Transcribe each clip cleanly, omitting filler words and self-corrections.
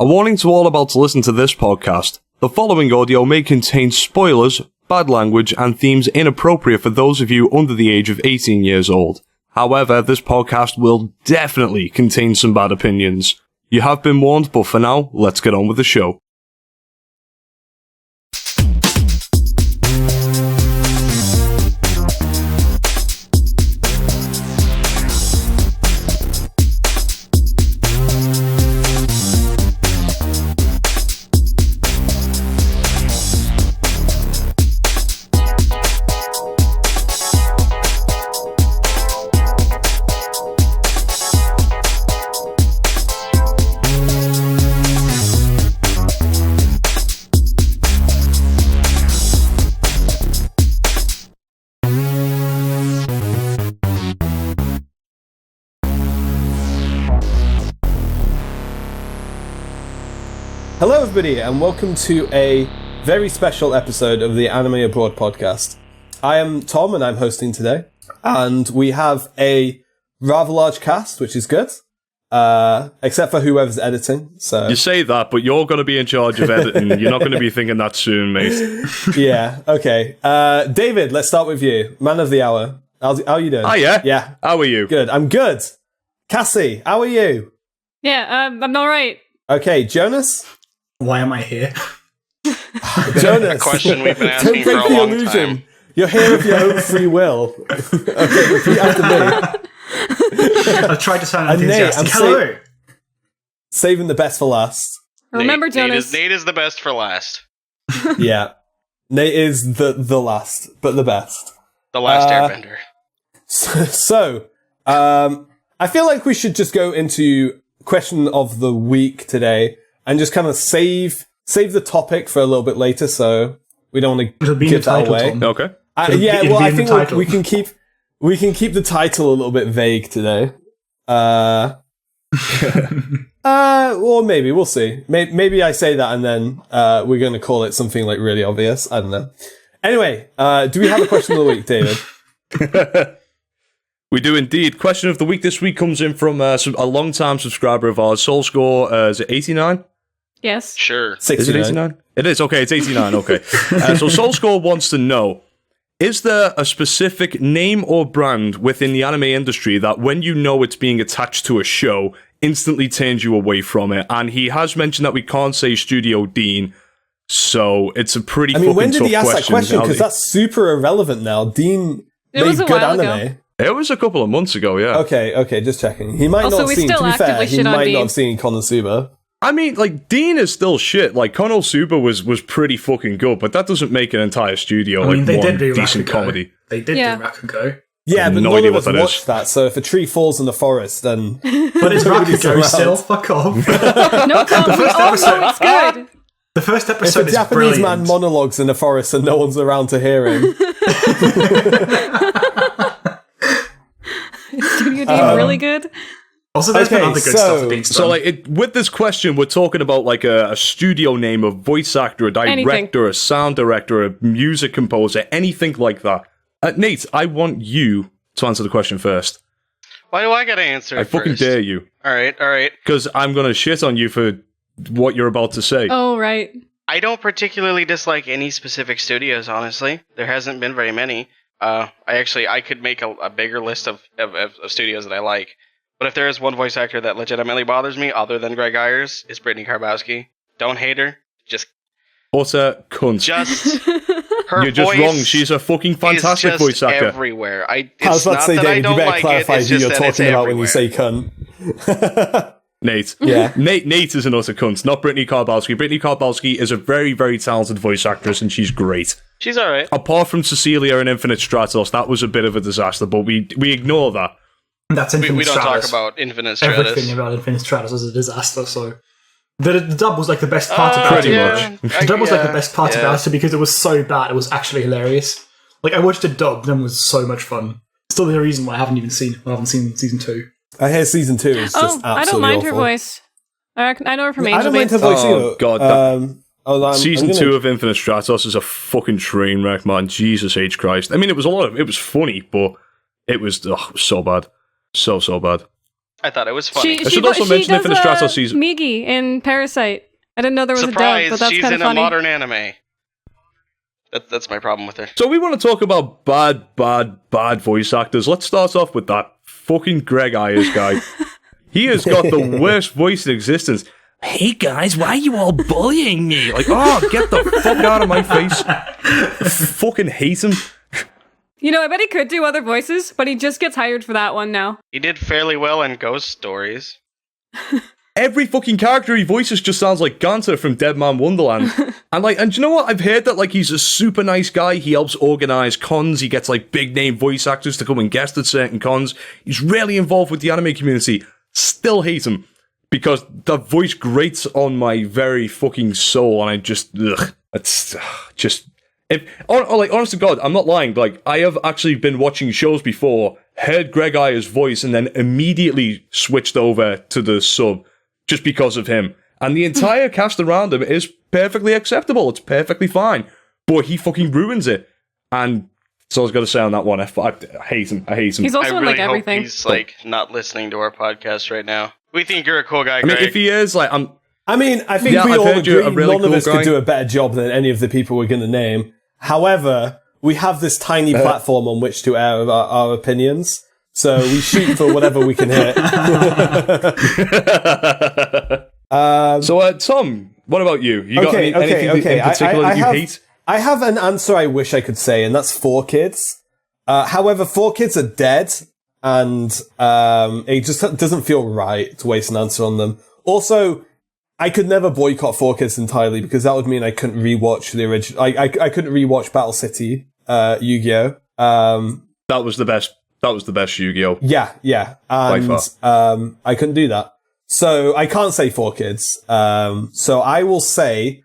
A warning to all about to listen to this podcast. The following audio may contain spoilers, bad language, and themes inappropriate for those of you under the age of 18 years old. However, this podcast will definitely contain some bad opinions. You have been warned, but for now, let's get on with the show. Hello everybody and welcome to a very special episode of the Anime Abroad podcast. I am Tom and I'm hosting today, and we have a rather large cast, which is good, except for whoever's editing. So you say that, but you're going to be in charge of editing. You're not going to be thinking that soon, mate. Yeah, okay. David, let's start with you. Man of the hour. How are you doing? Oh yeah? Yeah. How are you? Good, I'm good. Cassie, how are you? Yeah, I'm alright. Okay, Jonas? Why am I here? Jonas, a question we've been asking don't break for a the long illusion. time. You're here of your own free will. Okay, repeat after me. I tried to sound And Nate, enthusiastic. I'm Hello! Saving the best for last. Remember, Jonas. Nate is the best for last. Yeah. Nate is the last, but the best. The last airbender. So, I feel like we should just go into question of the week today and just kind of save the topic for a little bit later, so we don't want to give that away. Tom. Okay. Yeah, well, I think title. we can keep the title a little bit vague today. Or maybe we'll see. Maybe I say that and then we're going to call it something like really obvious. I don't know. Anyway, do we have a question of the week, David? We do indeed. Question of the week this week comes in from a long-time subscriber of ours. Soul score, is it 89? Yes. Sure. 69. Is it 89? It is. Okay, it's 89. Okay. So Soul Score wants to know, is there a specific name or brand within the anime industry that when you know it's being attached to a show, instantly turns you away from it? And he has mentioned that we can't say Studio Dean, so it's a pretty fucking tough question. When did he ask that question? Because that's super irrelevant now. Dean It was made a good while anime. ago. It was a couple of months ago, yeah. Okay, just checking. He might Also, not we have seen, still to be fair, actively he shit on might Dean. not have seen Konosuba. I mean, like, Dean is still shit. Like, Konosuba was pretty fucking good, but that doesn't make an entire studio, I mean, they one did do decent Rakugo. comedy. They did Yeah. do Rakugo. Yeah, but no none idea of us what that is. watched that, so if a tree falls in the forest, then... But it's Nobody's Rakugo around. still. Fuck off. No, Tom, we all know it's good. The first If episode a is Japanese brilliant. man monologues in a forest and no one's around to hear him... Is Studio Dean really good? Also, there's been Okay, other good so- stuff being So, like, with this question, we're talking about, like, a studio name, a voice actor, a director, Anything. a sound director, a music composer, anything like that. Nate, I want you to answer the question first. Why do I gotta answer I it fucking first? dare you. Alright. Because I'm going to shit on you for what you're about to say. Oh, right. I don't particularly dislike any specific studios, honestly. There hasn't been very many. I could make a bigger list of studios that I like. But if there is one voice actor that legitimately bothers me, other than Greg Ayers, is Brittany Karbowski. Don't hate her. Just Utter cunt. her You're just voice wrong. She's a fucking fantastic is just voice actor. everywhere. I was It's about to not say, that I David, you don't better like clarify it. It's who just you're that it's talking about when you everywhere. say cunt. Nate. Yeah. Nate is an utter cunt, not Brittany Karbowski. Brittany Karbowski is a very, very talented voice actress, and she's great. She's alright. Apart from Cecilia in Infinite Stratos, that was a bit of a disaster, but we ignore that. That's Infinite We don't Stratus. talk about Infinite Stratus. Everything about Infinite Stratus was a disaster, so... The dub was like the best part about pretty it. much. The dub was like the best part about it because it was so bad, it was actually hilarious. Like, I watched it dubbed and it was so much fun. Still the reason why I haven't seen season 2. I hear season 2 is just absolutely I don't mind her awful. voice. I know her from I Angel don't mind her Beats. voice Oh, either. God, Season 2 of Infinite Stratos is a fucking train wreck, man. Jesus H. Christ. I mean, it was funny, but it was so bad. So bad. I thought it was funny. I should also mention it for the Stratos season. Migi in Parasite. I didn't know there was Surprise, a dub, but that's she's kind in of funny. a modern anime. That's my problem with her. So we want to talk about bad voice actors. Let's start off with that fucking Greg Ayers guy. He has got the worst voice in existence. Hey guys, why are you all bullying me? Like, oh, get the fuck out of my face. I fucking hate him. You know, I bet he could do other voices, but he just gets hired for that one now. He did fairly well in Ghost Stories. Every fucking character he voices just sounds like Gunter from Dead Man Wonderland. And do you know what? I've heard that he's a super nice guy. He helps organize cons. He gets big name voice actors to come and guest at certain cons. He's really involved with the anime community. Still hate him because the voice grates on my very fucking soul, and I just it's just. Honest to God, I'm not lying. I have actually been watching shows before, heard Greg Ayers' voice, and then immediately switched over to the sub just because of him. And the entire cast around him is perfectly acceptable. It's perfectly fine. But he fucking ruins it. And that's all I was going to say on that one. I hate him. I hate him. He's also I in really hope everything. he's not listening to our podcast right now. We think you're a cool guy, I mean, Greg. if he is, I think Yeah, we I've all heard you're agree a really none of cool us guy. could do a better job than any of the people we're going to name. However, we have this tiny platform on which to air our opinions, so we shoot for whatever we can hit. So, Tom, what about you? You got anything in particular that you hate? I have an answer I wish I could say, and that's 4Kids. However, 4Kids are dead, and it just doesn't feel right to waste an answer on them. Also, I could never boycott 4Kids entirely because that would mean I couldn't rewatch the original. I couldn't rewatch Battle City, Yu-Gi-Oh. That was the best. That was the best Yu-Gi-Oh. Yeah, and By far. I couldn't do that, so I can't say 4Kids. So I will say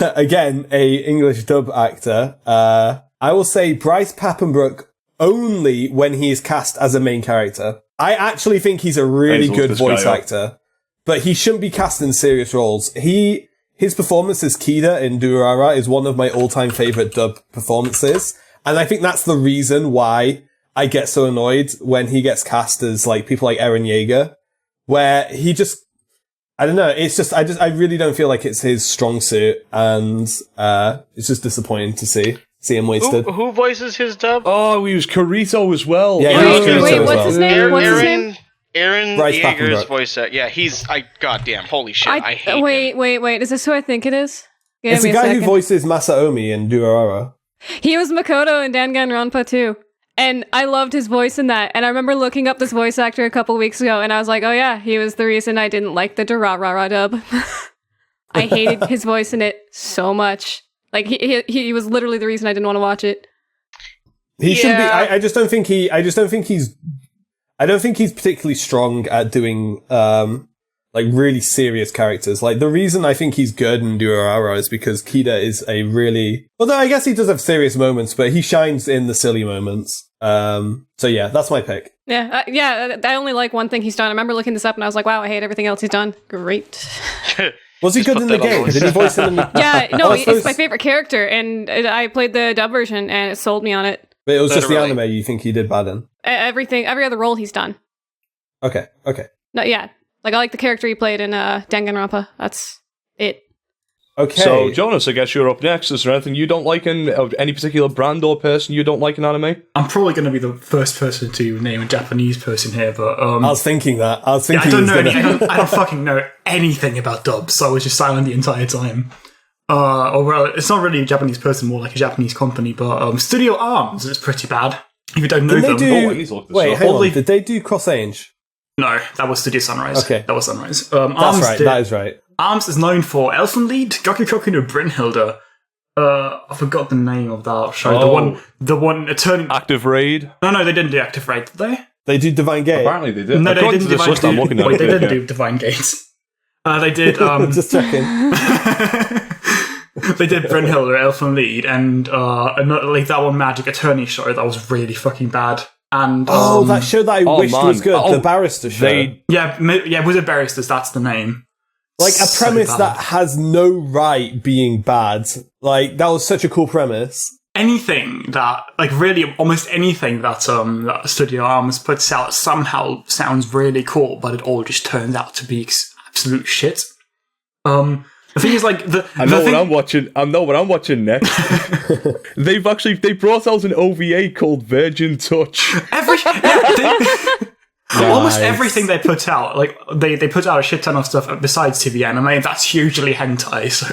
again a English dub actor. I will say Bryce Papenbrook only when he is cast as a main character. I actually think he's a really good voice actor. But he shouldn't be cast in serious roles. His performance as Kida in Durara is one of my all-time favorite dub performances. And I think that's the reason why I get so annoyed when he gets cast as people like Eren Yeager, where he just, I don't know, it's just, I really don't feel like it's his strong suit. And, it's just disappointing to see him wasted. Who voices his dub? Oh, he was Kirito as well. Yeah, he was Kirito Wait, as what's well. his name? What's his name? Aaron Bryce Yeager's Papenbrook. voice actor. Yeah, goddamn, holy shit, I hate him. Wait. Is this who I think it is? Give It's me the a guy who second. voices Masaomi in Durara. He was Makoto in Danganronpa too. And I loved his voice in that. And I remember looking up this voice actor a couple weeks ago, and I was like, oh yeah, he was the reason I didn't like the Durarara dub. I hated his voice in it so much. He was literally the reason I didn't want to watch it. He shouldn't be. I just don't think he's particularly strong at doing really serious characters. The reason I think he's good in Durarara is because Kida is a really, although I guess he does have serious moments, but he shines in the silly moments. So yeah, that's my pick. Yeah, I only like one thing he's done. I remember looking this up and I was like, wow, I hate everything else he's done. Great. Was he good in the game? Did he voice in the Yeah, no, Oh, I it's suppose- my favorite character, and I played the dub version, and it sold me on it. But it was just the Literally. anime you think he did bad in. Every other role he's done. Okay. No, yeah. I like the character he played in Danganronpa. That's it. Okay. So, Jonas, I guess you're up next. Is there anything you don't like of any particular brand or person you don't like in anime? I'm probably going to be the first person to name a Japanese person here, but I was thinking that. I was I thinking don't he was know. gonna... I don't fucking know anything about dubs, so I was just silent the entire time. It's not really a Japanese person, more like a Japanese company, but Studio Arms is pretty bad. If you don't know Did they them, do... I need to look this Wait, up. hang on. Only- Did they do Cross-Ange? no, that was Studio Sunrise. Okay. That was Sunrise. That's Arms right. That is right. Arms is known for Elfenlied, Gakukoku no Brynhilde. I forgot the name of that show. Oh. The one Eternal. Active Raid? No, they didn't do Active Raid, did they? They do Divine Gate. Apparently they did. No, they According didn't to this Divine list I'm looking at. Wait, they yeah, didn't yeah. do Divine Gates. They did. Just checking. They did Brynhilde, Elfenlied, and another, that one Magic Attorney show that was really fucking bad. And that show that I wished man. was good, Oh, the Barrister show. yeah, Wizard Barristers, that's the name. Like a So premise bad. that has no right being bad. Like, that was such a cool premise. anything that, like, really, almost anything that that Studio Arms puts out somehow sounds really cool, but it all just turns out to be absolute shit. The thing is, like, I know what I'm watching next. they brought out an OVA called Virgin Touch. Almost everything they put out, like, they put out a shit ton of stuff besides TV anime, and that's usually hentai, so...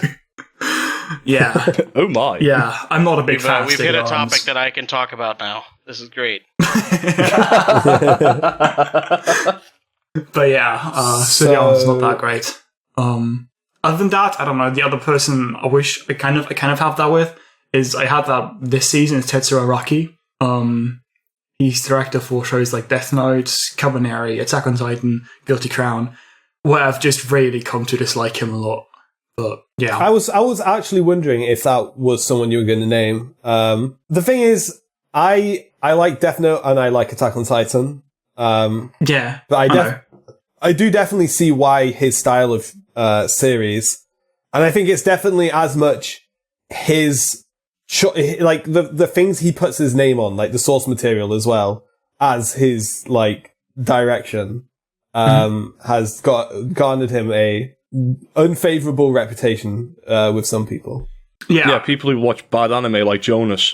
Yeah. Oh my. Yeah, I'm not a big fan of We've hit Studio a topic Arms. that I can talk about now. This is great. But yeah, Studio Arms is not that great. Other than that, I don't know. The other person I wish I kind of have that with is I had that this season is Tetsuo Araki. He's director for shows like Death Note, Cabaneri, Attack on Titan, Guilty Crown, where I've just really come to dislike him a lot. But yeah, I was actually wondering if that was someone you were going to name. The thing is, I like Death Note and I like Attack on Titan. yeah, But I do definitely see why his style of series, and I think it's definitely as much his like the things he puts his name on, like the source material, as well as his like direction, has garnered him a unfavorable reputation with some people. Yeah, people who watch bad anime like Jonas.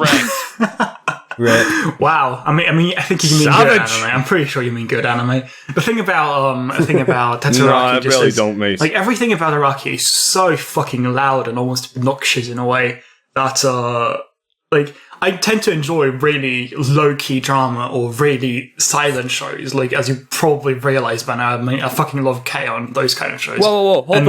Right. Wow. I mean, I think you mean Savage. good anime. I'm pretty sure you mean good anime. The thing about Tetsuo No, Araki I just really is, don't, mate. like, everything about Araki is so fucking loud and almost obnoxious in a way that, like, I tend to enjoy really low-key drama or really silent shows, like, as you probably realize by now. I mean, I fucking love K on those kind of shows. Whoa. Hold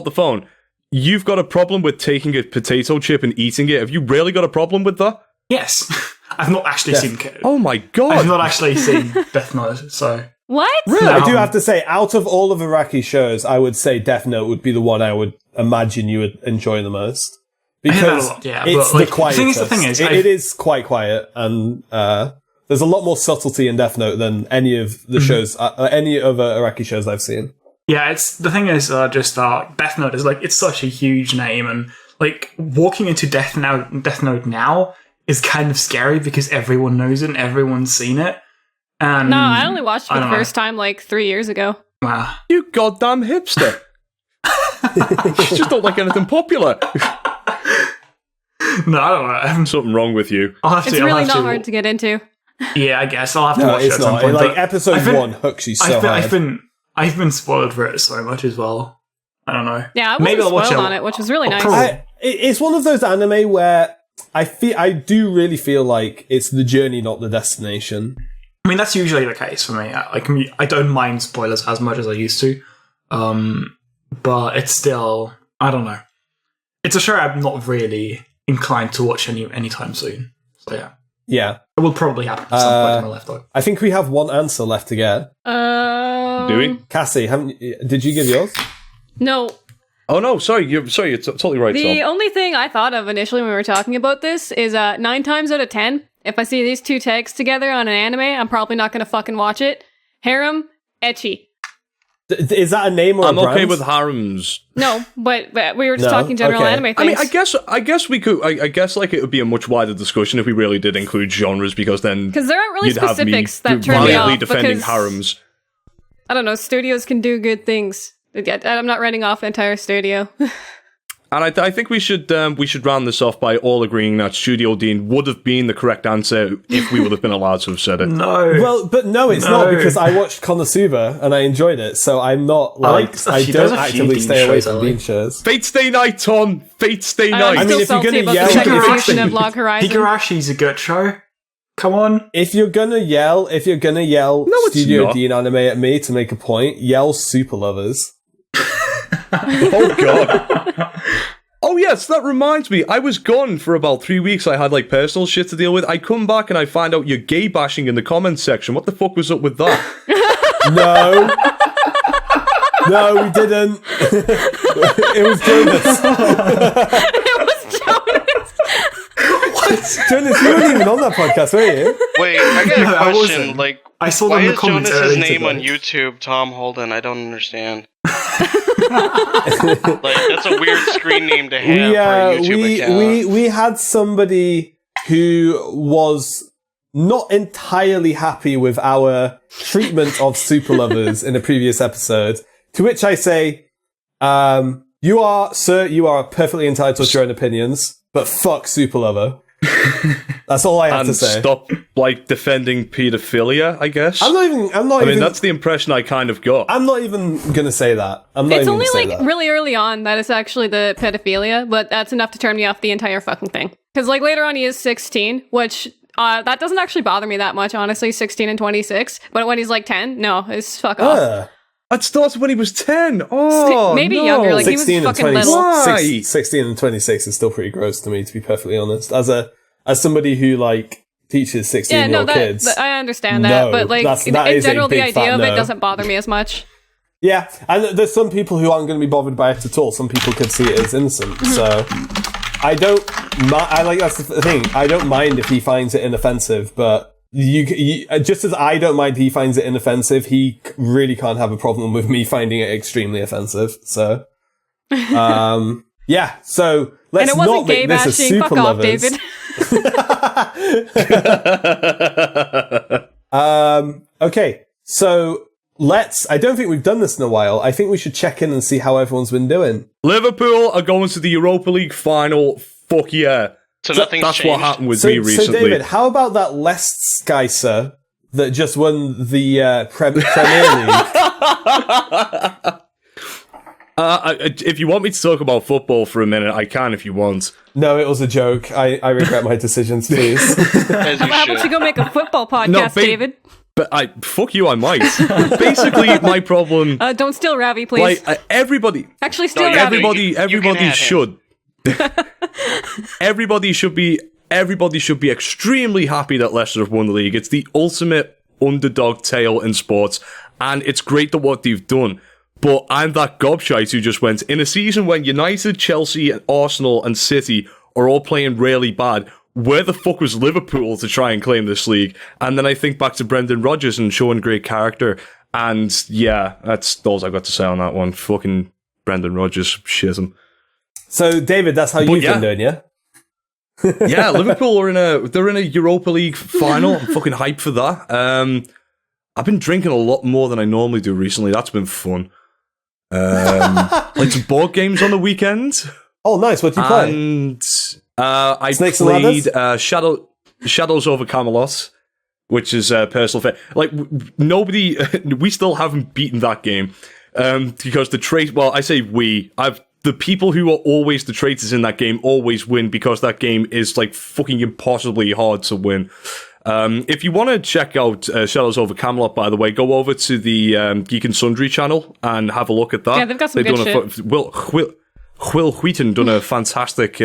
the phone. You've got a problem with taking a potato chip and eating it. Have you really got a problem with that? Yes. I've not actually seen Oh my god. I've not actually seen Death Note, so... What? Really? I do have to say, out of all of Araki shows, I would say Death Note would be the one I would imagine you would enjoy the most. I hear that a Because lot, yeah, it's but, like, the quietest. the thing is, it is quite quiet, and there's a lot more subtlety in Death Note than any of the shows, any other Araki shows I've seen. yeah, it's the thing is just Death Note is like it's such a huge name, and like walking into Death Note now is kind of scary because everyone knows it and everyone's seen it. And No, I only watched it for the don't know. first time like 3 years ago. Wow. You goddamn hipster. You just don't like anything popular. No, I don't know. Something wrong with you. I'll have to. It's I'll really have not to, hard to get into. Yeah, I guess I'll have to No, watch it it's at some not. point. Like, but episode I've been- 1 hooks you so hard. I've been spoiled for it so much as well. I don't know. Yeah, I Maybe wasn't I'll watch spoiled it. on it, which was really I'll nice. probably- It's one of those anime where I do really feel like it's the journey, not the destination. I mean, that's usually the case for me. I don't mind spoilers as much as I used to, but it's still, I don't know. It's a show I'm not really inclined to watch anytime soon. So yeah, Yeah. it will probably happen at some point in my lifetime. I think we have one answer left to get. Do we? Cassie, did you give yours? No. Oh no, sorry, you're totally right, The Tom. only thing I thought of initially when we were talking about this is 9 times out of 10, if I see these two tags together on an anime, I'm probably not going to fucking watch it. Harem, ecchi. Is that a name or I'm a brand? okay with harems. No, but we were just No? talking general Okay. anime things. I mean, I guess we could. I guess like it would be a much wider discussion if we really did include genres, because then because there aren't really you'd have me specifics that turn me violently off. defending Because harems. I don't know, studios can do good things. I'm not writing off the entire studio. And I think we should round this off by all agreeing that Studio Dean would have been the correct answer if we would have been allowed to have said it. No. Well, but no, it's not, because I watched Konosuba and I enjoyed it, so I'm not like I actually, don't there's a few actively Dean stay away shows I from like. Dean shows. Fate Stay Night, Tom. Fate Stay I'm Night. mean, still if you're salty gonna about yell- the second Higurashi- season of Log Horizon. Higurashi's a good show. Come on. If you're gonna yell it's Studio not. Dean anime at me to make a point, yell Super Lovers. Oh god. Oh yes, that reminds me. I was gone for about 3 weeks. I had like personal shit to deal with. I come back and I find out you're gay bashing in the comments section. What the fuck was up with that? No. No, we didn't. It was Jonas. It was Jonas. Jonas, you weren't even on that podcast, were you? Wait, I got No, a I question. wasn't. Like, I saw why them in the is comments Jonas's earlier name on today. YouTube Tom Holden? I don't understand. Like, that's a weird screen name to have for a YouTube account. We had somebody who was not entirely happy with our treatment of super lovers in a previous episode, to which I say, you are perfectly entitled to your own opinions, but fuck super lover. That's all I have to say. And stop, defending pedophilia, I guess. I mean, that's the impression I kind of got. I'm not even going to say that. It's only really early on that it's actually the pedophilia, but that's enough to turn me off the entire fucking thing. Because later on he is 16, which that doesn't actually bother me that much, honestly, 16 and 26. But when he's 10, no, it's fuck off. That started when he was 10. Oh, maybe no. younger. He was fucking little. Why? 16 and 26 is still pretty gross to me, to be perfectly honest. As somebody who teaches 16-year-old kids. I understand that, but in general, the idea of it doesn't bother me as much. Yeah, and there's some people who aren't going to be bothered by it at all. Some people could see it as innocent. So I don't. That's the thing. I don't mind if he finds it inoffensive, but. You just as I don't mind he finds it inoffensive, he really can't have a problem with me finding it extremely offensive. So, yeah. So let's not make this a super fuck off, lovers. David. Okay. So I don't think we've done this in a while. I think we should check in and see how everyone's been doing. Liverpool are going to the Europa League final. Fuck yeah. So nothing's that's changed. what happened with me recently. So David, how about that Leicester that just won the Premier League? If you want me to talk about football for a minute, I can if you want. No, it was a joke. I regret my decisions, please. How about you go make a football podcast, David? But fuck you, I might. Basically, my problem... don't steal Ravi, please. Everybody... Actually, steal Ravi. Everybody should... Everybody should be extremely happy that Leicester have won the league. It's the ultimate underdog tale in sports, and it's great that what they've done. But I'm that gobshite who just went, in a season when United, Chelsea, Arsenal, and City are all playing really bad, where the fuck was Liverpool to try and claim this league? And then I think back to Brendan Rodgers and showing great character, and yeah, that's all I've got to say on that one. Fucking Brendan Rodgers, shit him. So, David, that's how you've been doing, yeah? Yeah, Liverpool are in a Europa League final. I'm fucking hyped for that. I've been drinking a lot more than I normally do recently. That's been fun. Played some board games on the weekend. Oh, nice. What did you play? And I Snakes played Shadows over Camelot, which is personal nobody. We still haven't beaten that game because the people who are always the traitors in that game always win because that game is fucking impossibly hard to win. If you want to check out Shadows over Camelot, by the way, go over to the Geek and Sundry channel and have a look at that. Yeah, they've got some good shit. Will Wheaton done a fantastic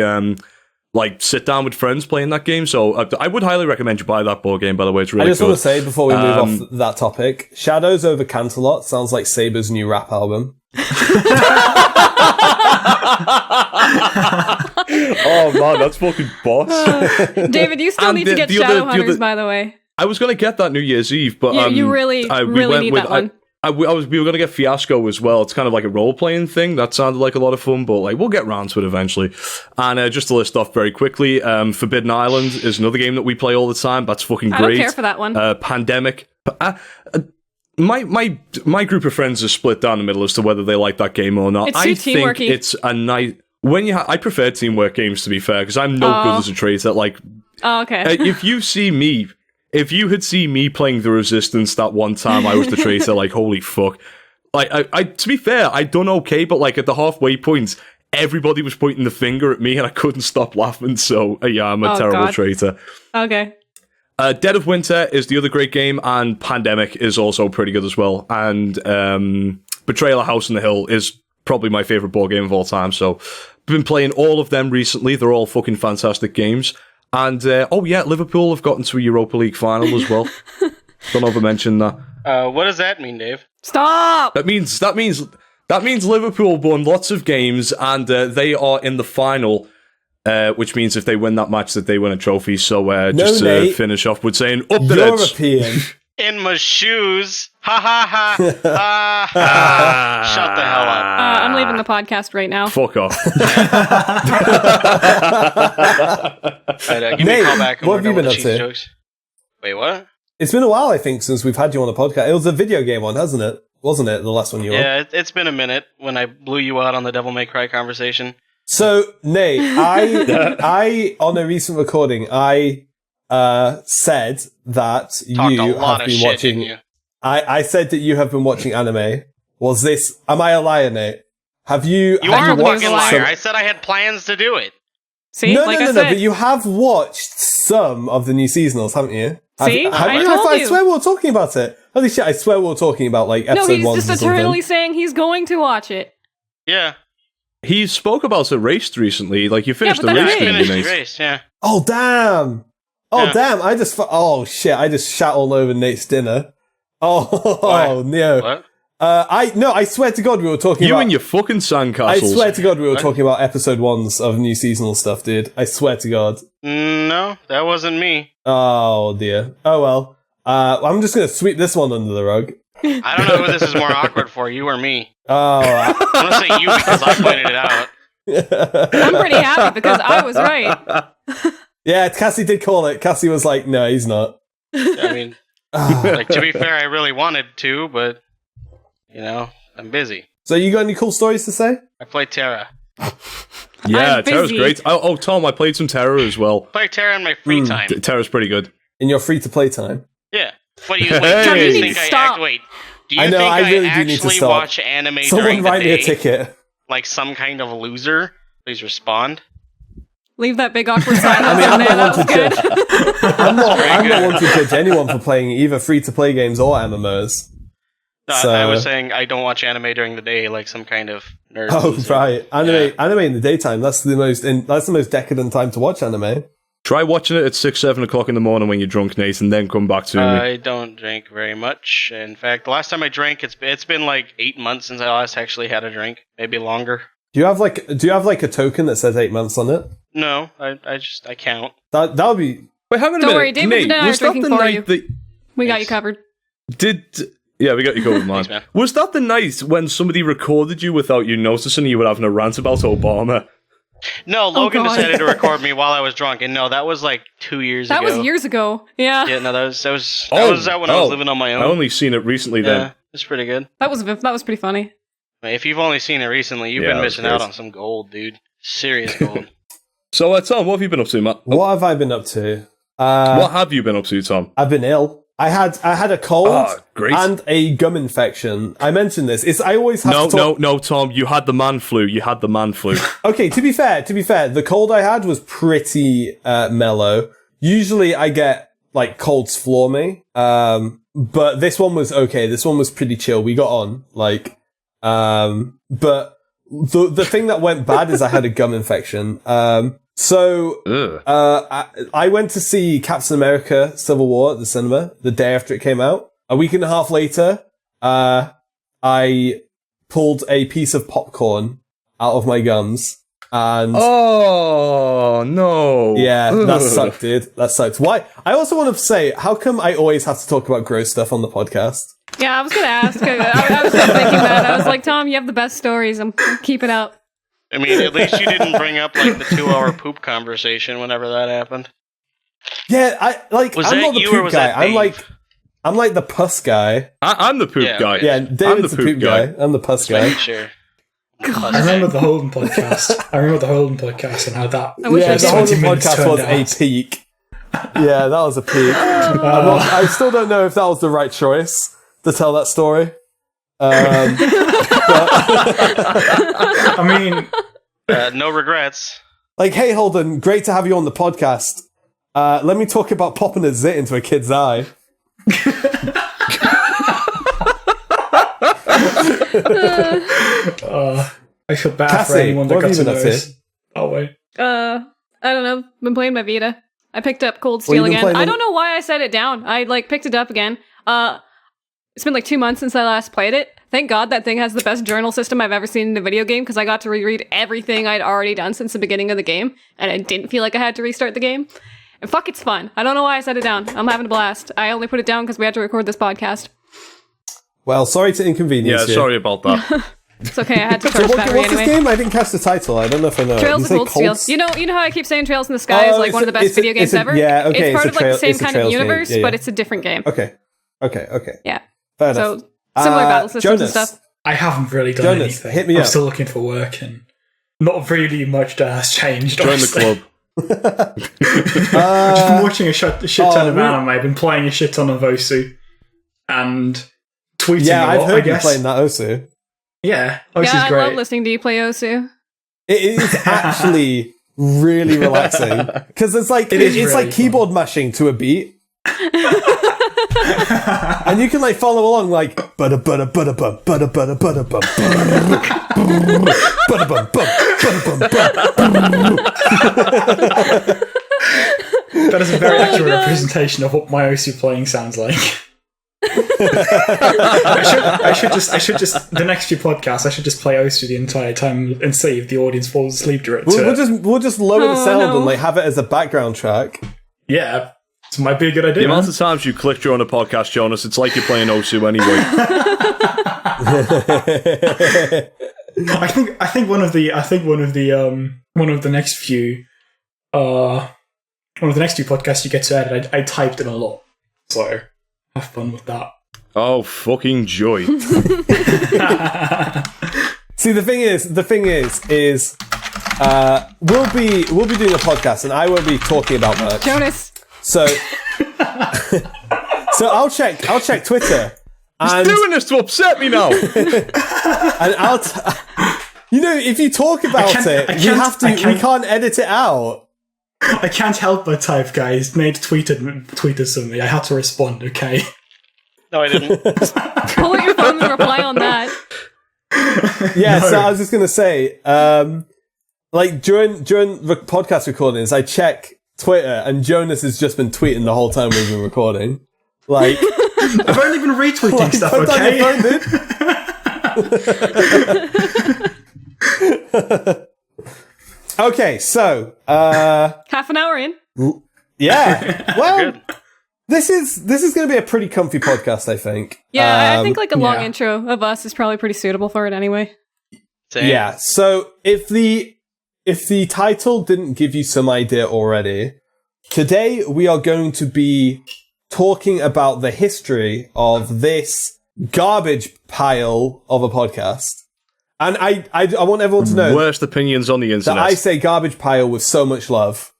sit down with friends playing that game. So I would highly recommend you buy that board game, by the way. It's really good. I just want to say before we move off that topic, Shadows over Canterlot sounds like Saber's new rap album. Oh man, that's fucking boss. David, you still need to get Shadowhunters, by the way. I was going to get that New Year's Eve, but you really need that one. We were going to get Fiasco as well. It's kind of like a role-playing thing. That sounded like a lot of fun, but we'll get around to it eventually. And just to list off very quickly, Forbidden Island is another game that we play all the time. That's fucking great. I don't care for that one. Pandemic. My group of friends are split down the middle as to whether they like that game or not. It's too teamworky. Think it's a nice... I prefer teamwork games, to be fair, because I'm no good as a traitor. Oh, okay. If you had seen me playing the Resistance that one time I was the traitor, holy fuck. To be fair, I'd done okay, but at the halfway point, everybody was pointing the finger at me and I couldn't stop laughing, so yeah, I'm a terrible traitor. Okay. Dead of Winter is the other great game, and Pandemic is also pretty good as well. And Betrayal of House on the Hill is probably my favourite board game of all time, so I've been playing all of them recently. They're all fucking fantastic games. And, Liverpool have gotten to a Europa League final as well. Don't ever mention that. What does that mean, Dave? Stop! That means Liverpool won lots of games, and they are in the final, which means if they win that match, that they win a trophy. So, to finish off with saying, up the Neds. European. In my shoes. Ha ha ha. Shut the hell up. I'm leaving the podcast right now. Fuck off. Give me a call back. what have you been up to? Jokes. Wait, what? It's been a while, I think, since we've had you on the podcast. It was a video game one, hasn't it? Wasn't it, the last one you were on? Yeah, it's been a minute when I blew you out on the Devil May Cry conversation. So, Nate, I on a recent recording, I said that Talked you a lot have of been shit, watching. didn't you? I said that you have been watching anime. Was this? Am I a liar, Nate? Have you? You have are a watched fucking liar. some- I said I had plans to do it. See, No, like no, I no, said. no. But you have watched some of the new seasonals, haven't you? See? I I told you. swear we were talking about it. Holy shit! I swear we were talking about like No, episode he's one. just eternally saying he's going to watch it. Yeah. He spoke about a race recently. Like, you finished but the that's race, it. didn't Finished you, the Nate? race, yeah. Oh damn! Oh Yeah. damn! Oh shit! I just shat all over Nate's dinner. Oh, Why? no! What? I swear to God, we were talking You about. and your fucking I sandcastles. swear to God, we were What? talking about episode ones of new seasonal stuff, dude. I swear to God. No, that wasn't me. Oh dear. Oh well. I'm just gonna sweep this one under the rug. I don't know who this is more awkward for, you or me. Oh. I'm gonna say you because I pointed it out. I'm pretty happy because I was right. Yeah, Cassie did call it. Cassie was like, "No, he's not." I mean, Ah. like, to be fair, I really wanted to, but, you know, I'm busy. So you got any cool stories to say? I play Terra. Yeah, I'm Terra's busy. great. Oh, Tom, I played some Terra as well. Play Terra in my free time. Terra's pretty good. In your free-to-play time? Yeah. What do you, Hey. wait, do Tom, you you need think to I stop. act, wait, do you I know, think I really do actually need to stop. watch anime during Someone the write me a day ticket. like some kind of loser? Please respond. Leave that big awkward silence I mean, in I'm there. That not was one to good. judge. I'm not good. one to judge anyone for playing either free-to-play games or MMOs. No, So- I was saying I don't watch anime during the day like some kind of nerd. Oh loser. right, Yeah. anime in the daytime. That's the most decadent time to watch anime. Try watching it at 6, 7 o'clock in the morning when you're drunk, Nate, and then come back to me. I don't drink very much. In fact, the last time I drank, it's been like 8 months since I last actually had a drink. Maybe longer. Do you have like a token that says 8 months on it? No, I count. That would be. Wait, hang on a Don't minute. worry, David's Nate, and I are was that drinking the for night you. that We got you Thanks. covered. Yeah, we got you covered, man. Thanks, man. Was that the night when somebody recorded you without you noticing and you were having a rant about Obama? No, Logan God. decided to record me while I was drunk, and no, that was like 2 years That ago. was years ago. Yeah. Yeah, no, that was out when I Oh. was living on my I own. only seen it recently Yeah, then. it's pretty good. That was pretty funny. If you've only seen it recently, you've Yeah, been that was missing out great. on some gold, dude. Serious gold. So, Tom, what have you been up to, Matt? What have I been up to? What have you been up to, Tom? I've been ill. I had a cold Ah, great. and a gum infection. I mentioned this. I always have to talk. No, Tom, you had the man flu. You had the man flu. Okay, to be fair, the cold I had was pretty mellow. Usually I get like colds floor me. But this one was okay. This one was pretty chill. We got on but the thing that went bad is I had a gum infection. So Ugh. I went to see Captain America Civil War at the cinema the day after it came out. A week and a half later, I pulled a piece of popcorn out of my gums. And Oh, no. yeah, that Ugh. sucked, dude. That sucked. Why? I also want to say, how come I always have to talk about gross stuff on the podcast? Yeah, I was gonna ask. I was just thinking that. I was like, Tom, you have the best stories. Keep it up. I mean, at least you didn't bring up like the 2-hour poop conversation whenever that happened. Yeah, Was I'm that not the you or poop was guy. that I'm Dave? like the puss guy. I'm the poop Yeah, guy. okay. Yeah, I'm David's the the poop guy. I'm the puss guy. Make sure. I remember the Holden podcast. And how that. I wish Yeah, I the did. whole 20 minutes podcast turned was out. a peak. Yeah, that was a peak. I still don't know if that was the right choice to tell that story. I mean, No regrets. Like, hey, Holden, great to have you on the podcast. Let me talk about popping a zit into a kid's eye. I feel bad Cassie, for anyone that what got have to you been know up to? this. Oh wait. I don't know. Been playing my Vita. I picked up Cold Well, Steel you've been again. playing I them- don't know why I set it down. I picked it up again. It's been like 2 months since I last played it. Thank God that thing has the best journal system I've ever seen in a video game because I got to reread everything I'd already done since the beginning of the game, and I didn't feel like I had to restart the game. And fuck, it's fun. I don't know why I set it down. I'm having a blast. I only put it down because we had to record this podcast. Well, sorry to inconvenience you. sorry about that. It's okay, I had to So charge battery what's anyway. this game? I didn't catch the title. I don't know if I know. Trails Did of you Cold say Steel. Colts? You know how I keep saying Trails in the Sky is like one of the best video games ever? Yeah, okay. It's part of like the same it's a kind of Trails game. universe, Yeah. but it's a different game. Okay. Yeah. Fair enough. So similar battle systems Jonas, and stuff. I haven't really done Jonas, anything. hit me I'm up. still looking for work, and not really much that has changed. Join honestly. the club. I've been watching a shit ton of really? anime. I've been playing a shit ton of Osu, and tweeting Yeah, a I've lot, heard I you guess. playing that Osu. Yeah, Osu's Yeah, I great. love listening to you play Osu. It is actually really relaxing because it's like It is it's really like keyboard mashing to a beat. And you can like follow along like bada bada bada bum bada bada bada bum bada bum bum bada bum That is a very accurate God. representation of what my Osu playing sounds like. I should just the next few podcasts I should just play Osu the entire time and see if the audience falls asleep to it. We'll just lower the Oh, sound no. and like have it as a background track. Yeah, it might be a good idea. The amount man. of times you click during a podcast, Jonas, it's like you're playing Osu anyway. I think one of the next few podcasts you get to edit, I typed in a lot, so have fun with that. Oh, fucking joy. See, the thing is, we'll be doing a podcast, and I won't be talking about much. Jonas. So, I'll check Twitter. He's And, doing this to upset me now. and if you talk about it, we can't edit it out. I can't help but type, guys. Nate tweeted something. I had to respond. Okay. No, I didn't. Pull out your phone and reply on that. Yeah, No. so I was just gonna say, like during the podcast recordings, I check Twitter, and Jonas has just been tweeting the whole time we've been recording. Like, I've only been retweeting like, stuff. put down Okay. your phone, dude. Okay, so Half an hour in. yeah, well, Good. this is going to be a pretty comfy podcast, I think. Yeah, I think like a long yeah. intro of us is probably pretty suitable for it anyway. Same. Yeah. So if the title didn't give you some idea already, today we are going to be talking about the history of this garbage pile of a podcast. And I want everyone to know Worst opinions on the that internet. I say garbage pile with so much love.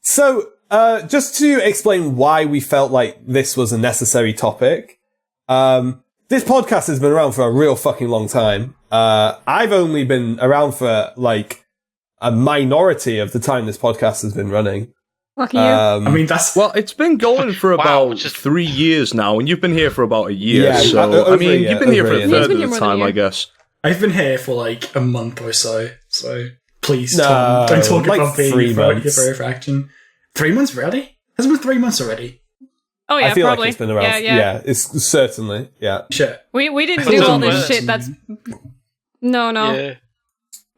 So just to explain why we felt like this was a necessary topic, this podcast has been around for a real fucking long time. I've only been around for like a minority of the time this podcast has been running. Lucky you. I mean, that's Well, it's been going for Wow, about just- 3 years now, and you've been here for about a year. Yeah, So, over I a mean, year, you've been here over for a a year. He's third been of here the more than a time, year. I guess. I've been here for like a month or so. So please, No, Tom, don't talk like about being 3 your months. reaction. 3 months, really? Has it been 3 months already? Oh yeah, I feel probably. like it's been around. Yeah. It's certainly. Yeah. Shit. We didn't I do thought all it this was- shit. That's no. Yeah.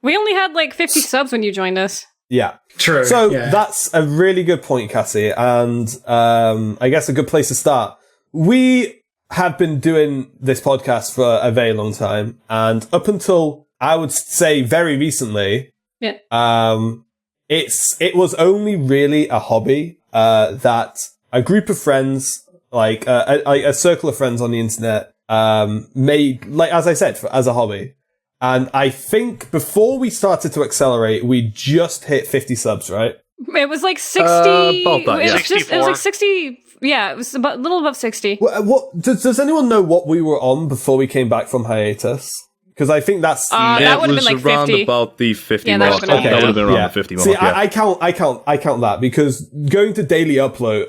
We only had like 50 subs when you joined us. Yeah. True. So yeah. that's a really good point, Cassie, and I guess a good place to start. We have been doing this podcast for a very long time, and up until I would say very recently, Yeah. it was only really a hobby that a group of friends, like a circle of friends on the internet, made, like as I said, as a hobby. And I think before we started to accelerate, we just hit 50 subs, right? It was like 60. About that, yeah. It was like 60. Yeah, it was about, a little above 60. What does anyone know what we were on before we came back from hiatus? Because I think that's That It would've was been like around 50. about the 50 Yeah, that mark. would've been That would have been around yeah. the 50 mark, See, yeah. I count that because going to daily upload.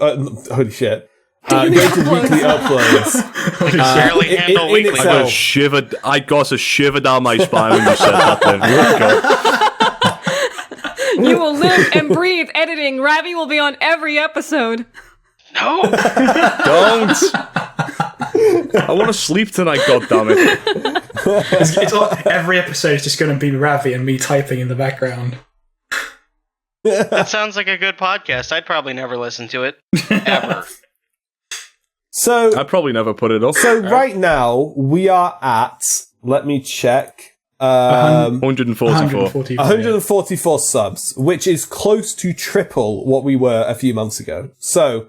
Holy shit! Daily going to uploads. weekly uploads. Barely in- handle in weekly. itself- I got a shiver down my spine when you said that then. Good God. You will live and breathe editing. Ravi will be on every episode. No. Don't! I want to sleep tonight, goddammit. Every episode is just going to be Ravi and me typing in the background. That sounds like a good podcast. I'd probably never listen to it. Ever. So I'd probably never put it up. So right now we are at, let me check, 144. 144 subs, which is close to triple what we were a few months ago. So,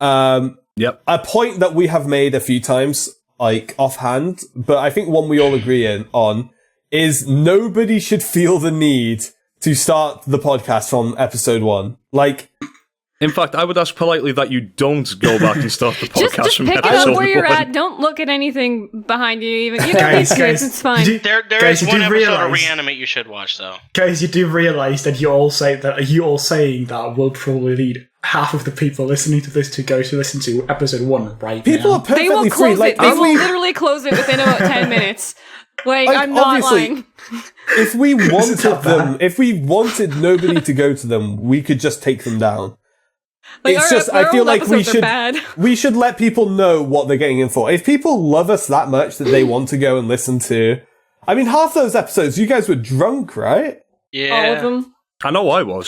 Yep. a point that we have made a few times, like offhand, but I think one we all agree on is nobody should feel the need to start the podcast from episode 1. Like, In fact, I would ask politely that you don't go back and start the podcast Just from pick it episode up where you're 1. at. Don't look at anything behind you. Even you know Guys, these kids. guys, It's fine. There Guys, is you one do episode of realise- Reanimate you should watch, though. Guys, you do realise that you all saying that will probably lead half of the people listening to this to go to listen to episode 1 right people now. are They will perfectly free. close Like, it. They if will we, literally close it within about 10 minutes. Like I'm not obviously, lying. if we wanted that them, bad? if we wanted nobody to go to them, we could just take them down. Like, It's our, just, our I feel old like we episodes are should, bad. we should let people know what they're getting in for. If people love us that much that they want to go and listen to, I mean, half those episodes, you guys were drunk, right? Yeah. All of them. I know I was.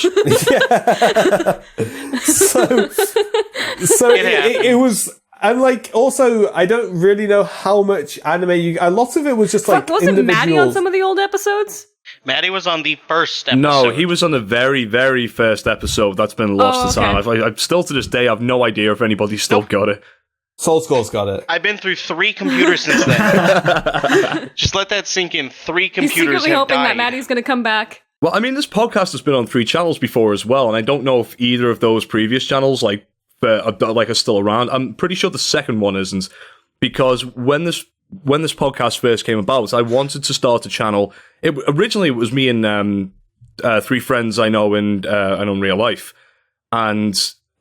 So it was, and like, also, I don't really know how much anime a lot of it was just like Fuck, wasn't Maddie on individuals. some of the old episodes? Maddie was on the first episode. No, he was on the very, very first episode. That's been lost to okay. time. I still, to this day, have no idea if anybody's still got it. Soul Skull's got it. I've been through 3 computers since then. Just let that sink in. 3 He's computers secretly have hoping died. that Maddie's going to come back. Well, I mean, this podcast has been on 3 channels before as well, and I don't know if either of those previous channels are still around. I'm pretty sure the second one isn't, because when this podcast first came about, I wanted to start a channel. Originally, it was me and 3 friends I know in real life, and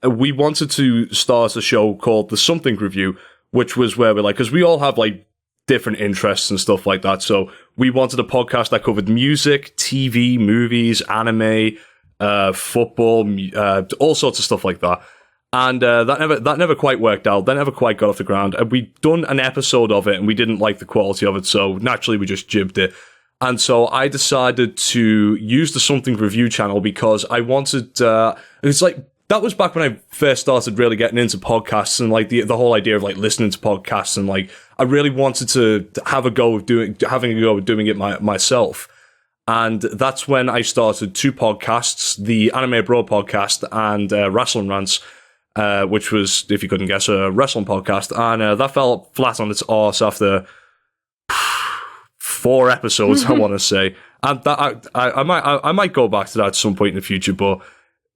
we wanted to start a show called The Something Review, which was where we're like, because we all have like different interests and stuff like that. So we wanted a podcast that covered music, TV, movies, anime, football, all sorts of stuff like that. And that never quite worked out. That never quite got off the ground. And we'd done an episode of it, and we didn't like the quality of it, so naturally we just jibbed it. And so I decided to use the Something Review channel because I wanted. It's like that was back when I first started really getting into podcasts and like the whole idea of like listening to podcasts, and like I really wanted to have a go of doing it myself. And that's when I started 2 podcasts: the Anime Abroad podcast and Wrestling Rants. Which was, if you couldn't guess, a wrestling podcast, and that fell flat on its arse after 4 episodes, I want to say. And that I might go back to that at some point in the future, but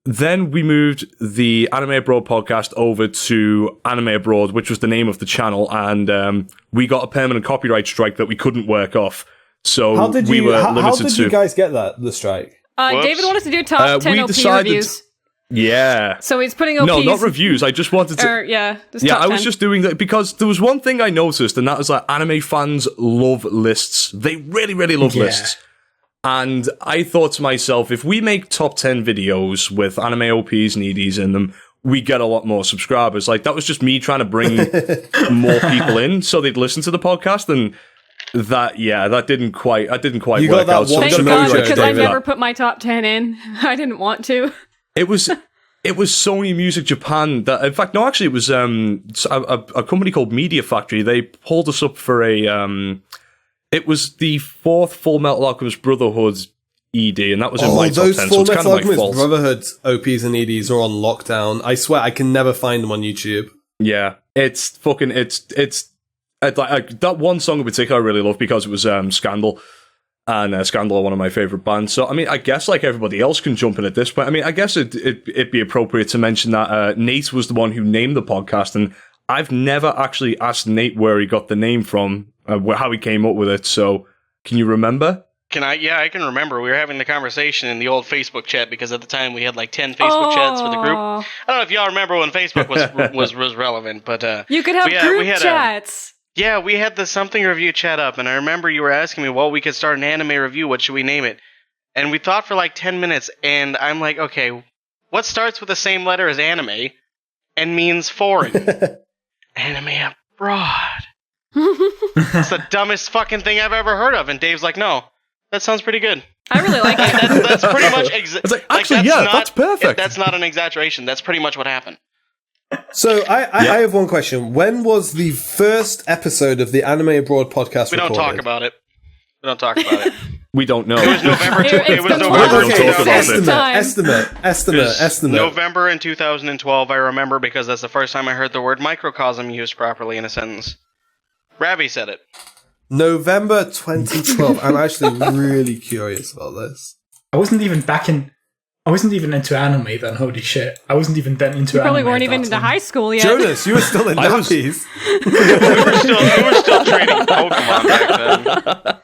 then we moved the Anime Abroad podcast over to Anime Abroad, which was the name of the channel, and we got a permanent copyright strike that we couldn't work off. So How did we you? were How limited did to. you guys get the strike? Whoops. David wanted to do top 10 we OP decided- reviews. Yeah. So he's putting OPs. No, not reviews. I just wanted to. Just Yeah, top I was 10. just doing that because there was one thing I noticed, and that was that anime fans love lists. They really, really love lists. And I thought to myself, if we make top 10 videos with anime OPs and EDs in them, we get a lot more subscribers. Like, that was just me trying to bring more people in so they'd listen to the podcast, and that didn't quite You work got that out. So one I'm Thank gonna God, copyright because I David never that. put my top 10 in. I didn't want to. It was Sony Music Japan that, in fact, no, actually, it was a company called Media Factory. They pulled us up for it was the 4th Full Metal Alchemist Brotherhood ED, and that was in my top 10. Those So Full it's kind Metal of my Alchemist fault. Brotherhood OPs and EDs are on lockdown. I swear I can never find them on YouTube. Yeah, it's fucking it's like that one song in particular I really love because it was Scandal. And Scandal are one of my favourite bands. So, I mean, I guess like everybody else can jump in at this point. I mean, I guess it'd be appropriate to mention that Nate was the one who named the podcast, and I've never actually asked Nate where he got the name from, how he came up with it. So, can you remember? Can I? Yeah, I can remember. We were having the conversation in the old Facebook chat because at the time we had like 10 Facebook chats for the group. I don't know if y'all remember when Facebook was relevant, but You could have group we had chats. Yeah, we had the Something Review chat up, and I remember you were asking me, well, we could start an anime review. What should we name it? And we thought for like 10 minutes, and I'm like, okay, what starts with the same letter as anime and means foreign? Anime abroad. It's the dumbest fucking thing I've ever heard of. And Dave's like, no, that sounds pretty good. I really like it. That's pretty much It's like, actually, that's perfect. That's not an exaggeration. That's pretty much what happened. So I have one question. When was the first episode of the Anime Abroad podcast We don't recorded? talk about it. We don't talk about it. We don't know. It was November. It was November. We don't talk about it. Estimate. November in 2012. I remember because that's the first time I heard the word microcosm used properly in a sentence. Ravi said it. November 2012. I'm actually really curious about this. I wasn't even into anime then. Holy shit! I wasn't even then into. You probably anime weren't at even that into time. high school yet. Jonas, you were still in nappies. We were still trading Pokemon back then.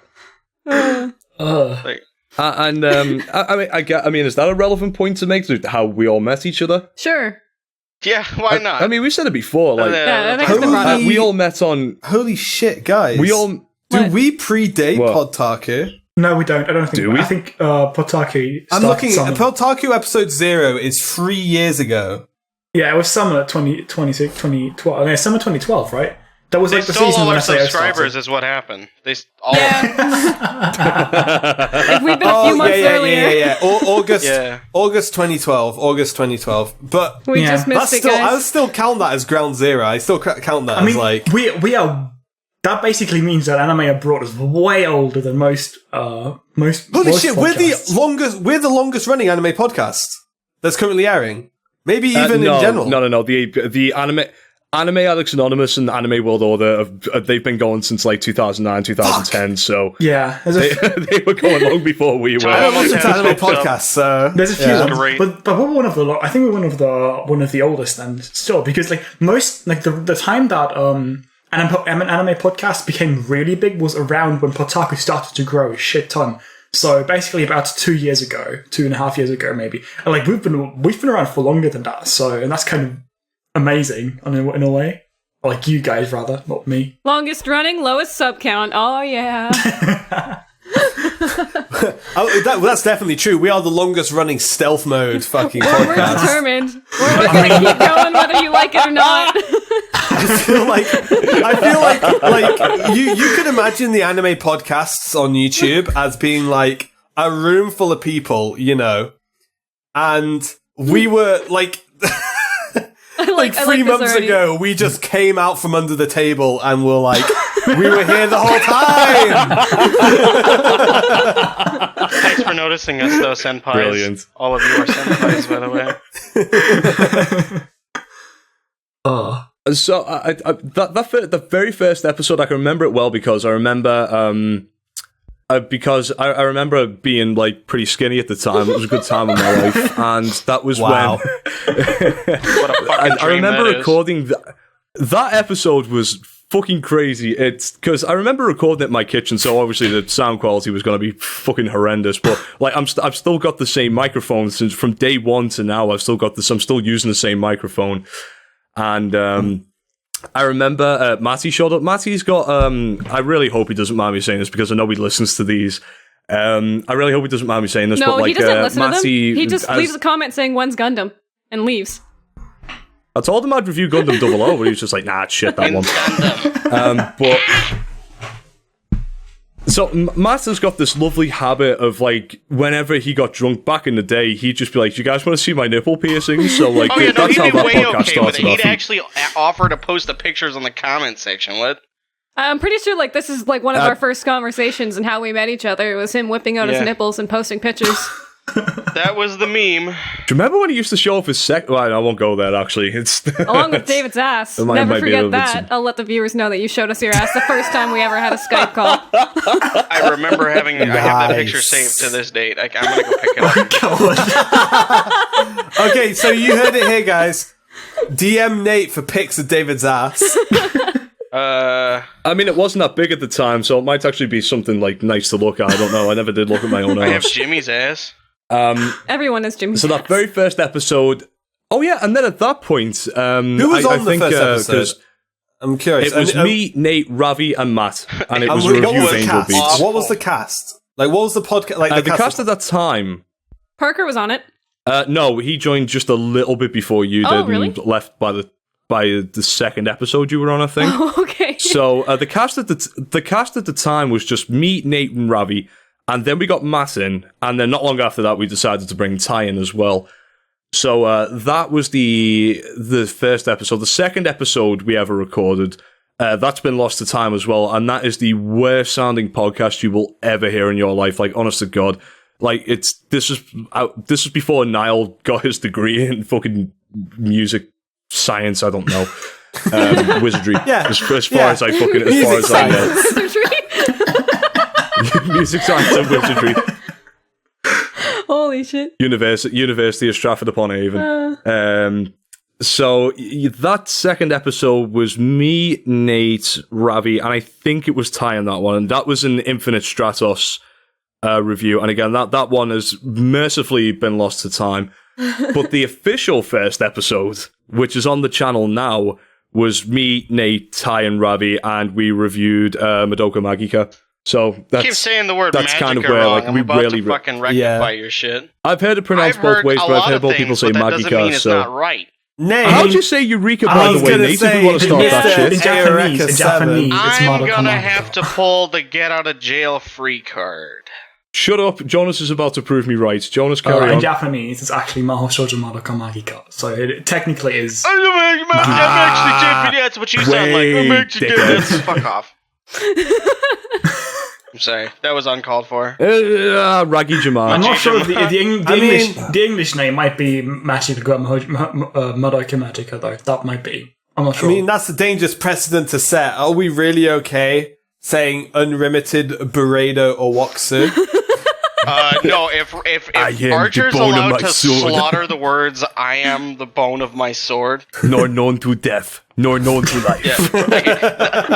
Like, I mean, is that a relevant point to make? To how we all met each other? Sure. yeah, why not? I mean, we said it before. Like, Yeah, I think it's been brought up. we all met on. Holy shit, guys. Do we predate What? Podtaku? No, we don't. I don't think. Do we? I think Potaku. I'm looking at summer. Podtaku episode 0 is 3 years ago. Yeah, it was summer 2012. I mean, summer 2012, right? That was They like the stole season all when our SAO subscribers, started. is what happened. They all. If we'd been a few months earlier, yeah. August, Yeah. August 2012. But we Yeah. just missed that's it, still, I guys. would still count that as ground zero. I still count that I mean, as like. we are. That basically means that Anime Abroad is way older than most. Holy most shit, podcasts. we're the longest running anime podcast that's currently airing. Maybe even in general. No. The Anime Addicts Anonymous and Anime World Order, they've been going since like 2009, 2010, so Yeah, they were going long before we were. I don't listen to anime So- podcasts, so there's a few yeah. ones, Great. but we're one of the. I think we're one of the oldest, and still because like most like the time that anime podcast became really big was around when Potaku started to grow a shit ton. So basically, about 2 years ago, 2.5 years ago, maybe. And like we've been around for longer than that. So and that's kind of amazing in a way. Like you guys, rather, not me. Longest running, lowest sub count. Oh yeah. That's definitely true. We are the longest running stealth mode fucking We're podcast. determined. We're gonna keep going whether you like it or not. I feel like you could imagine the anime podcasts on YouTube as being like a room full of people, you know, and we were like. Like 3 months ago, we just came out from under the table and were like, we were here the whole time! Thanks for noticing us, though, senpais. Brilliant. All of you are senpais, by the way. So the very first episode, I can remember it well because I remember I remember being like pretty skinny at the time. It was a good time in my life, and that was Wow. when What a fucking I dream remember that is. recording that episode was fucking crazy. It's because I remember recording it in my kitchen, so obviously the sound quality was going to be fucking horrendous. But like, I've still got the same microphone since from day one to now. I've still got this. I'm still using the same microphone, and I remember Matty showed up. Matty's got. I really hope he doesn't mind me saying this because I know he listens to these. I really hope he doesn't mind me saying this. No, but like, he doesn't listen to them. Matty, He just leaves a comment saying when's Gundam and leaves. I told him I'd review Gundam 00, but he was just like, nah, shit, that one. So Matt has got this lovely habit of like, whenever he got drunk back in the day, he'd just be like, "You guys want to see my nipple piercings?" So like, Oh yeah, no, that's he'd how be that way podcast okay with started it. He'd off. actually offer to post the pictures on the comment section. What? I'm pretty sure like this is like one of our first conversations and how we met each other. It was him whipping out his Yeah. nipples and posting pictures. That was the meme. Do you remember when he used to show off his sex? Well, I won't go there. Actually, it's Along with David's ass. It might Never be a forget little bit that. I'll let the viewers know that you showed us your ass the first time we ever had a Skype call. I remember I have that picture Nice. saved to this date. I'm gonna go pick it up. Okay, so you heard it here, guys. DM Nate for pics of David's ass. I mean, it wasn't that big at the time, so it might actually be something like nice to look at. I don't know. I never did look at my own I have ass. Jimmy's ass. Everyone is Jimmy. So that very first episode. Oh yeah, and then at that point, Who was on the first episode? 'cause I'm curious. it was And- me, Nate, Ravi, and Matt, and it and was what review was of the Angel cast? Beats. What was the cast? Like, what was the podcast? Like The cast at that time. Parker was on it. No, he joined just a little bit before you Oh, did, really? and left by the second episode you were on, I think. Okay. So the cast at the time was just me, Nate, and Ravi, And then we got Matt in, and then not long after that, we decided to bring Ty in as well. So that was the first episode. The second episode we ever recorded, that's been lost to time as well, and that is the worst sounding podcast you will ever hear in your life. Like, honest to God, like this was before Niall got his degree in fucking music science. I don't know, wizardry. Yeah, as far as I know, Wizardry. music science and wizardry. Holy shit. University of Stratford-upon-Avon. So that second episode was me, Nate, Ravi, and I think it was Ty in that one. And that was an Infinite Stratos review. And again, that one has mercifully been lost to time. But the official first episode, which is on the channel now, was me, Nate, Ty, and Ravi, and we reviewed Madoka Magica. So that's, keep saying the word that's magica kind of where wrong. like I'm we about really to fucking rectify your shit. I've heard it pronounced both ways, but I've heard both people say but that doesn't mean Magica. it's So not right. Nate, how'd you say Eureka, by I the was way, gonna Nate? say, If we want to start that shit. In Eureka Japanese, 7. it's I'm Madoka gonna Magica. have to pull the get out of jail free card. Shut up. Jonas is about to prove me right. Jonas, carry In on. Japanese, it's actually Mahou Shoujo Madoka Magica. So it technically is. I'm actually Japanese. That's what you sound like. I'm actually Japanese. Fuck off. I'm sorry. That was uncalled for. Raggy I'm Jamal. not sure if the English name might be Madoka Magica, though. That might be. I'm not sure. I mean, that's a dangerous precedent to set. Are we really okay saying unlimited burrito or waksu? No, if Archer's allowed to slaughter the words, I am the bone of my sword. Nor known to death, nor known to life. Yeah.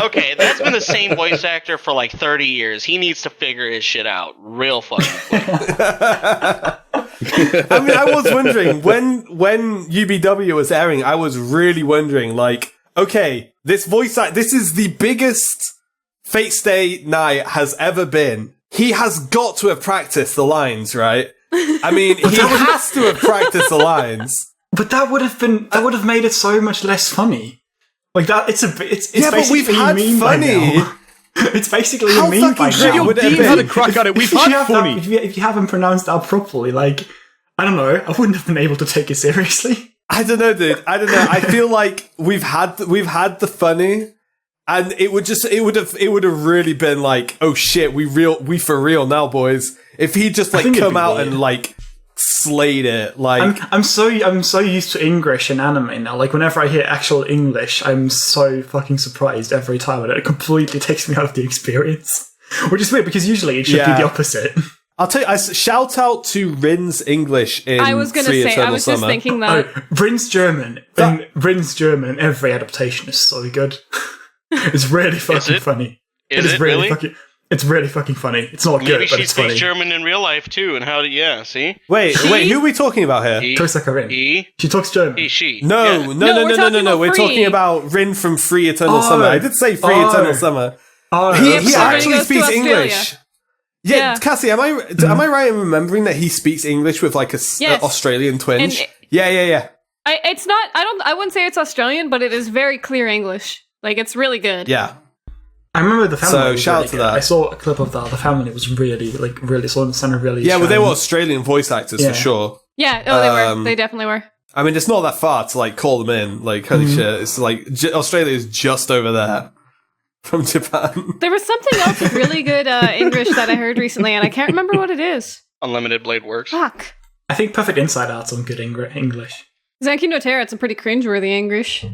Okay, that's been the same voice actor for like 30 years. He needs to figure his shit out real fucking quick. I mean, I was wondering, when UBW was airing, I was really wondering, like, okay, this is the biggest Fate Stay night has ever been. He has got to have practiced the lines, right? I mean, he has to have practiced the lines. But that would have made it so much less funny. Like that, it's yeah, but we've had funny. It's basically How a meme by fucking shit now. would it Dean have had a been? crack at it. We've had funny. If you haven't pronounced that properly, like, I don't know, I wouldn't have been able to take it seriously. I don't know, dude. I don't know. I feel like we've had the funny, and it would have really been like, oh shit, we for real now, boys. If he just like come out and like slayed it, like I'm so used to English in anime now. Like whenever I hear actual English, I'm so fucking surprised every time, and it completely takes me out of the experience. Which is weird because usually it should be the opposite. I'll tell you, shout out to Rin's English in I was gonna Free say, Eternal I was Summer. just thinking that. Rin's German. Rin's German in every adaptation is so good. It's really fucking funny. Is it really? It's really fucking funny. It's not Maybe good, but she it's funny. speaks German in real life too, and how do see? Wait, who are we talking about here? Tosaka Rin. She talks German. She. No. We're talking about Rin from Free Eternal Summer. I did say Free Eternal Summer. He actually speaks English. Yeah, Cassie, am I right in remembering that he speaks English with like a Australian twinge? Yeah. It's not. I wouldn't say it's Australian, but it is very clear English. Like it's really good. Yeah. I remember the family. So was shout really out to good. that. I saw a clip of that. The family was really sounded really. Yeah, well, they were Australian voice actors for sure. Yeah. Oh, they were. They definitely were. I mean, it's not that far to like call them in. Like, holy shit! It's like Australia is just over there from Japan. There was something else with really good English that I heard recently, and I can't remember what it is. Unlimited Blade Works. Fuck. I think Perfect Inside Out's some good English. Zanki no Terra had some pretty cringeworthy English.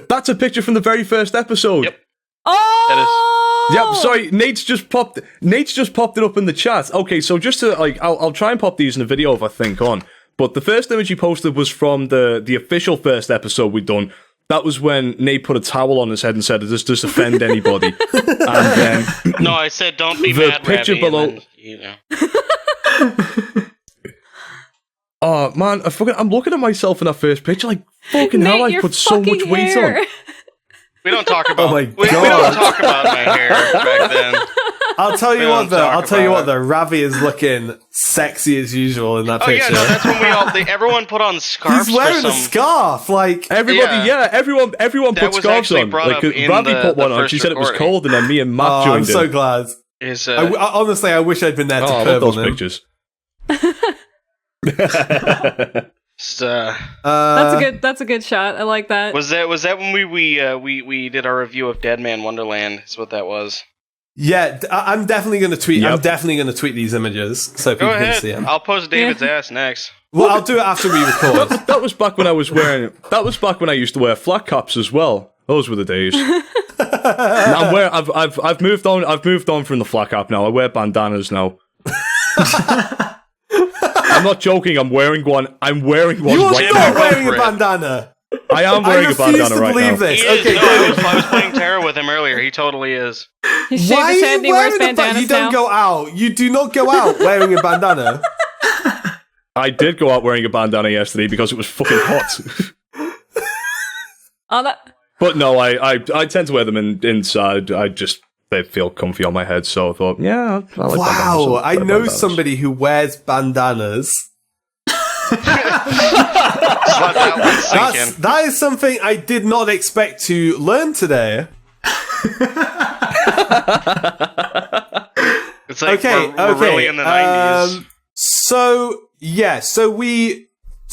That's a picture from the very first episode. Yep. Oh! Yep, sorry, Nate's just popped it up in the chat. Okay, so just to like I'll try and pop these in a video if I think on. But the first image he posted was from the official first episode we'd done. That was when Nate put a towel on his head and said, "Does this offend anybody?" And then no, I said, "Don't be the mad." Picture Ravi, below. and then, Oh man, I'm looking at myself in that first picture. Like fucking Nate, hell, I your put so much fucking weight hair. on. We don't talk about. Oh my we don't God. talk about my hair back then. I'll tell you We what don't talk about though. Ravi is looking sexy as usual in that Oh picture. yeah, no, that's when everyone put on scarves. He's wearing for a some, scarf, like Everybody, everyone That put was scarves actually on. brought Like up in Ravi the put one on. first She said it was recording. cold, and then me and Matt I'm joined so in. glad. Is honestly, I wish I'd been there to I curb love those on him. pictures. That's a good shot. I like that. Was that when we did our review of Dead Man Wonderland? Is what that was. Yeah, I'm definitely going to tweet. Yep. I'm definitely going to tweet these images so people Go can ahead. see them. I'll post David's ass next. Well, I'll do it after we record. That was back when I was wearing. That was back when I used to wear flat caps as well. Those were the days. I've moved on. I've moved on from the flat cap now. I wear bandanas now. I'm not joking. I'm wearing one. I'm wearing one. You're right not now. wearing a bandana. I am wearing a bandana right now. I refuse to believe this. He is. Okay, No, David. I was playing Terra with him earlier. He totally is. He shaved Why his are head and you he wears wearing a bandana? bandanas You don't now. go out. You do not go out wearing a bandana. I did go out wearing a bandana yesterday because it was fucking hot. Oh, that. But no, I tend to wear them inside. They feel comfy on my head, so I thought, yeah, I like Wow, bandanas, so I wear know bandanas. somebody who wears bandanas. Just let that one sink in. That is something I did not expect to learn today. It's like Okay, we're really in the 90s. So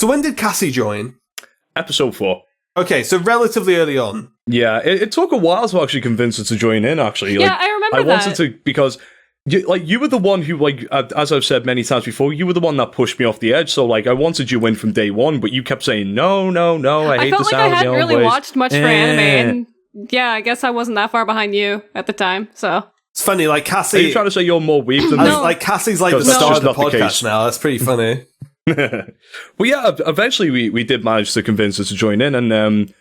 when did Cassie join? Episode 4. Okay, so relatively early on. Yeah, it took a while to actually convince her to join in, actually. Yeah, I remember I wanted that. to, because you were the one who, as I've said many times before, you were the one that pushed me off the edge, so, I wanted you in from day one, but you kept saying, no, I hate felt the like sound I of the hadn't old really ways. watched much for anime, and yeah, I guess I wasn't that far behind you at the time, so. It's funny, like Are you Cassie. trying to say you're more weak than No. Like Cassie's like the Because that's star of just the not the podcast case. now. That's pretty funny. Well, yeah, eventually we did manage to convince her to join in, and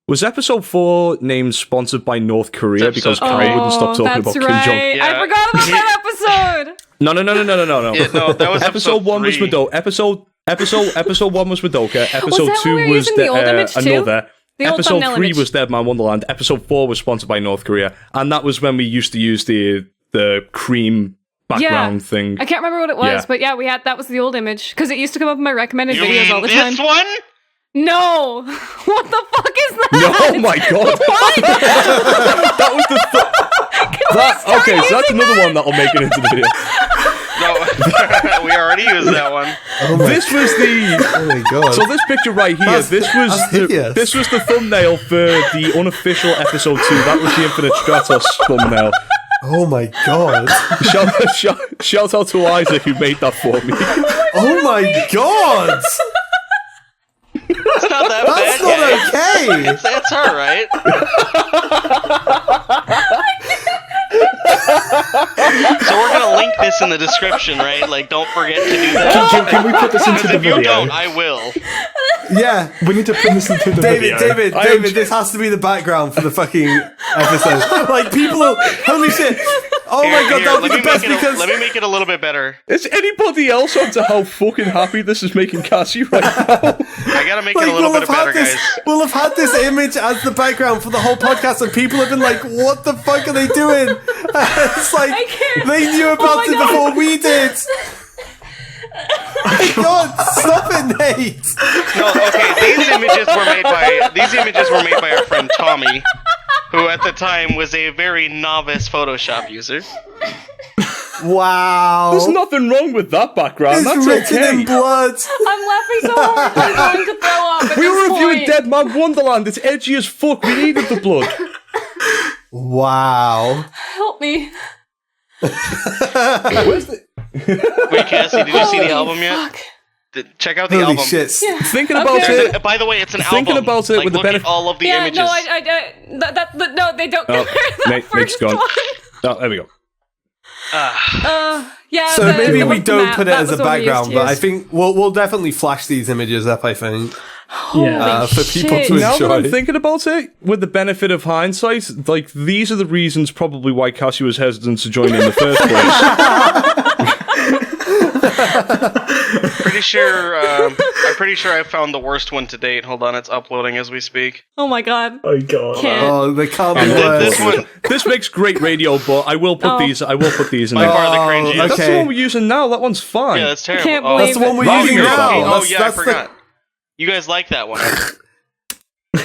was episode 4 named Sponsored by North Korea It's because episode Kyle wouldn't stop talking that's about right. Kim Jong? Yeah. I forgot about that episode. No. Yeah, no, that was Episode 1 was 3. Madoka. Episode 1 was Madoka. Episode that 2 when we were was using the old image too? Another. The old Episode thumbnail 3 image. was Dead Man Wonderland. Episode 4 was sponsored by North Korea, and that was when we used to use the cream background thing. I can't remember what it was, Yeah. but yeah, that was the old image, because it used to come up in my recommended You videos mean all the time. this one? No! What the fuck is that? No, my god! That was the. Okay, so that's another one that'll make it into the video. No, we already used that one. This was the. Oh my god. So this picture right here, That's this hideous. was the thumbnail for the unofficial episode 2. That was the Infinite Stratos thumbnail. Oh my god. Shout out to Isaac who made that for me. Oh my god. It's not that That's bad, guys. not okay. It's alright. So we're gonna link this in the description, right? Like, don't forget to do that. Can we put this into the If you video? don't, I will. Yeah. We need to put this into the video. David, this has to be the background for the fucking episode. Like, people are, holy shit. Oh my god, that would be the best because... let me make it a little bit better. Is anybody else onto how fucking happy this is making Cassie right now? I gotta make it a little bit better, guys. We'll have had this image as the background for the whole podcast, and people have been like, "What the fuck are they doing?" It's like I can't. they knew about my it God. before we did. Oh my god, stop it, Nate! No, okay. These images were made by our friend Tommy, who at the time was a very novice Photoshop user. Wow, There's nothing wrong with that background. it's That's written okay. in blood. I'm laughing so hard, I'm going to throw up at We were this reviewing point. Dead Man Wonderland. It's edgy as fuck. We needed the blood. Wow. Help me. Where's the? Wait, Cassie, did you see the Holy album yet? fuck. Check out the Holy album. shit! Thinking about Okay. it. By the way, it's an Thinking album. about it Like, with the look at benefit- all of the Yeah, images. no, no, they don't Oh, compare the Nate's first gone. one. Oh, there we go. Yeah. So maybe we don't put it that as a was the one we used background, to but I use. think we'll definitely flash these images up. I think Yeah. for people shit. to Now that I'm enjoy. thinking about it, with the benefit of hindsight, like these are the reasons probably why Cassie was hesitant to join in the first place. I'm pretty sure I found the worst one to date. Hold on, it's uploading as we speak. Oh my god. Oh god. Can't. Oh, they can't be This worse. one, This makes great radio, but I will put these. I will put these in by there. far the cringiest. okay. That's the one we're using now. That one's fine. Yeah, that's terrible. Can't Oh, believe That's the one we're Ravi using made that now. one. Oh That's- yeah, I that's the- forgot. You guys like that one?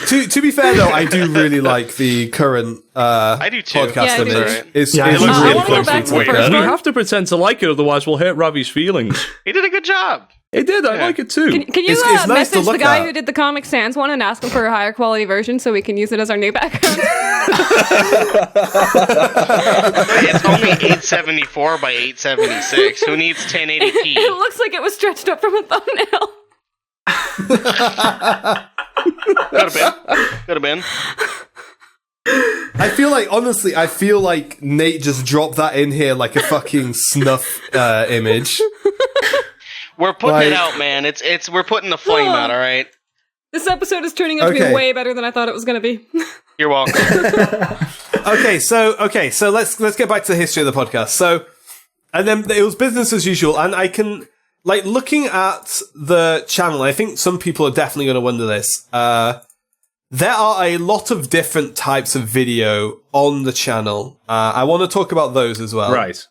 To be fair, though, I do really like the current I do too. podcast Yeah, I do image. too. It's Yeah, it really looks I really want to go closely back to the to first We one. have to pretend to like it, otherwise we'll hurt Ravi's feelings. He did a good job. It did. I Yeah. like it too. Can you It's nice to message the look guy at. who did the Comic Sans one and ask him for a higher quality version so we can use it as our new background? It's only 874 by 876. Who needs 1080p? It looks like it was stretched up from a thumbnail. Could have been. I feel like Nate just dropped that in here like a fucking snuff image. We're putting it Like- out, man. We're putting the flame out. All right. This episode is turning out to Okay. be way better than I thought it was going to be. You're welcome. Okay, so let's get back to the history of the podcast. So, and then it was business as usual, and I can looking at the channel. I think some people are definitely going to wonder this. There are a lot of different types of video on the channel. I want to talk about those as well. Right.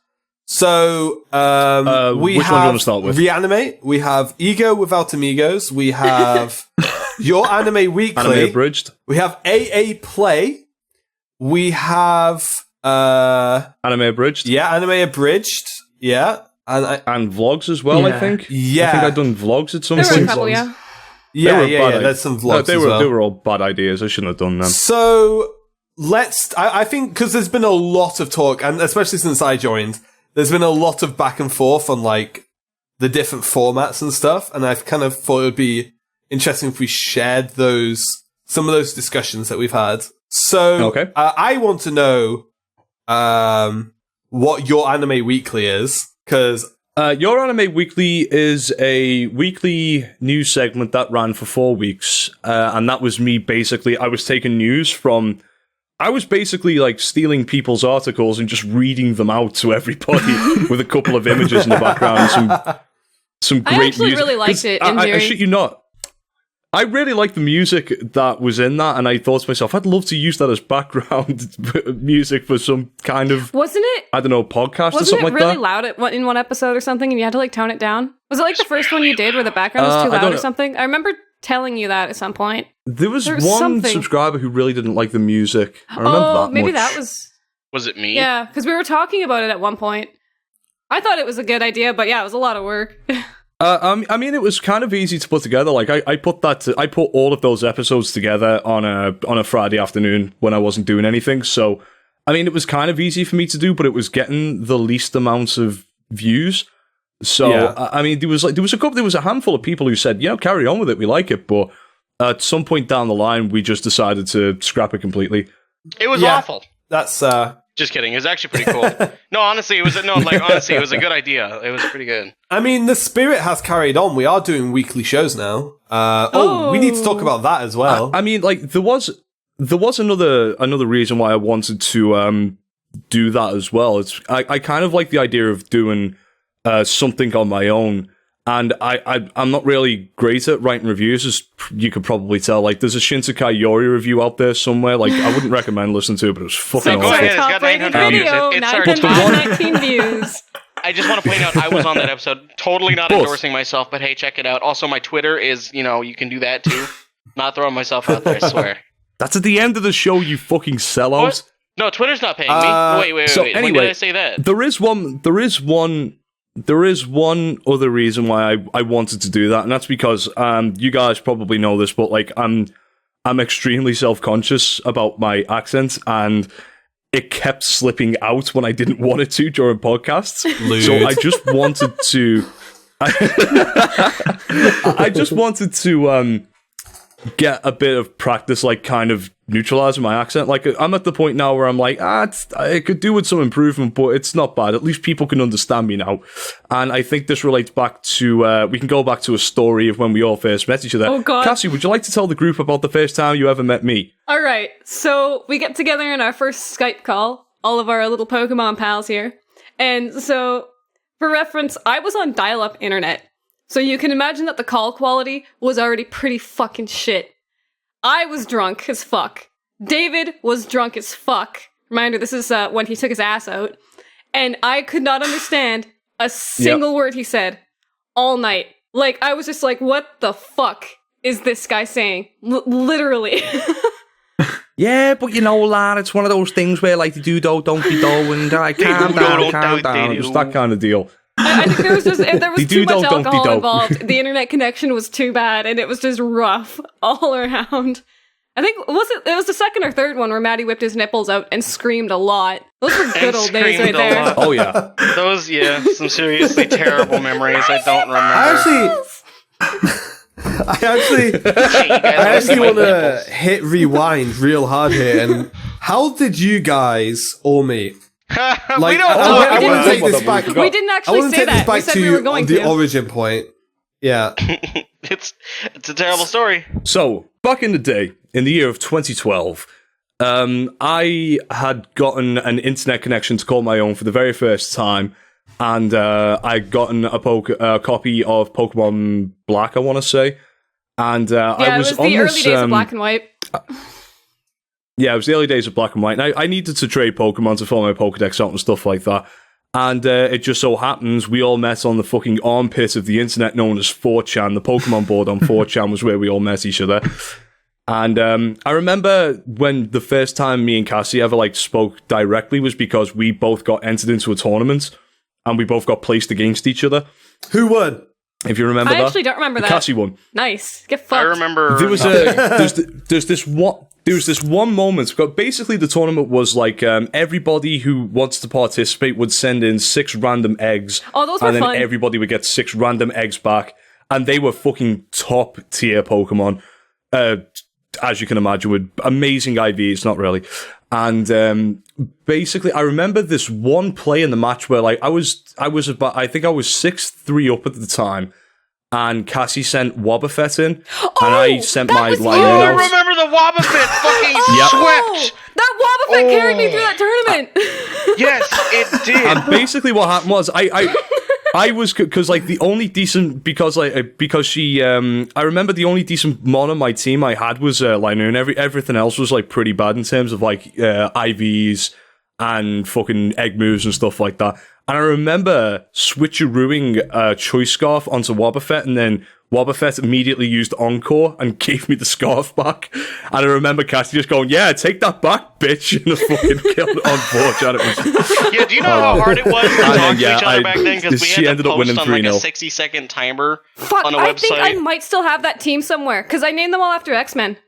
So, we which one do you have wanna start with? Reanimate. We have Ego Without Amigos. We have Your Anime Weekly. Anime abridged. We have AA Play. We have Anime abridged. Anime Abridged. Yeah. And vlogs as well, I Yeah. think. Yeah. I think I've done vlogs at some There were a point. couple, yeah. They were yeah. bad There's some vlogs they as were well. they were all bad ideas. I shouldn't have done them. So I think because there's been a lot of talk, and especially since I joined, there's been a lot of back and forth on the different formats and stuff, and I've kind of thought it would be interesting if we shared some of those discussions that we've had. So Okay. I want to know what Your Anime Weekly is, because Your Anime Weekly is a weekly news segment that ran for 4 weeks, and that was me basically. I was taking news from. I was basically stealing people's articles and just reading them out to everybody with a couple of images in the background and some great I actually music. really liked 'Cause it, in I theory. shit you not. I really liked the music that was in that, and I thought to myself, I'd love to use that as background music for some kind of, Wasn't it? I don't know, podcast or Wasn't something it like really that. loud in one episode or something, and you had to tone it down? Was it the first one you did where the background was too I loud don't or know. something? I remember telling you that at some point. There was There was one something. subscriber who really didn't like the music. I remember that maybe much. that was. Was it me? Yeah, because we were talking about it at one point. I thought it was a good idea, but yeah, it was a lot of work. I mean, it was kind of easy to put together. I put all of those episodes together on a Friday afternoon when I wasn't doing anything. So, I mean, it was kind of easy for me to do, but it was getting the least amounts of views. So, Yeah. I mean, there was a handful of people who said, carry on with it, we like it, but at some point down the line, we just decided to scrap it completely. It was Yeah. awful. that's Just kidding. It was actually pretty cool. No, honestly, it was a good idea. It was pretty good. I mean, the spirit has carried on. We are doing weekly shows now. We need to talk about that as well. I mean, there was another reason why I wanted to do that as well. I kind of like the idea of doing something on my own, and I'm not really great at writing reviews, as you could probably tell. There's a Shinsekai Yori review out there somewhere. I wouldn't recommend listening to it, but it was fucking go awful. ahead. It's got Top-rated 900 views. video, It's our 919 views. I just want to point out I was on that episode. Totally not Both. endorsing myself, but hey, check it out. Also, my Twitter is, you can do that too. Not throwing myself out there, I swear. That's at the end of the show, you fucking sellout. What? No, Twitter's not paying me. Wait. So When anyway, did I say that? There is one other reason why I wanted to do that, and that's because you guys probably know this, but I'm extremely self-conscious about my accent, and it kept slipping out when I didn't want it to during podcasts. So I just wanted to I just wanted to get a bit of practice, kind of neutralizing my accent. I'm at the point now where I'm I could do with some improvement, but it's not bad. At least people can understand me now. And I think this relates back to, we can go back to a story of when we all first met each other. Oh, God. Cassie, would you like to tell the group about the first time you ever met me? All right, so we get together in our first Skype call, all of our little Pokemon pals here. And so, for reference, I was on dial-up internet. So you can imagine that the call quality was already pretty fucking shit. I was drunk as fuck. David was drunk as fuck. Reminder, this is when he took his ass out. And I could not understand a single word he said all night. I was just what the fuck is this guy saying? Literally. Yeah, but you know, lad, it's one of those things where, like, the do-do, don't be do, and calm down. It was that kind of deal. I think there was too much don't be alcohol dope. involved. The internet connection was too bad, and it was just rough all around. I think it was the second or third one where Maddie whipped his nipples out and screamed a lot. Those were good old days right there. Oh yeah, those some seriously terrible memories I don't remember. I actually want to hit rewind real hard here. And how did you guys all meet? Like, I want to take this back. We didn't actually say that. We said we were going to. The origin point. Yeah. It's a terrible story. So, back in the day, in the year of 2012, I had gotten an internet connection to call my own for the very first time, and I'd gotten a copy of Pokemon Black, I want to say, and I was it was the early days of Black and White. Yeah, it was the early days of Black and White, and I needed to trade Pokemon to fill my Pokedex out and stuff like that. And it just so happens we all met on the fucking armpit of the internet known as 4chan. The Pokemon board on 4chan was where we all met each other. And I remember when the first time me and Cassie ever like spoke directly was because we both got entered into a tournament and we both got placed against each other. Who won? If you remember that. I actually don't remember that. Cassie won. Nice. Get fucked. I remember. There was there's this one moment. Basically, the tournament was like everybody who wants to participate would send in 6 random eggs. Oh, those were and then fun. everybody would get 6 random eggs back, and they were fucking top tier Pokemon. As you can imagine, with amazing IVs, not really. And basically, I remember this one play in the match where like I think I was 6-3 up at the time. And Cassie sent Wobbuffet in, and I sent my was line you! I out. remember the Wobbuffet fucking swept. That Wobbuffet carried me through that tournament. Yes, it did. And basically, what happened was I was because like the only decent because she I remember the only decent mon on my team I had was Linoon. Everything else was like pretty bad in terms of like IVs and fucking egg moves and stuff like that. And I remember switcherooing Choice Scarf onto Wobbuffet, and then Wobbuffet immediately used Encore and gave me the scarf back. And I remember Cassie just going, "Yeah, take that back, bitch," and the fucking killed it on 4chan. It was Yeah, do you know how hard it was to talk to each other back then? Because we she had ended to up post winning on like a 3-0. 60-second timer Fuck, on a I website. think I might still have that team somewhere, because I named them all after X-Men.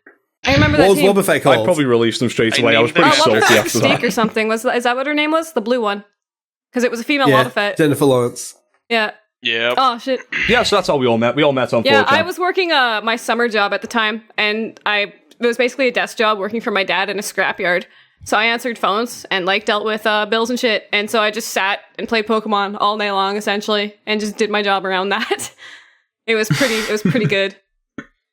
I remember What that was team. Wobbuffet called? I probably released them straight away. I was named pretty them- salty Wobbuffet after Mystique that. or something. Is that what her name was? The blue one. Because it was a female Yeah, Wobbuffet. Jennifer Lawrence. Yeah. Yeah. Oh, shit. Yeah, so that's how we all met. We all met on 4chan. Yeah, I was working my summer job at the time, and it was basically a desk job working for my dad in a scrapyard. So I answered phones and like dealt with bills and shit, and so I just sat and played Pokemon all day long, essentially, and just did my job around that. It was pretty good.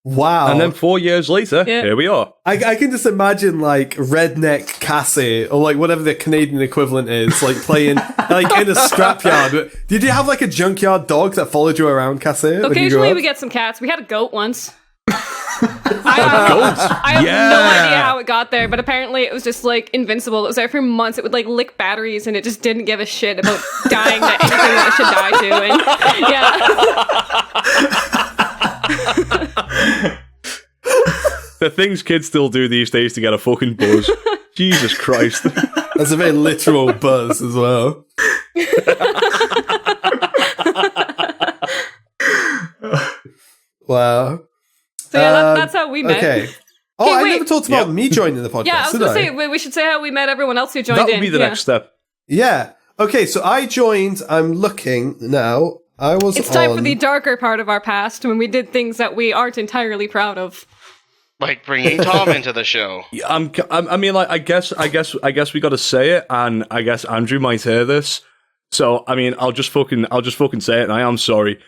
Wow. And then 4 years later, here we are. I can just imagine like redneck Cassie or like whatever the Canadian equivalent is, like playing like in a scrapyard. Did you have like a junkyard dog that followed you around, Cassie? Occasionally we get some cats. We had a goat once. I have Yeah. no idea how it got there, but apparently it was just like invincible. It was there for months. It would like lick batteries, and it just didn't give a shit about dying to anything that it should die to. And yeah. The things kids still do these days to get a fucking buzz. Jesus Christ. That's a very literal buzz as well. Wow. So yeah, that's how we met. Okay. Oh, Okay, I wait. never talked about me joining the podcast. Yeah, I was did going to say, we should say how we met everyone else who joined That in. would be the Yeah. next step. Yeah. Okay, so I joined. I'm looking now. It's time for the darker part of our past when we did things that we aren't entirely proud of. Like bringing Tom into the show. I mean, like, I guess we got to say it, and I guess Andrew might hear this. So, I mean, I'll just fucking say it, and I am sorry,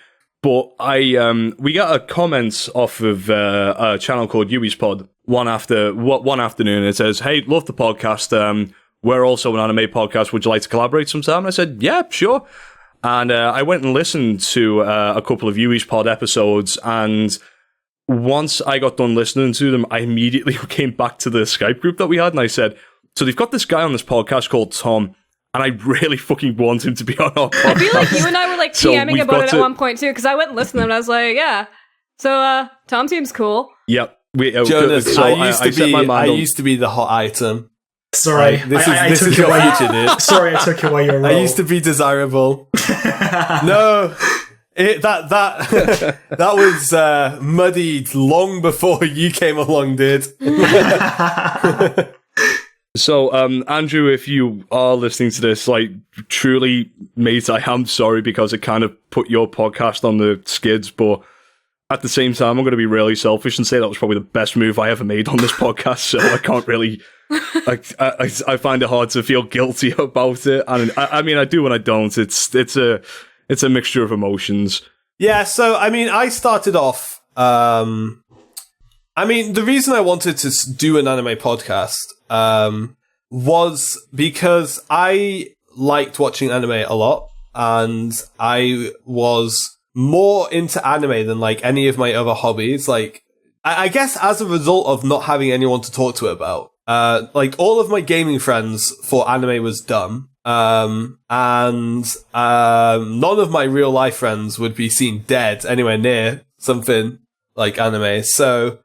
but we got a comment off of a channel called Yui's Pod one afternoon. It says, "Hey, love the podcast. We're also an anime podcast. Would you like to collaborate sometime?" And I said, "Yeah, sure." And I went and listened to a couple of Yui's Pod episodes, and once I got done listening to them, I immediately came back to the Skype group that we had, and I said, "So they've got this guy on this podcast called Tom, and I really fucking want him to be on our podcast." I feel like you and I were like So PMing we've about got it to- at one point too, because I went and listened to them and I was like, yeah. So, Tom seems cool. Yep. Jonas, so I used to be the hot item. Sorry, This is your future, dude. Sorry, I took away your role. I used to be desirable. No, that was muddied long before you came along, dude. So, Andrew, if you are listening to this, like, truly, mate, I am sorry because it kind of put your podcast on the skids, but at the same time, I'm going to be really selfish and say that was probably the best move I ever made on this podcast, so I can't really... I find it hard to feel guilty about it, and I mean, I do and I don't. It's a mixture of emotions. Yeah, so, I mean, I started off... I mean, the reason I wanted to do an anime podcast was because I liked watching anime a lot, and I was more into anime than, like, any of my other hobbies. Like, I guess as a result of not having anyone to talk to about, like, all of my gaming friends thought anime was dumb. And none of my real life friends would be seen dead anywhere near something like anime. So,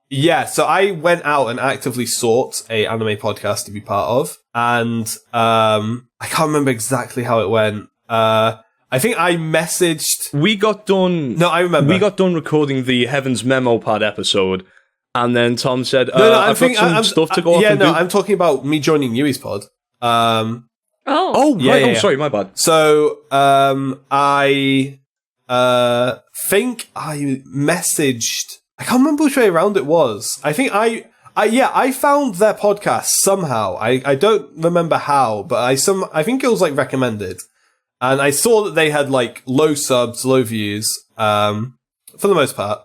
yeah, so I went out and actively sought a anime podcast to be part of. And, I can't remember exactly how it went. I think I messaged... We got done... No, I remember. We got done recording the Heaven's Memo Pad episode, and then Tom said, I've got some stuff to go off and do. I'm talking about me joining Yui's pod. Right. Yeah. Sorry, my bad. So, I think I messaged... I can't remember which way around it was. I think I found their podcast somehow. I don't remember how, but I think it was, like, recommended. And I saw that they had, like, low subs, low views, for the most part.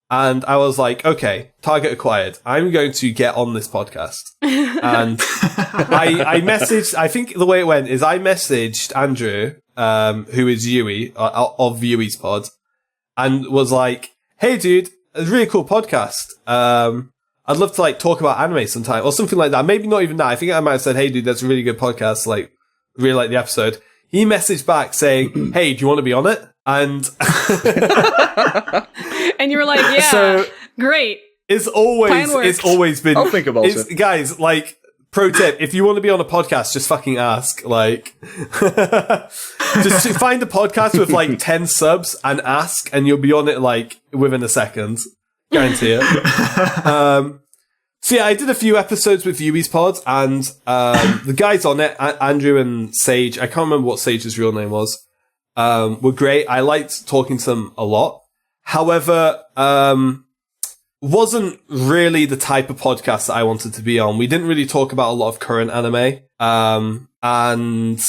And I was like, okay, target acquired. I'm going to get on this podcast. And I messaged, I think the way it went is I messaged Andrew, who is Yui, of Yui's pod, and was like, hey, dude, it's a really cool podcast. I'd love to, like, talk about anime sometime, or something like that. Maybe not even that. I think I might have said, hey, dude, that's a really good podcast. Like, really like the episode. He messaged back saying, hey, do you want to be on it? And and you were like, yeah, so great. It's always been... I'll think about it. Guys, like, pro tip, if you want to be on a podcast, just fucking ask. Like, just find a podcast with, like, 10 subs and ask, and you'll be on it, like, within a second. Guarantee it. So yeah, I did a few episodes with Yui's pod, and the guys on it, Andrew and Sage, I can't remember what Sage's real name was, were great. I liked talking to them a lot. However, wasn't really the type of podcast that I wanted to be on. We didn't really talk about a lot of current anime, and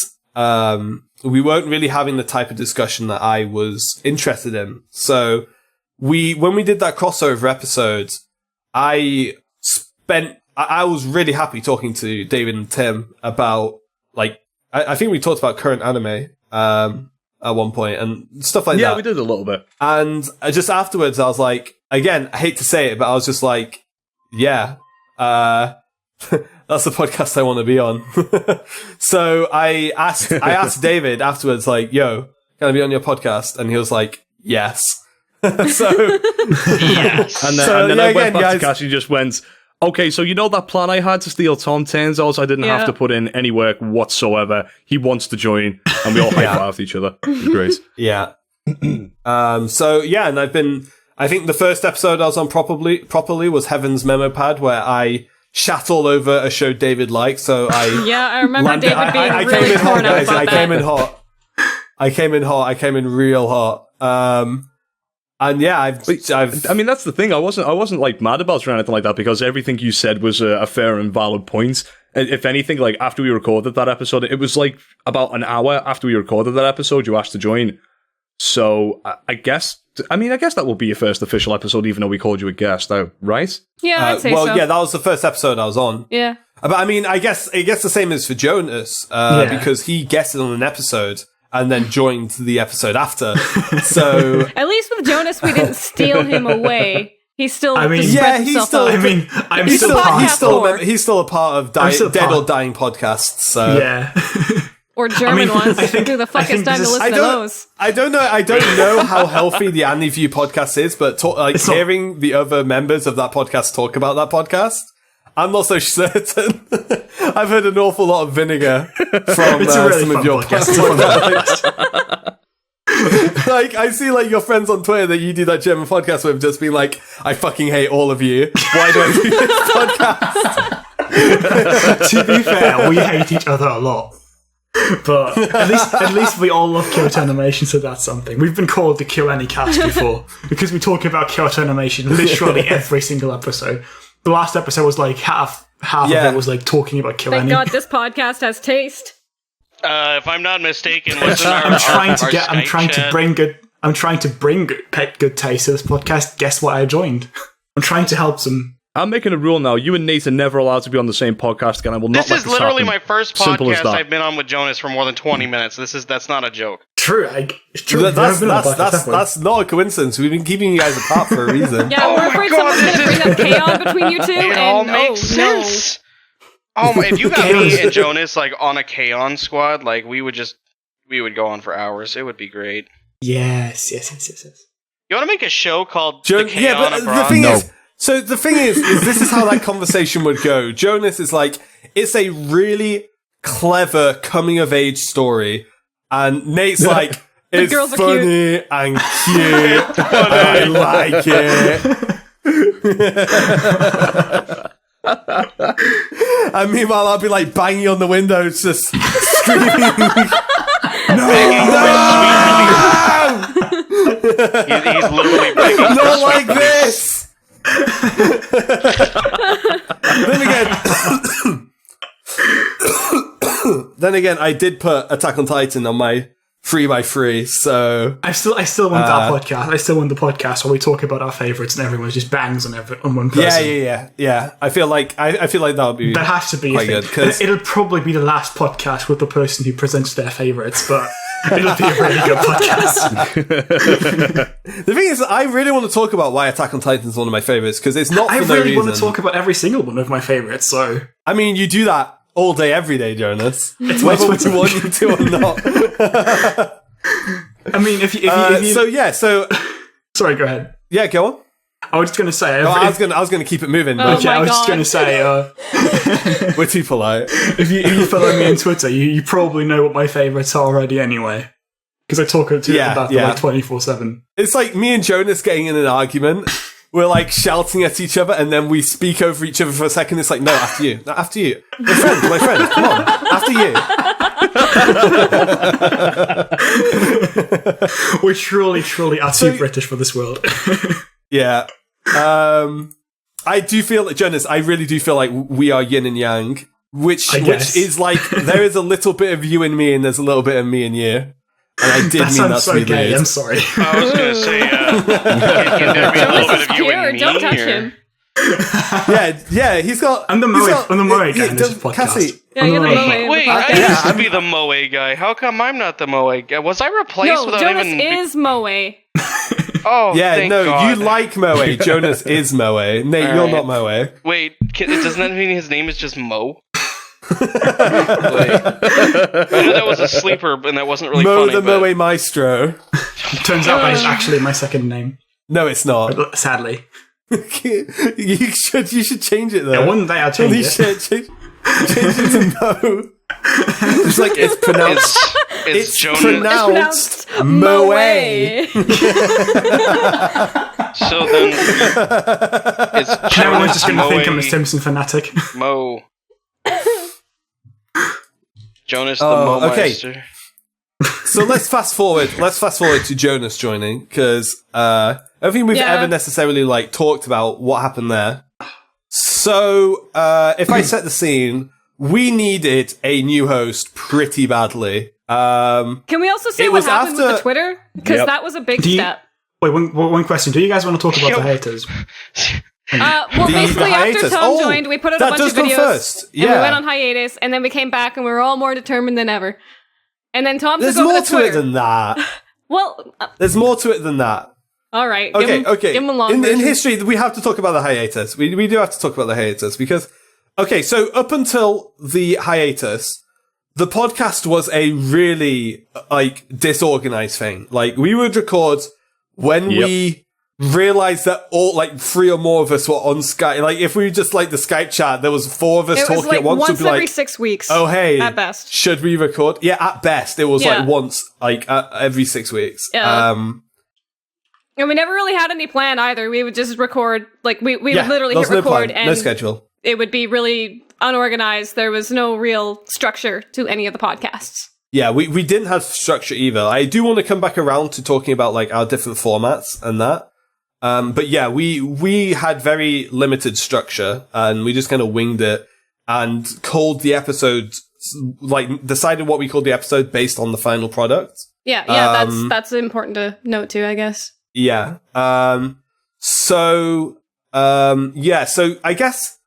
we weren't really having the type of discussion that I was interested in. So when we did that crossover episode, I was really happy talking to David and Tim about, like, I think we talked about current anime at one point and stuff like that. Yeah, we did a little bit. And just afterwards, I was like, again, I hate to say it, but I was just like, yeah, that's the podcast I want to be on. So I asked David afterwards, like, yo, can I be on your podcast? And he was like, yes. So Yes. And then I went back to Cassie and just went, okay, so you know that plan I had to steal Tom? Turns out I didn't have to put in any work whatsoever. He wants to join, and we all high-fived each other. It was great. Yeah. So, yeah, and I think the first episode I was on properly was Heaven's Memo Pad, where I shat all over a show David liked, so I remember David being really torn up about that. I came in real hot. And yeah, I mean, that's the thing. I wasn't like mad about it or anything like that, because everything you said was a fair and valid point. If anything, like, after we recorded that episode, it was like about an hour after we recorded that episode, you asked to join. So I guess that will be your first official episode, even though we called you a guest, right? Yeah, I'd say so. Well, yeah, that was the first episode I was on. Yeah. But I mean, I guess the same is for Jonas, because he guested on an episode and then joined the episode after. So at least with Jonas, we didn't steal him away. He's still he's still a part of Dead or Dying podcasts. So yeah. Or German ones. Who the fuck has time to listen to those? I don't know how healthy the AniView podcast is, but hearing the other members of that podcast talk about that podcast, I'm not so certain. I've heard an awful lot of vinegar from some of your podcasts. Like, I see, like, your friends on Twitter that you do that German podcast with just being like, I fucking hate all of you. Why do I do this podcast? To be fair, we hate each other a lot. But at least we all love Kyoto Animation, so that's something. We've been called the KyoAni cast before, because we talk about Kyoto Animation literally every single episode. The last episode was like half of it was like talking about KyoAni. Thank God this podcast has taste. If I'm not mistaken, wasn't I'm trying to bring good taste to this podcast. Guess what I joined? I'm trying to help some. I'm making a rule now. You and Nate are never allowed to be on the same podcast again. I will not let this happen. This is literally my first Simple as podcast that. I've been on with Jonas for more than 20 minutes. That's not a joke. True. That's not a coincidence. We've been keeping you guys apart for a reason. Yeah, we're afraid someone's going to bring up K-On! Between you two. It all makes sense. Oh, if you got me and Jonas like on a K-On! Squad, like we would go on for hours. It would be great. Yes. You want to make a show called The thing is, this is how that conversation would go. Jonas is like, it's a really clever coming of age story, and Nate's like, it's funny and cute. I like it. And meanwhile, I'll be like banging on the windows, just screaming. No! He's literally begging. Not like this. Then again, I did put Attack on Titan on my 3x3, so I still want that podcast. I still want the podcast where we talk about our favorites and everyone just bangs on one person. Yeah. I feel like that would be that has to be quite good, because it'll probably be the last podcast with the person who presents their favorites, but it'll be a really good podcast. The thing is, I really want to talk about why Attack on Titan is one of my favorites, because it's not. I for really no want to talk about every single one of my favorites. So I mean, you do that all day, every day, Jonas. It's whether we want you to or not. I mean, if you so sorry, go ahead. Yeah, go on. I was just going to say. I was going to keep it moving. Oh, But I was just going to say. we're too polite. If you follow me on Twitter, you probably know what my favourites are already anyway. Because I talk about them like 24/7. It's like me and Jonas getting in an argument. We're like shouting at each other, and then we speak over each other for a second. It's like, no, after you. No, after you. My friend, come on. After you. We're truly are too British for this world. Yeah. I do feel, Jonas, I really do feel like we are yin and yang, which is like, there is a little bit of you and me, and there's a little bit of me and you. And I did mean that to be gay. weird. I'm sorry. I was going to say, can there be a little bit of you and me? Don't touch him. Yeah, he's got... I'm the Moe guy in this podcast. Cassie. Yeah, you're the Moe. Wait, I used to be the Moe guy. How come I'm not the Moe guy? Was I replaced without Jonas even... is Moe. Oh, thank God. You like Moe. Jonas is Moe. Nate, you're not Moe. Wait, doesn't that mean his name is just Mo? Wait. I knew that was a sleeper, and that wasn't really funny. The Moe Maestro. Turns out that's actually my second name. No, it's not. Sadly. You should change it, though. Yeah, one day I'll change it. Change it to Mo. It's like, it's pronounced... It's pronounced Moe. So then, it's everyone's just going to think I'm a Simpson fanatic. Mo. Jonas the Mo Meister. So let's fast forward to Jonas joining, because I don't think we've ever necessarily like talked about what happened there. So if I set the scene, we needed a new host pretty badly. Can we also say what happened with the Twitter? Because that was a big step. Wait, one question. Do you guys want to talk about the haters? Basically, after Tom joined, we put out a bunch of videos, first. And we went on hiatus, and then we came back, and we were all more determined than ever. And then Tom took over the Twitter. There's more to it than that. Well, there's more to it than that. All right. Okay. Give him a long In history, we have to talk about the hiatus. We do have to talk about the hiatus because, okay, so up until the hiatus, the podcast was a really, like, disorganized thing. Like, we would record when we realized that all, like, 3 or more of us were on Skype. Like, if we just, like, the Skype chat, there was 4 of us It talking was like at once. once We'd be every like, 6 weeks. oh, hey. At best. Should we record? Yeah, at best. It was, like, once, like, every 6 weeks. Yeah. And we never really had any plan either. We would just record, like, we would literally hit record and no schedule. It would be really unorganized. There was no real structure to any of the podcasts. Yeah, we didn't have structure either. I do want to come back around to talking about, like, our different formats and that. But yeah, we had very limited structure and we just kind of winged it and called the episode, like, decided what we called the episode based on the final product. Yeah, that's important to note too, I guess. Yeah. So I guess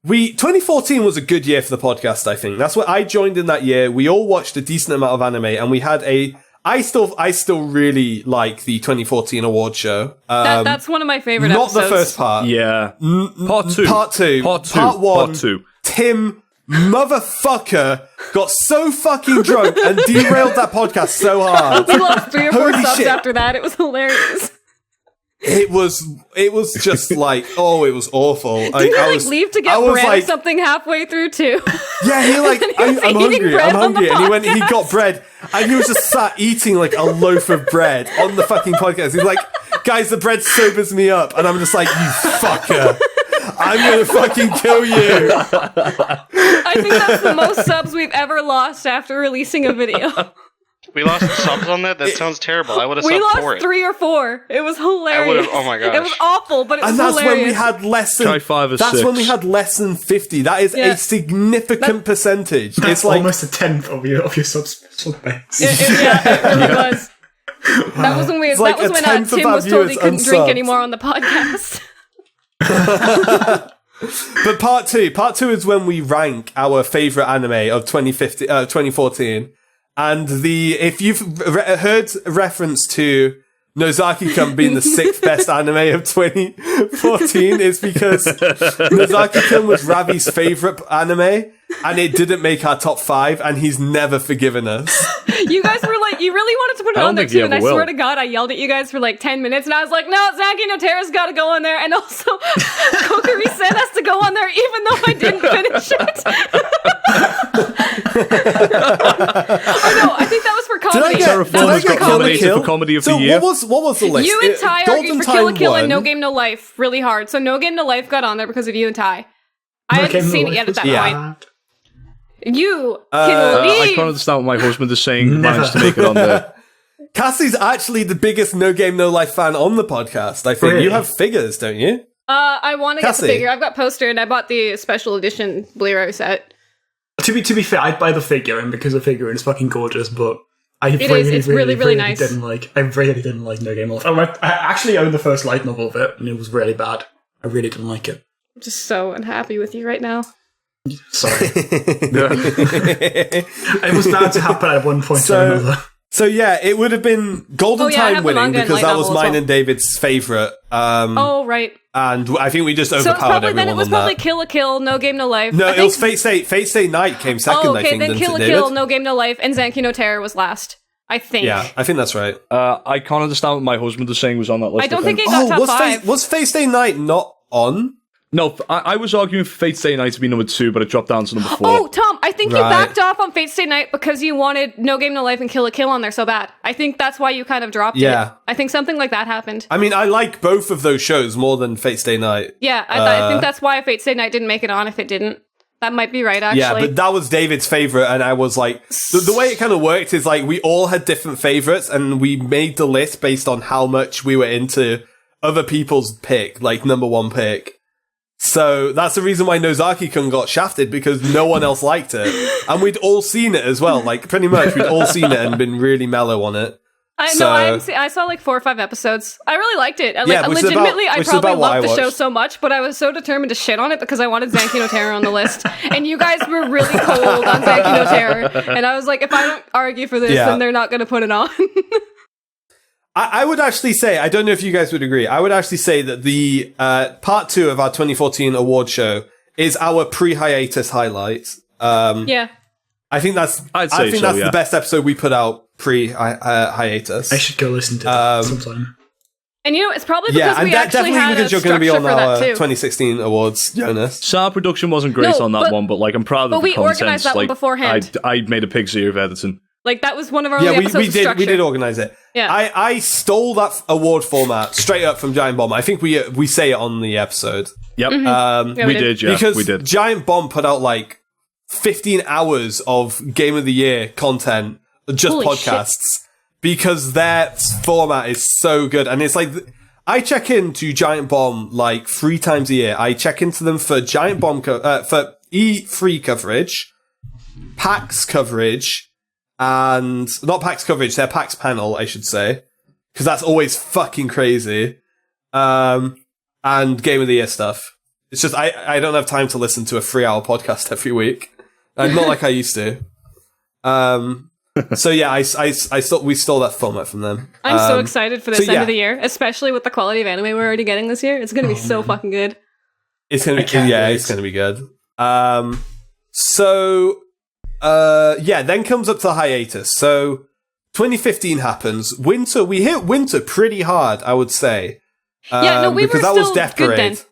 2014 was a good year for the podcast, I think. That's what I joined in that year. We all watched a decent amount of anime and we had I still really like the 2014 award show. That's one of my favorite not episodes. The first part. Yeah. Part two. Part one. Tim motherfucker got so fucking drunk and derailed that podcast so hard. We lost 3 or 4 Holy subs shit. after that. It was hilarious. It was just like, oh, it was awful. Didn't he leave to get bread or something halfway through too? Yeah, he like, I'm hungry. And he got bread and he was just sat eating like a loaf of bread on the fucking podcast. He's like, guys, the bread sobers me up. And I'm just like, you fucker. I'm gonna fucking kill you. I think that's the most subs we've ever lost after releasing a video. We lost subs on that? That sounds terrible. I would have subbed for it. We lost 3 or 4. It was hilarious. Oh my gosh. It was awful, but it was hilarious. And that's when we had less than... Try 5 or 6. That's when we had less than 50. That is a significant percentage. That's it's like almost a 10th of your sub base. It really was. That was when like Tim was told he couldn't drink anymore on the podcast. But part two is when we rank our favorite anime of 2014. And if you've heard reference to Nozaki-kun being the 6th best anime of 2014, it's because Nozaki-kun was Ravi's favorite anime, and it didn't make our top 5, and he's never forgiven us. You guys were like, you really wanted to put it on there too, and I swear to God, I yelled at you guys for like 10 minutes, and I was like, no, Zaki no Terra's gotta go on there, and also Kokiri-sen has to go on there, even though I didn't finish it. Oh no, I think that was for comedy. Terraformers got nominated for Comedy of the Year. What was the list? You and Ty argued for Kill la Kill and No Game No Life really hard, so No Game No Life got on there because of you and Ty. I hadn't seen it yet at that point. You can leave. I can't understand what my husband is saying. Managed to make it on there. Cassie's actually the biggest No Game No Life fan on the podcast. I think you have figures, don't you? I want to get the figure. I've got poster, and I bought the special edition Blu-ray set. To be fair, I'd buy the figure, and because the figure is fucking gorgeous, but it's really nice. I really didn't like No Game No Life. I actually owned the first light novel of it, and it was really bad. I really didn't like it. I'm just so unhappy with you right now. Sorry. It was bound to happen at one point or another. So yeah, it would have been Golden Time winning because that was mine and David's favourite. Right. And I think we just overpowered everyone on that. Then it was probably Kill la Kill, No Game No Life. No, it was Fate Stay Night came second, I think. Then Kill la Kill, No Game No Life, and Zanki no Terror was last. I think. Yeah, I think that's right. I can't understand what my husband is saying was on that list. I don't think it got top 5. Was Fate Stay Night not on? No, I was arguing for Fate Stay Night to be number 2, but it dropped down to number 4. Oh, Tom, I think you backed off on Fate Stay Night because you wanted No Game No Life and Kill la Kill on there so bad. I think that's why you kind of dropped it. I think something like that happened. I mean, I like both of those shows more than Fate Stay Night. Yeah, I think that's why Fate Stay Night didn't make it on if it didn't. That might be right, actually. Yeah, but that was David's favourite, and I was like... The way it kind of worked is, like, we all had different favourites, and we made the list based on how much we were into other people's pick, like, number 1 pick. So that's the reason why Nozaki-kun got shafted, because no one else liked it. And we'd all seen it as well. Like, pretty much, we'd all seen it and been really mellow on it. I saw like 4 or 5 episodes. I really liked it. I probably loved the show so much, but I was so determined to shit on it because I wanted Zanki no Terror on the list. And you guys were really cold on Zanki no Terror. And I was like, if I don't argue for this, then they're not going to put it on. I would actually say, I don't know if you guys would agree, I would actually say that the part 2 of our 2014 award show is our pre-hiatus highlights. Yeah. I think that's the best episode we put out pre-hiatus. I should go listen to that sometime. And it's probably because we actually had because you're going to be on our 2016 awards, Jonas. Sound production wasn't great on that one, but like I'm proud of the content. But we organised that one beforehand. I made a pig's ear of editing. Like that was one of our only episodes of structure. We did organise it. Yeah. I stole that award format straight up from Giant Bomb. I think we say it on the episode. Yep. Mm-hmm. We did. Because we did. Giant Bomb put out like 15 hours of Game of the Year content, just Holy podcasts, shit. because their format is so good. And it's like, I check into Giant Bomb like 3 times a year. I check into them for Giant Bomb, for E3 coverage, PAX coverage, and not PAX coverage, their PAX panel, I should say, because that's always fucking crazy. And Game of the Year stuff. It's just, I don't have time to listen to a 3-hour podcast every week. Not like I used to. So yeah, we stole that format from them. I'm so excited for this end of the year, especially with the quality of anime we're already getting this year. It's going to be so fucking good. It's going to be, it's going to be good. Then comes up to hiatus. So 2015 happens. Winter, we hit winter pretty hard, I would say. We were because that still was Death good Parade. then.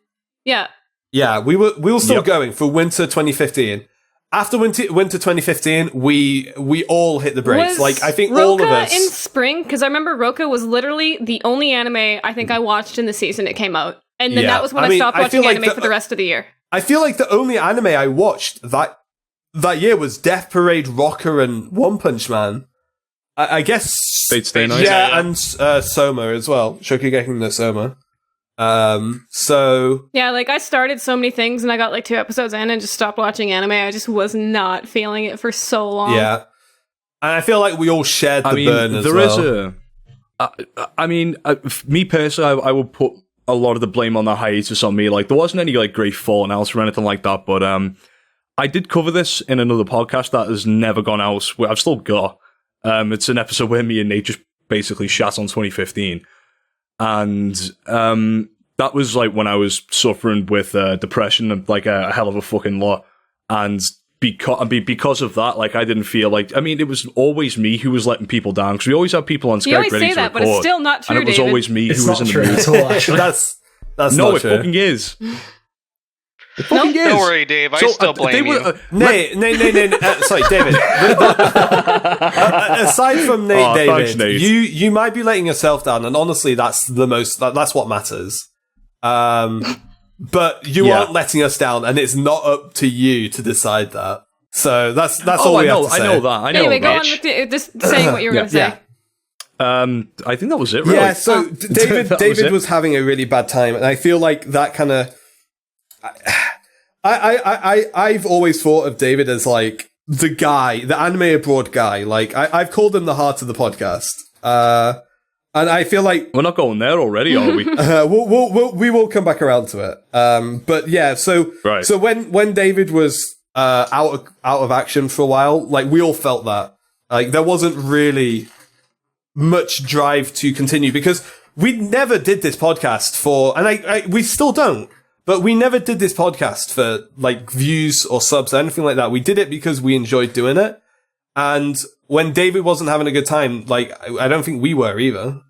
Yeah. Yeah, we were still going for winter 2015. After winter 2015, we all hit the brakes. Like I think Roka all of us in spring, because I remember Roka was literally the only anime I think I watched in the season it came out, and then that was when I stopped watching anime for the rest of the year. I feel like the only anime I watched that year was Death Parade, Rocker, and One Punch Man. I guess Fate Stay Night. Yeah, and Soma as well. Shokugeki no Soma. Like I started so many things and I got like 2 episodes in and just stopped watching anime. I just was not feeling it for so long. Yeah. And I feel like we all shared the burn as well. Me personally, I would put a lot of the blame on the hiatus on me. Like there wasn't any like great falling out or anything like that, but I did cover this in another podcast that has never gone out. I've still got. It's an episode where me and Nate just basically shat on 2015. And that was like when I was suffering with depression and like a hell of a fucking lot. And because of that, like I didn't feel like, it was always me who was letting people down because we always have people on Skype ready to record. You always say that, but it's still not true, and it was David. always me it's who was in the mood. At all, actually. That's no, not it true. fucking is. It fucking is. Don't worry, Dave. I still blame you. Sorry, David. Aside from David, thanks, Nate. you might be letting yourself down, and honestly, that's what matters. But you aren't letting us down, and it's not up to you to decide that. So that's all we have to say. I know that. Anyway, go on with just saying what you were going to say. Yeah. I think that was it, really. Yeah, so David was having a really bad time, and I feel like that kind of... I've always thought of David as like the guy, the anime abroad guy. Like I've called him the heart of the podcast. And I feel like we're not going there already, are we? we will come back around to it. But yeah, so when David was out of action for a while, like we all felt that. Like there wasn't really much drive to continue because we never did this podcast for, and we still don't. But we never did this podcast for like views or subs or anything like that. We did it because we enjoyed doing it. And when David wasn't having a good time, like I don't think we were either.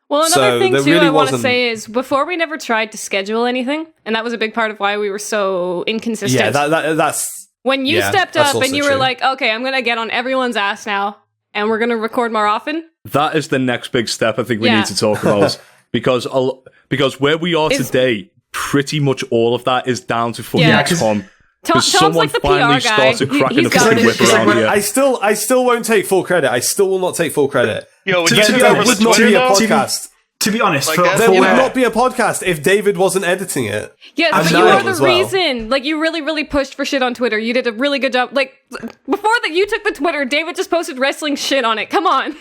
Well, another thing too I want to say is before we never tried to schedule anything, and that was a big part of why we were so inconsistent. Yeah, that's when you stepped up and you were like, okay, I'm going to get on everyone's ass now and we're going to record more often. That is the next big step I think we need to talk about because where we are today, pretty much all of that is down to fucking Tom. Because someone like the finally PR guy. started cracking the fucking whip around here. I still won't take full credit. I still will not take full credit. Yo, there would not be a podcast. To be honest, there would not be a podcast if David wasn't editing it. Yes, you are the reason. Like, you really, really pushed for shit on Twitter. You did a really good job. Like, before that you took the Twitter, David just posted wrestling shit on it. Come on.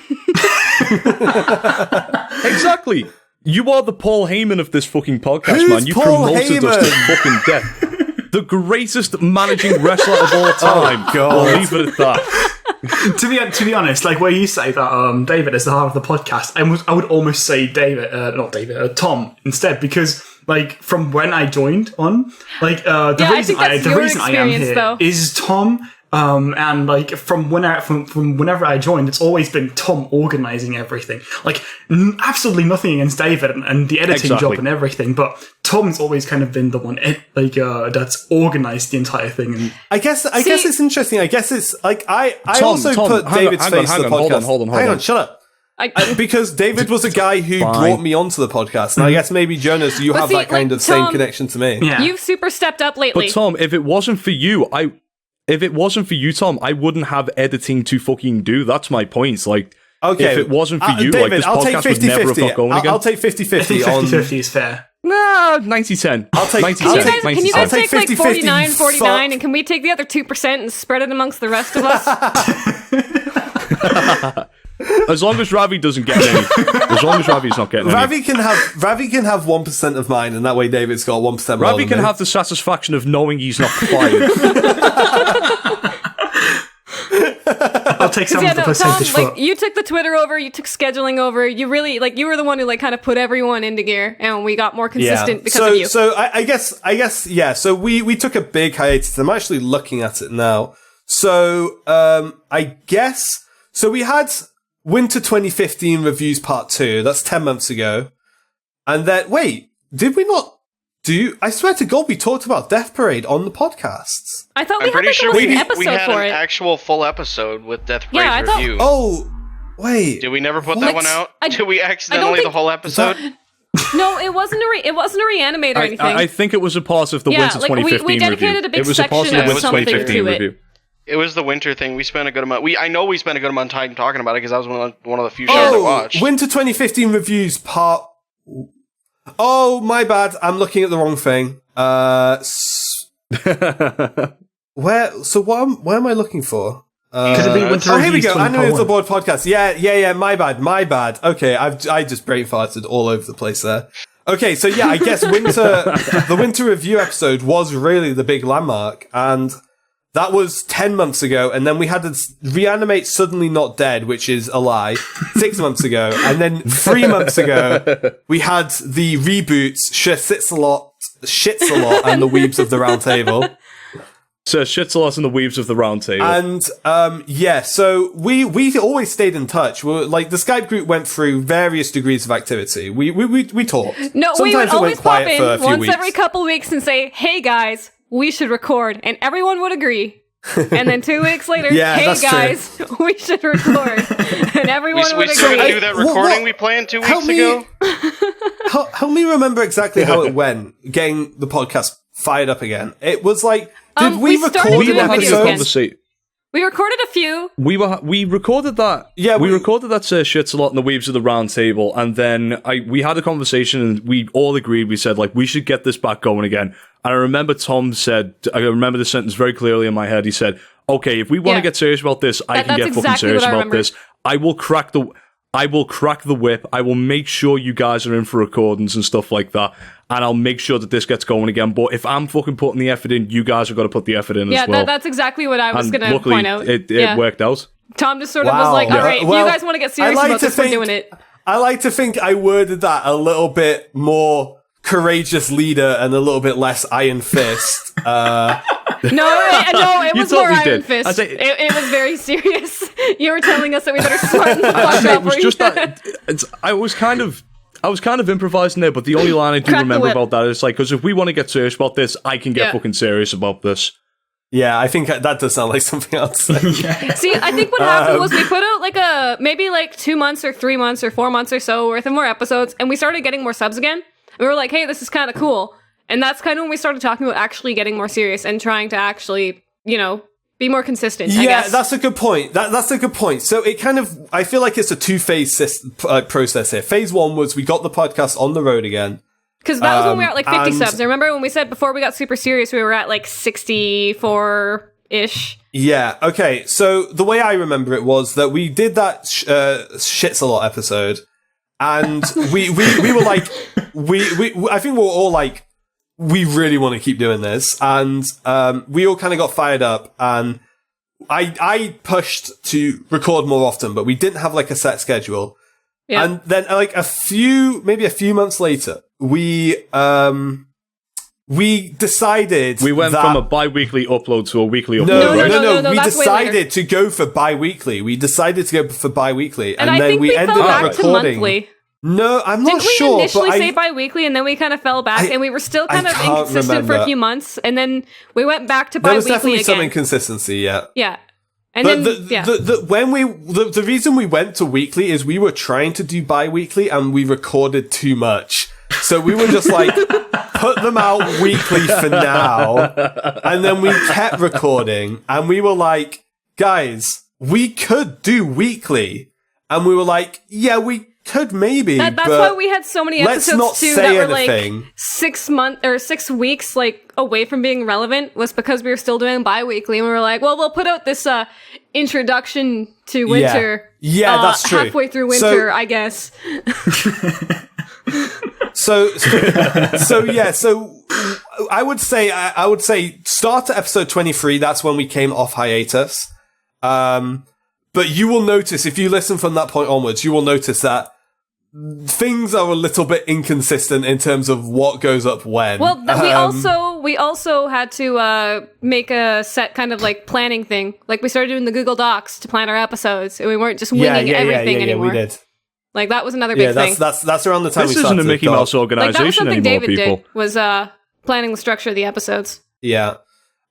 Exactly. You are the Paul Heyman of this fucking podcast, Who's man. You Paul promoted Heyman? us to fucking death. The greatest managing wrestler of all time. Oh, God. We'll leave it at that. to be honest, like where you say that David is the heart of the podcast, I would almost say Tom instead, because like from when I joined on, like the reason I am here is Tom And like from whenever I joined, it's always been Tom organizing everything. Like absolutely nothing against David and the editing job and everything, but Tom's always kind of been the one that's organized the entire thing. And I guess it's interesting. I guess it's like I also put David's face to the podcast. Hold on. Hang on, shut up. Because David was a guy who brought me onto the podcast, and I guess maybe Jonas, you have that kind of Tom, same connection to me. Yeah. You've super stepped up lately. But Tom, if it wasn't for you, Tom, I wouldn't have editing to fucking do. That's my point. Like, okay, if it wasn't for you, David, like, this podcast would never have got going again. I'll take 50-50 I think on... 50-50 is fair. Nah, 90-10. I'll take... 90-10. Can you guys take like 50-50, 49, and can we take the other 2% and spread it amongst the rest of us? As long as Ravi doesn't get any. As long as Ravi's not getting any. Ravi can have 1% of mine, and that way David's got 1% more Ravi can have the satisfaction of knowing he's not fired. I'll take some of the percentage. Tom, you took the Twitter over, you took scheduling over. You really you were the one who kind of put everyone into gear, and we got more consistent because of you. So I guess yeah. So we took a big hiatus. I'm actually looking at it now. So I guess so. We had Winter 2015 Reviews Part 2. That's 10 months ago. And then wait, did we not? I swear to God, we talked about Death Parade on the podcasts. I thought I'm pretty sure we an had episode for an it. actual full episode with Death Parade's Yeah, I thought- review. Oh, wait. Did we never put that one out? Did we accidentally the whole episode? No, it wasn't a reanimator or anything. I think it was a part of the Winter 2015 we dedicated review. a big It was a part of section the of Winter something 2015 to it. review. It was the winter thing. We spent a good amount. I know we spent a good amount of time talking about it because that was one of the few shows I watched. Winter 2015 Reviews Part... Oh, my bad. I'm looking at the wrong thing. Where am I looking for? Here we go. Anime the Board podcast. Yeah. My bad. Okay, I just brain farted all over the place there. Okay, so yeah, I guess the winter review episode was really the big landmark, and that was 10 months ago, and then we had to reanimate Suddenly Not Dead, which is a lie, 6 months ago, and then 3 months ago, we had the reboots Shits a Lot, and The Weebs of the Round Table. So Shits a Lot and The Weebs of the Round Table. And, so we always stayed in touch. The Skype group went through various degrees of activity. We talked. No, Sometimes we would it always went quiet pop in for a few once weeks. every couple weeks and say, "Hey guys, we should record," and everyone would agree. And then 2 weeks later, Yeah, "Hey that's guys, we should record," and everyone we would still agree. gonna do that recording we planned 2 weeks ago? Help me remember exactly how it went, getting the podcast fired up again. It was like, did we we started record doing an video episode? games. We recorded a few. We recorded that. Yeah, we recorded that Shits a Lot and The Weaves of the Round Table, and then we had a conversation, and we all agreed. We said we should get this back going again. And I remember Tom said, I remember the sentence very clearly in my head. He said, "Okay, if we want to get serious about this, I can get fucking serious about this. I will crack the whip. I will make sure you guys are in for recordings and stuff like that. And I'll make sure that this gets going again. But if I'm fucking putting the effort in, you guys have got to put the effort in as well." Yeah, that's exactly what I was going to point out. It worked out. Tom just sort of was like, "All right, if you guys want to get serious about this, we're doing it." I like to think I worded that a little bit more courageous leader and a little bit less iron fist. No, it was more totally Iron did. Fist. It was very serious. You were telling us that we better smarten the fuck It up. was just that I was kind of improvising there, but the only line I do Crack the remember whip. about that is because if we want to get serious about this, I can get fucking serious about this. Yeah, I think that does sound like something else. See, I think what happened was we put out maybe 2 months or 3 months or 4 months or so worth of more episodes, and we started getting more subs again. And we were like, "Hey, this is kind of cool." And that's kind of when we started talking about actually getting more serious and trying to actually, be more consistent, I guess. That's a good point. That's a good point. So it kind of, I feel like it's a two-phase process here. Phase 1 was we got the podcast on the road again. Because that was when we were at 50 and- subs. I remember when we said before we got super serious, we were at 64-ish. Yeah, okay. So the way I remember it was that we did that Shits a Lot episode, and we were like, I think we were all like, we really want to keep doing this, and we all kind of got fired up, and I pushed to record more often, but we didn't have a set schedule. Yeah. And then maybe a few months later, we we decided We went that from a bi-weekly upload to a weekly upload, No, right? no. We that's way later. decided to go for bi-weekly. We decided to go for bi-weekly, And and I then think we we ended fell up back to recording. monthly. No, I'm not Didn't we sure. initially but say bi-weekly and then we kind of fell back and we were still kind of can't inconsistent for a remember. few months and then we went back to there was bi-weekly definitely some again. inconsistency. Yeah. Yeah. And But then, the reason we went to weekly is we were trying to do bi-weekly and we recorded too much. So we were just like, put them out weekly for now. And then we kept recording and we were like, guys, we could do weekly. And we were like, yeah, we could maybe. that's but why we had so many let's episodes not too say that were anything. like 6 months or 6 weeks like away from being relevant was because we were still doing bi-weekly and we were like, well, we'll put out this introduction to winter. Yeah, that's true. Halfway through winter, I guess. So I would say start at episode 23. That's when we came off hiatus. But you will notice if you listen from that point onwards, you will notice that things are a little bit inconsistent in terms of what goes up when. Well, we also had to make a set kind of like planning thing. Like we started doing the Google Docs to plan our episodes, and we weren't just winging everything anymore. we did. Like that was another big thing. That's around the time This we isn't started. a Mickey Mouse Like that was organization something anymore, David people. did was planning the structure of the episodes. Yeah.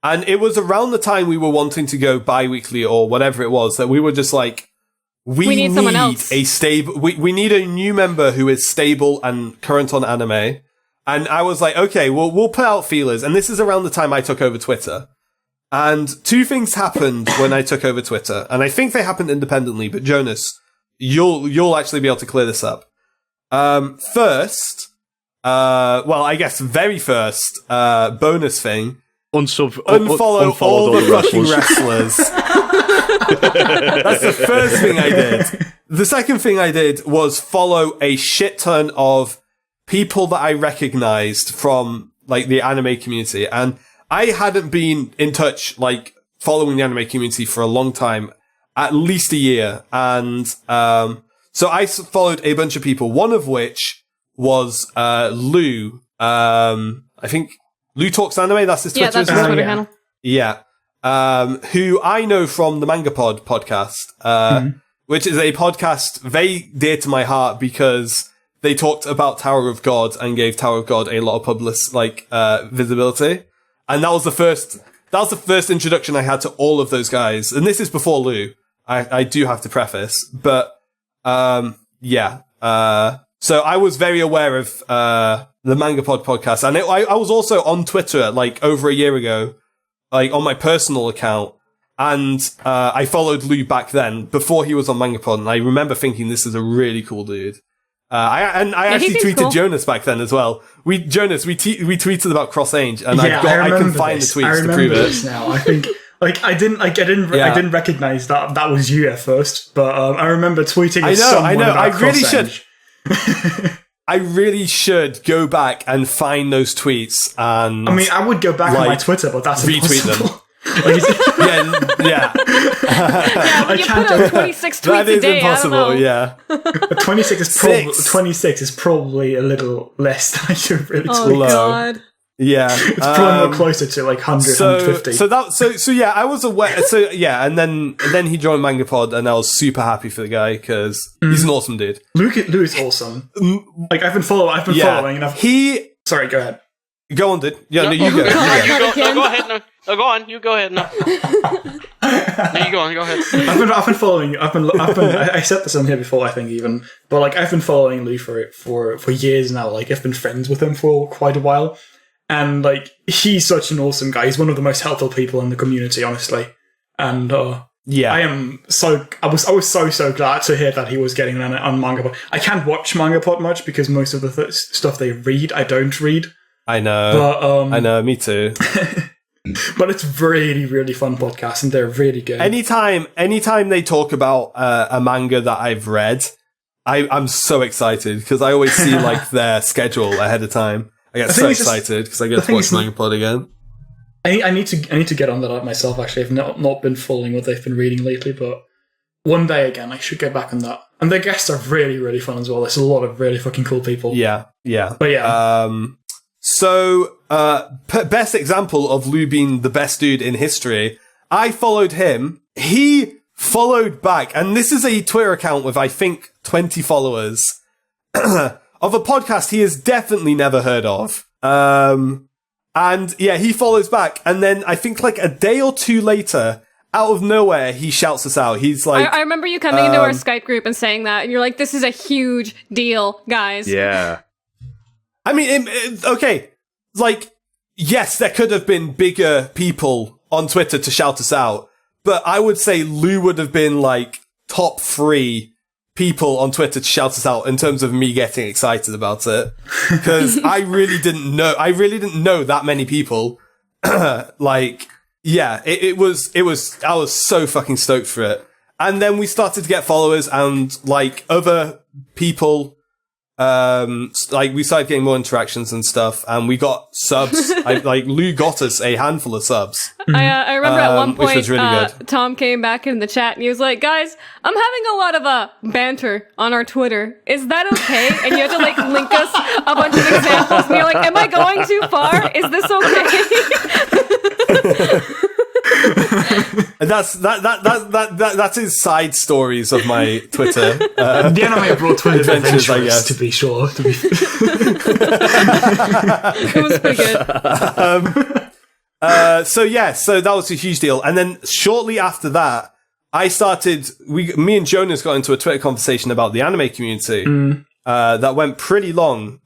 And it was around the time we were wanting to go bi-weekly or whatever it was that we were just like, we need someone else. a stable, we need a new member who is stable and current on anime. And I was like, okay, we'll put out feelers. And this is around the time I took over Twitter. And two things happened when I took over Twitter. And I think they happened independently, but Jonas, you'll actually be able to clear this up. First, I guess very first, bonus thing, unfollow all the fucking wrestlers. That's the first thing I did. The second thing I did was follow a shit ton of people that I recognized from like the anime community, and I hadn't been in touch, like following the anime community for a long time, at least a year, and so I followed a bunch of people. One of which was Lou. I think Lou Talks Anime. That's his Twitter. That's his Twitter handle. Yeah. Who I know from the Manga Pod podcast, which is a podcast very dear to my heart because they talked about Tower of God and gave Tower of God a lot of visibility. And that was the first introduction I had to all of those guys. And this is before Lou. I do have to preface, but, yeah. So I was very aware of, the Manga Pod podcast. And I was also on Twitter, like, over a year ago, like, on my personal account. And, I followed Lou back then, before he was on Manga Pod. And I remember thinking this is a really cool dude. I actually tweeted cool. Jonas back then as well. We tweeted about Cross Ange, and Yeah, I can find the tweets to prove it. Now I think I didn't recognize that was you at first, but I remember tweeting. I know. About I really Cross should. I really should go back and find those tweets. And I mean, I would go back on my Twitter, but that's retweet impossible. them. Yeah. Yeah, when you put out 26 tweets That a is day, impossible. I don't know. Yeah. But 26 is probably a little less than I should really Oh, tweet. God. Yeah. It's probably more closer to like 100, 150. So yeah, I was aware. So yeah, and then he joined Manga Pod, and I was super happy for the guy because he's an awesome dude. Lou is awesome. Like I've been following, and sorry, go ahead. Go on, dude. Yeah, no, you go. Go ahead. No, go on. You go ahead. No, you go on. Go ahead. I've been following. I said this on here before, I think even, but like I've been following Lou for years now. Like I've been friends with him for quite a while, and like he's such an awesome guy. He's one of the most helpful people in the community, honestly. And yeah, I was so glad to hear that he was getting on Manga Pod. I can't watch Manga Pod much because most of the stuff they read, I don't read. I know. But, I know. Me too. But it's really, really fun podcast, and they're really good. Anytime they talk about a manga that I've read, I'm so excited because I always see like their schedule ahead of time. I get so excited because I get to watch Manga Pod again. I need to get on that myself. Actually, I've not been following what they've been reading lately, but one day again, I should get back on that. And their guests are really, really fun as well. There's a lot of really fucking cool people. Yeah. But yeah. So, best example of Lou being the best dude in history. I followed him. He followed back. And this is a Twitter account with, I think, 20 followers of a podcast he has definitely never heard of. And yeah, he follows back. And then I think like a day or two later, out of nowhere, he shouts us out. He's like, I remember you coming into our Skype group and saying that, and you're like, this is a huge deal, guys. Yeah. I mean, okay, like, yes, there could have been bigger people on Twitter to shout us out, but I would say Lou would have been like top 3 people on Twitter to shout us out in terms of me getting excited about it. Because I really didn't know that many people. Like, yeah, it was, I was so fucking stoked for it. And then we started to get followers and like other people, like we started getting more interactions and stuff, and we got subs. Like Lou got us a handful of subs. I remember at one point, which was really good. Tom came back in the chat and he was like, "Guys, I'm having a lot of banter on our Twitter. Is that okay?" And you had to like link us a bunch of examples, and you're like, "Am I going too far? Is this okay?" That's his side stories of my Twitter. The Anime Abroad Twitter adventures, I guess. to be sure. It was pretty good. So that was a huge deal. And then shortly after that, me and Jonas got into a Twitter conversation about the anime community that went pretty long.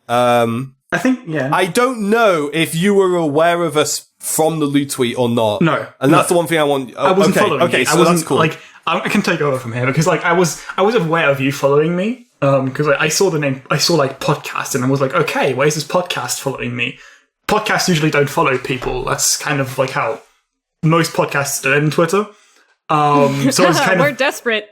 I think, yeah. I don't know if you were aware of us from the Lou tweet or not. No. And that's the one thing I want. I wasn't following okay, you. so that's cool. Like, I can take over from here because, like, I was aware of you following me. Because I saw the name, I saw like podcast, and I was like, okay, why is this podcast following me? Podcasts usually don't follow people. That's kind of like how most podcasts do on Twitter. So I was kind We're of desperate.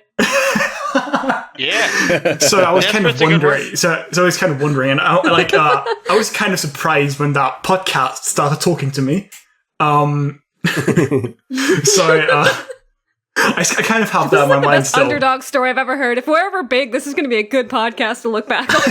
Yeah. So I was kind of Desperate's a good wondering. So I was kind of wondering, and I was kind of surprised when that podcast started talking to me. I kind of have that in my This is like the mind best still. underdog story I've ever heard. If we're ever big, this is going to be a good podcast to look back on.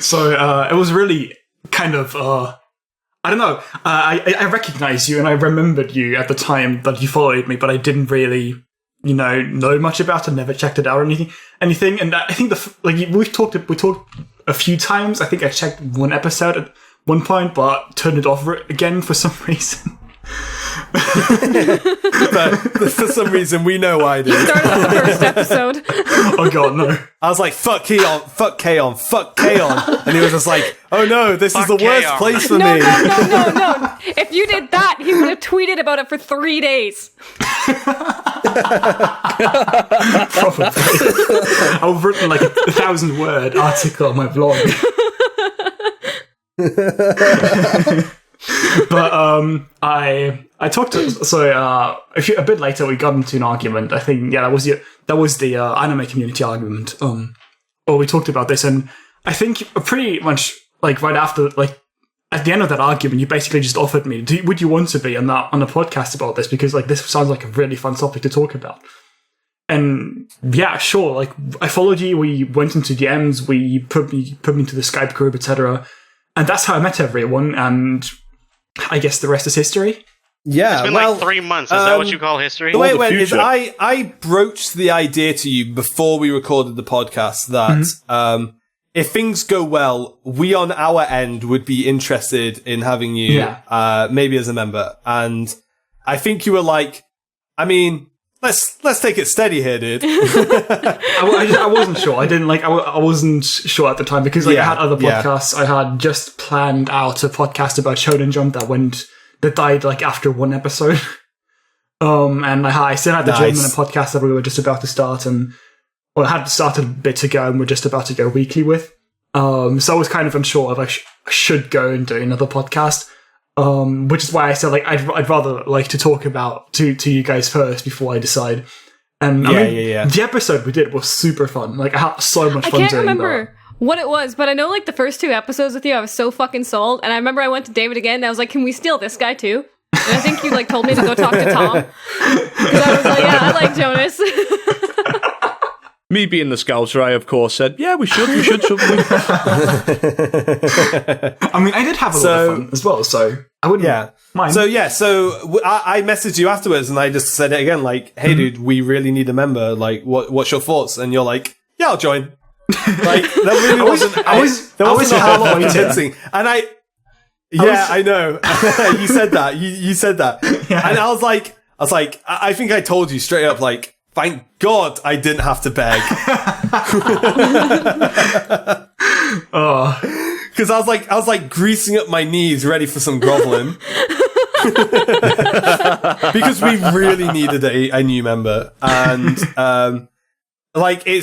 So it was really kind of I don't know. I recognized you and I remembered you at the time that you followed me, but I didn't really, know much about it. Never checked it out or anything. And I think we talked a few times. I think I checked one episode at one point, but turned it off again for some reason. But for some reason, we know why I did. Started with the first episode. Oh god, no. I was like, fuck Keon, fuck Kaon, fuck Kaon. And he was just like, oh no, this is the worst Kaon. place for No. me. If you did that, he would have tweeted about it for 3 days. Probably. I've written like a 1,000-word article on my blog. But I talked to a bit later we got into an argument. I think that was the anime community argument. Or we talked about this, and I think pretty much like right after, like at the end of that argument, you basically just offered me, would you want to be on a podcast about this, because like this sounds like a really fun topic to talk about. And yeah, sure. Like I followed you. We went into DMs. We put me into the Skype group, etc. And that's how I met everyone. And I guess the rest is history. Yeah, It's been like 3 months. Is that what you call history? The way it the went is future. I broached the idea to you before we recorded the podcast that if things go well, we on our end would be interested in having you maybe as a member. And I think you were like, I mean, let's take it steady here, dude. I wasn't sure. I wasn't sure at the time because I had other podcasts. I had just planned out a podcast about Shonen Jump that died like after one episode. And I still had the German podcast that we were just about to start, I had started a bit ago and we're just about to go weekly with. So I was kind of unsure if I should go and do another podcast. Which is why I said like I'd rather like to talk about to you guys first before I decide. And the episode we did was super fun. Like I had so much fun doing that. I can't remember what it was, but I know like the first 2 episodes with you, I was so fucking sold. And I remember I went to David again and I was like, can we steal this guy too? And I think you like told me to go talk to Tom. Because I was like, yeah, I like Jonas. Me being the scouser, I of course said, yeah, we should, shouldn't we? I mean, I did have a lot of fun as well, so I wouldn't mind. So I messaged you afterwards, and I just said it again, like, hey, dude, we really need a member. Like, what's your thoughts? And you're like, yeah, I'll join. Like, that really wasn't a whole lot of convincing. And I know. You said that. You said that. Yeah. And I was like, I think I told you straight up, like, thank God I didn't have to beg. Because I was like greasing up my knees, ready for some groveling. Because we really needed a new member, and like I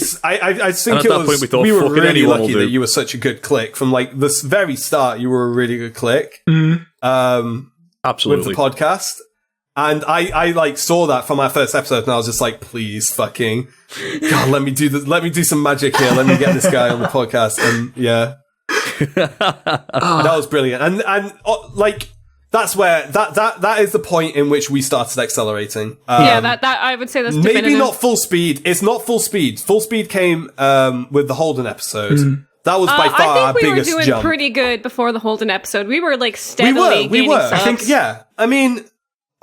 think it was we were really lucky that you were such a good click from like this very start. You were a really good click, absolutely, with the podcast. And I like saw that from our first episode, and I was just like, please, fucking God, let me do this. Let me do some magic here. Let me get this guy on the podcast. And yeah, that was brilliant. And like that's where that is the point in which we started accelerating. That I would say that's definitive. Maybe not full speed. It's not full speed. Full speed came with the Holden episode. That was by far our biggest jump. I think we were doing pretty good before the Holden episode. We were like steadily gaining subs. I think, yeah. I mean,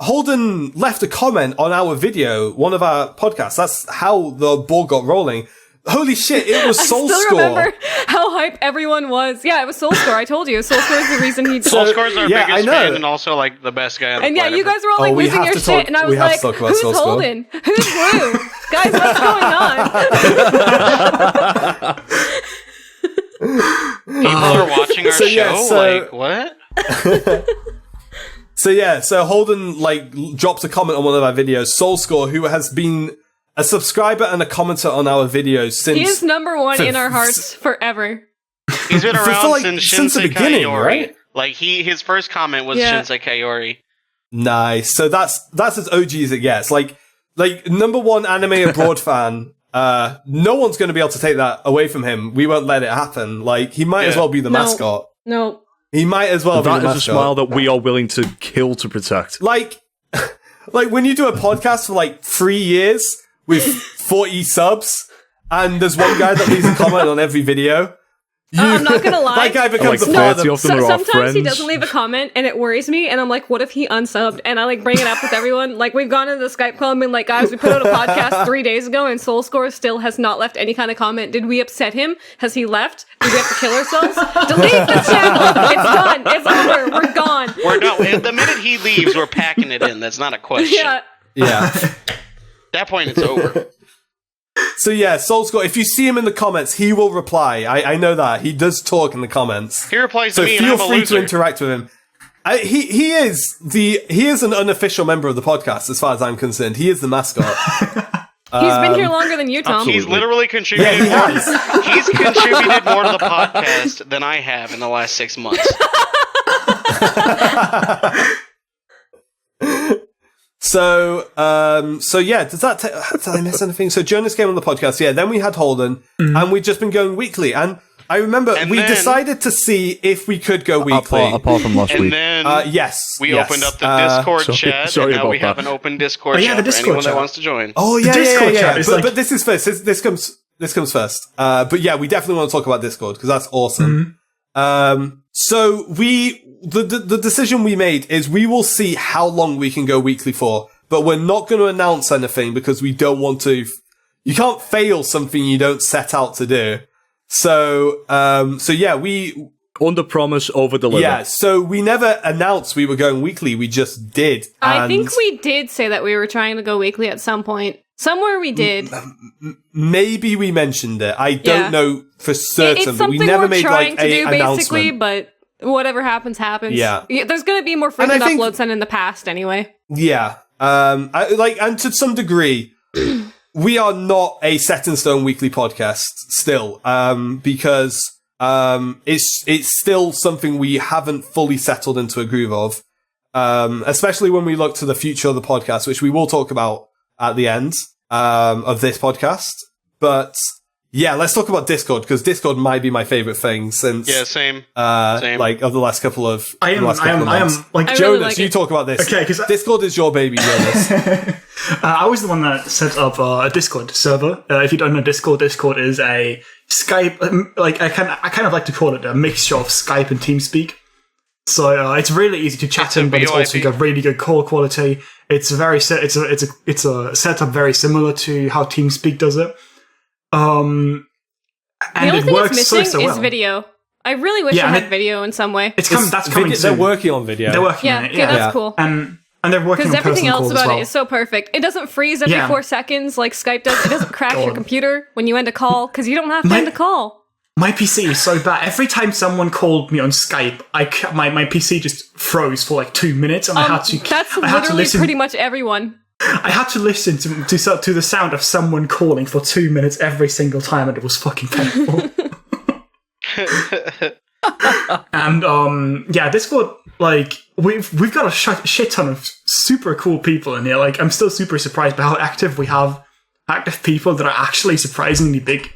Holden left a comment on our video, one of our podcasts. That's how the ball got rolling. Holy shit, it was Soul Score. I still remember how hype everyone was. Yeah, it was Soul Score. I told you. Soul Score is the reason he... Soul Score is our biggest fan and also like the best guy on the planet. And yeah, you guys were all like losing your shit, and I was like, who's Holden? Who's Blue? Guys, what's going on? People are watching our show? Like, what? So Holden like drops a comment on one of our videos. Soul Score, who has been a subscriber and a commenter on our videos since... He is number one in our hearts forever. He's been around since the beginning, right? Like his first comment was Shinsei Kaori. Nice. So that's as OG as it gets. Like number one anime abroad fan. No one's going to be able to take that away from him. We won't let it happen. Like he might as well be the mascot. No. He might as well be the mascot. That is a smile that we are willing to kill to protect. Like when you do a podcast for like 3 years with 40 subs, and there's one guy that leaves a comment on every video. I'm not gonna lie. That guy becomes a part of sometimes he doesn't leave a comment, and it worries me. And I'm like, what if he unsubbed? And I like bring it up with everyone. Like we've gone into the Skype call and been like, guys, we put out a podcast 3 days ago, and Soul Score still has not left any kind of comment. Did we upset him? Has he left? Did we have to kill ourselves? Delete the channel. It's done. It's over. We're gone. The minute he leaves, we're packing it in. That's not a question. Yeah. At that point, it's over. So yeah, Soul Score, if you see him in the comments, he will reply. I know that. He does talk in the comments. He replies to me, and I'm a feel free loser. to interact with him. He is an unofficial member of the podcast, as far as I'm concerned. He is the mascot. He's been here longer than you, Tom. Absolutely. He's literally contributed more. He's contributed more to the podcast than I have in the last 6 months. So yeah, did I miss anything? So Jonas came on the podcast, yeah, then we had Holden, and we've just been going weekly, and I remember we decided to see if we could go weekly. Apart from last week. And then we opened up the Discord chat, and now we have an open Discord chat for anyone that wants to join. Oh, yeah. But this is first. This comes first. But yeah, we definitely want to talk about Discord, because that's awesome. So the decision we made is we will see how long we can go weekly for, but we're not going to announce anything because we don't want to. You can't fail something you don't set out to do. So yeah, we under promise, over deliver. Yeah, so we never announced we were going weekly. We just did. I think we did say that we were trying to go weekly at some point. Somewhere we did. Maybe we mentioned it. I don't know for certain, but we never never made like an announcement. Basically, but whatever happens, happens. Yeah. There's going to be more frequent uploads than in the past anyway. Yeah. And to some degree, we are not a set in stone weekly podcast still, because it's still something we haven't fully settled into a groove of, especially when we look to the future of the podcast, which we will talk about at the end of this podcast. But yeah, let's talk about Discord, because Discord might be my favorite thing since same. Like of the last couple of I am like Jonas, really like you talk about this. Okay, because Discord is your baby, Jonas. I was the one that set up a Discord server. If you don't know Discord is a Skype, like I kind of like to call it a mixture of Skype and TeamSpeak. So it's really easy to chat in, but it's also got really good call quality. It's a setup very similar to how TeamSpeak does it. And the only it thing works it's missing so well. is video. I really wish it had video in some way. That's coming soon. They're working on video. They're working on it. Yeah, that's cool. And they're working on because everything personal else calls about as well. it is so perfect. It doesn't freeze every 4 seconds like Skype does. It doesn't crash your computer when you end a call because you don't have time to call. My PC is so bad. Every time someone called me on Skype, my PC just froze for like 2 minutes, and I had to. That's I had to literally listen, pretty much everyone. I had to listen to the sound of someone calling for 2 minutes every single time, and it was fucking painful. And Discord, like we've got a shit ton of super cool people in here. Like I'm still super surprised by how active we have people that are actually surprisingly big.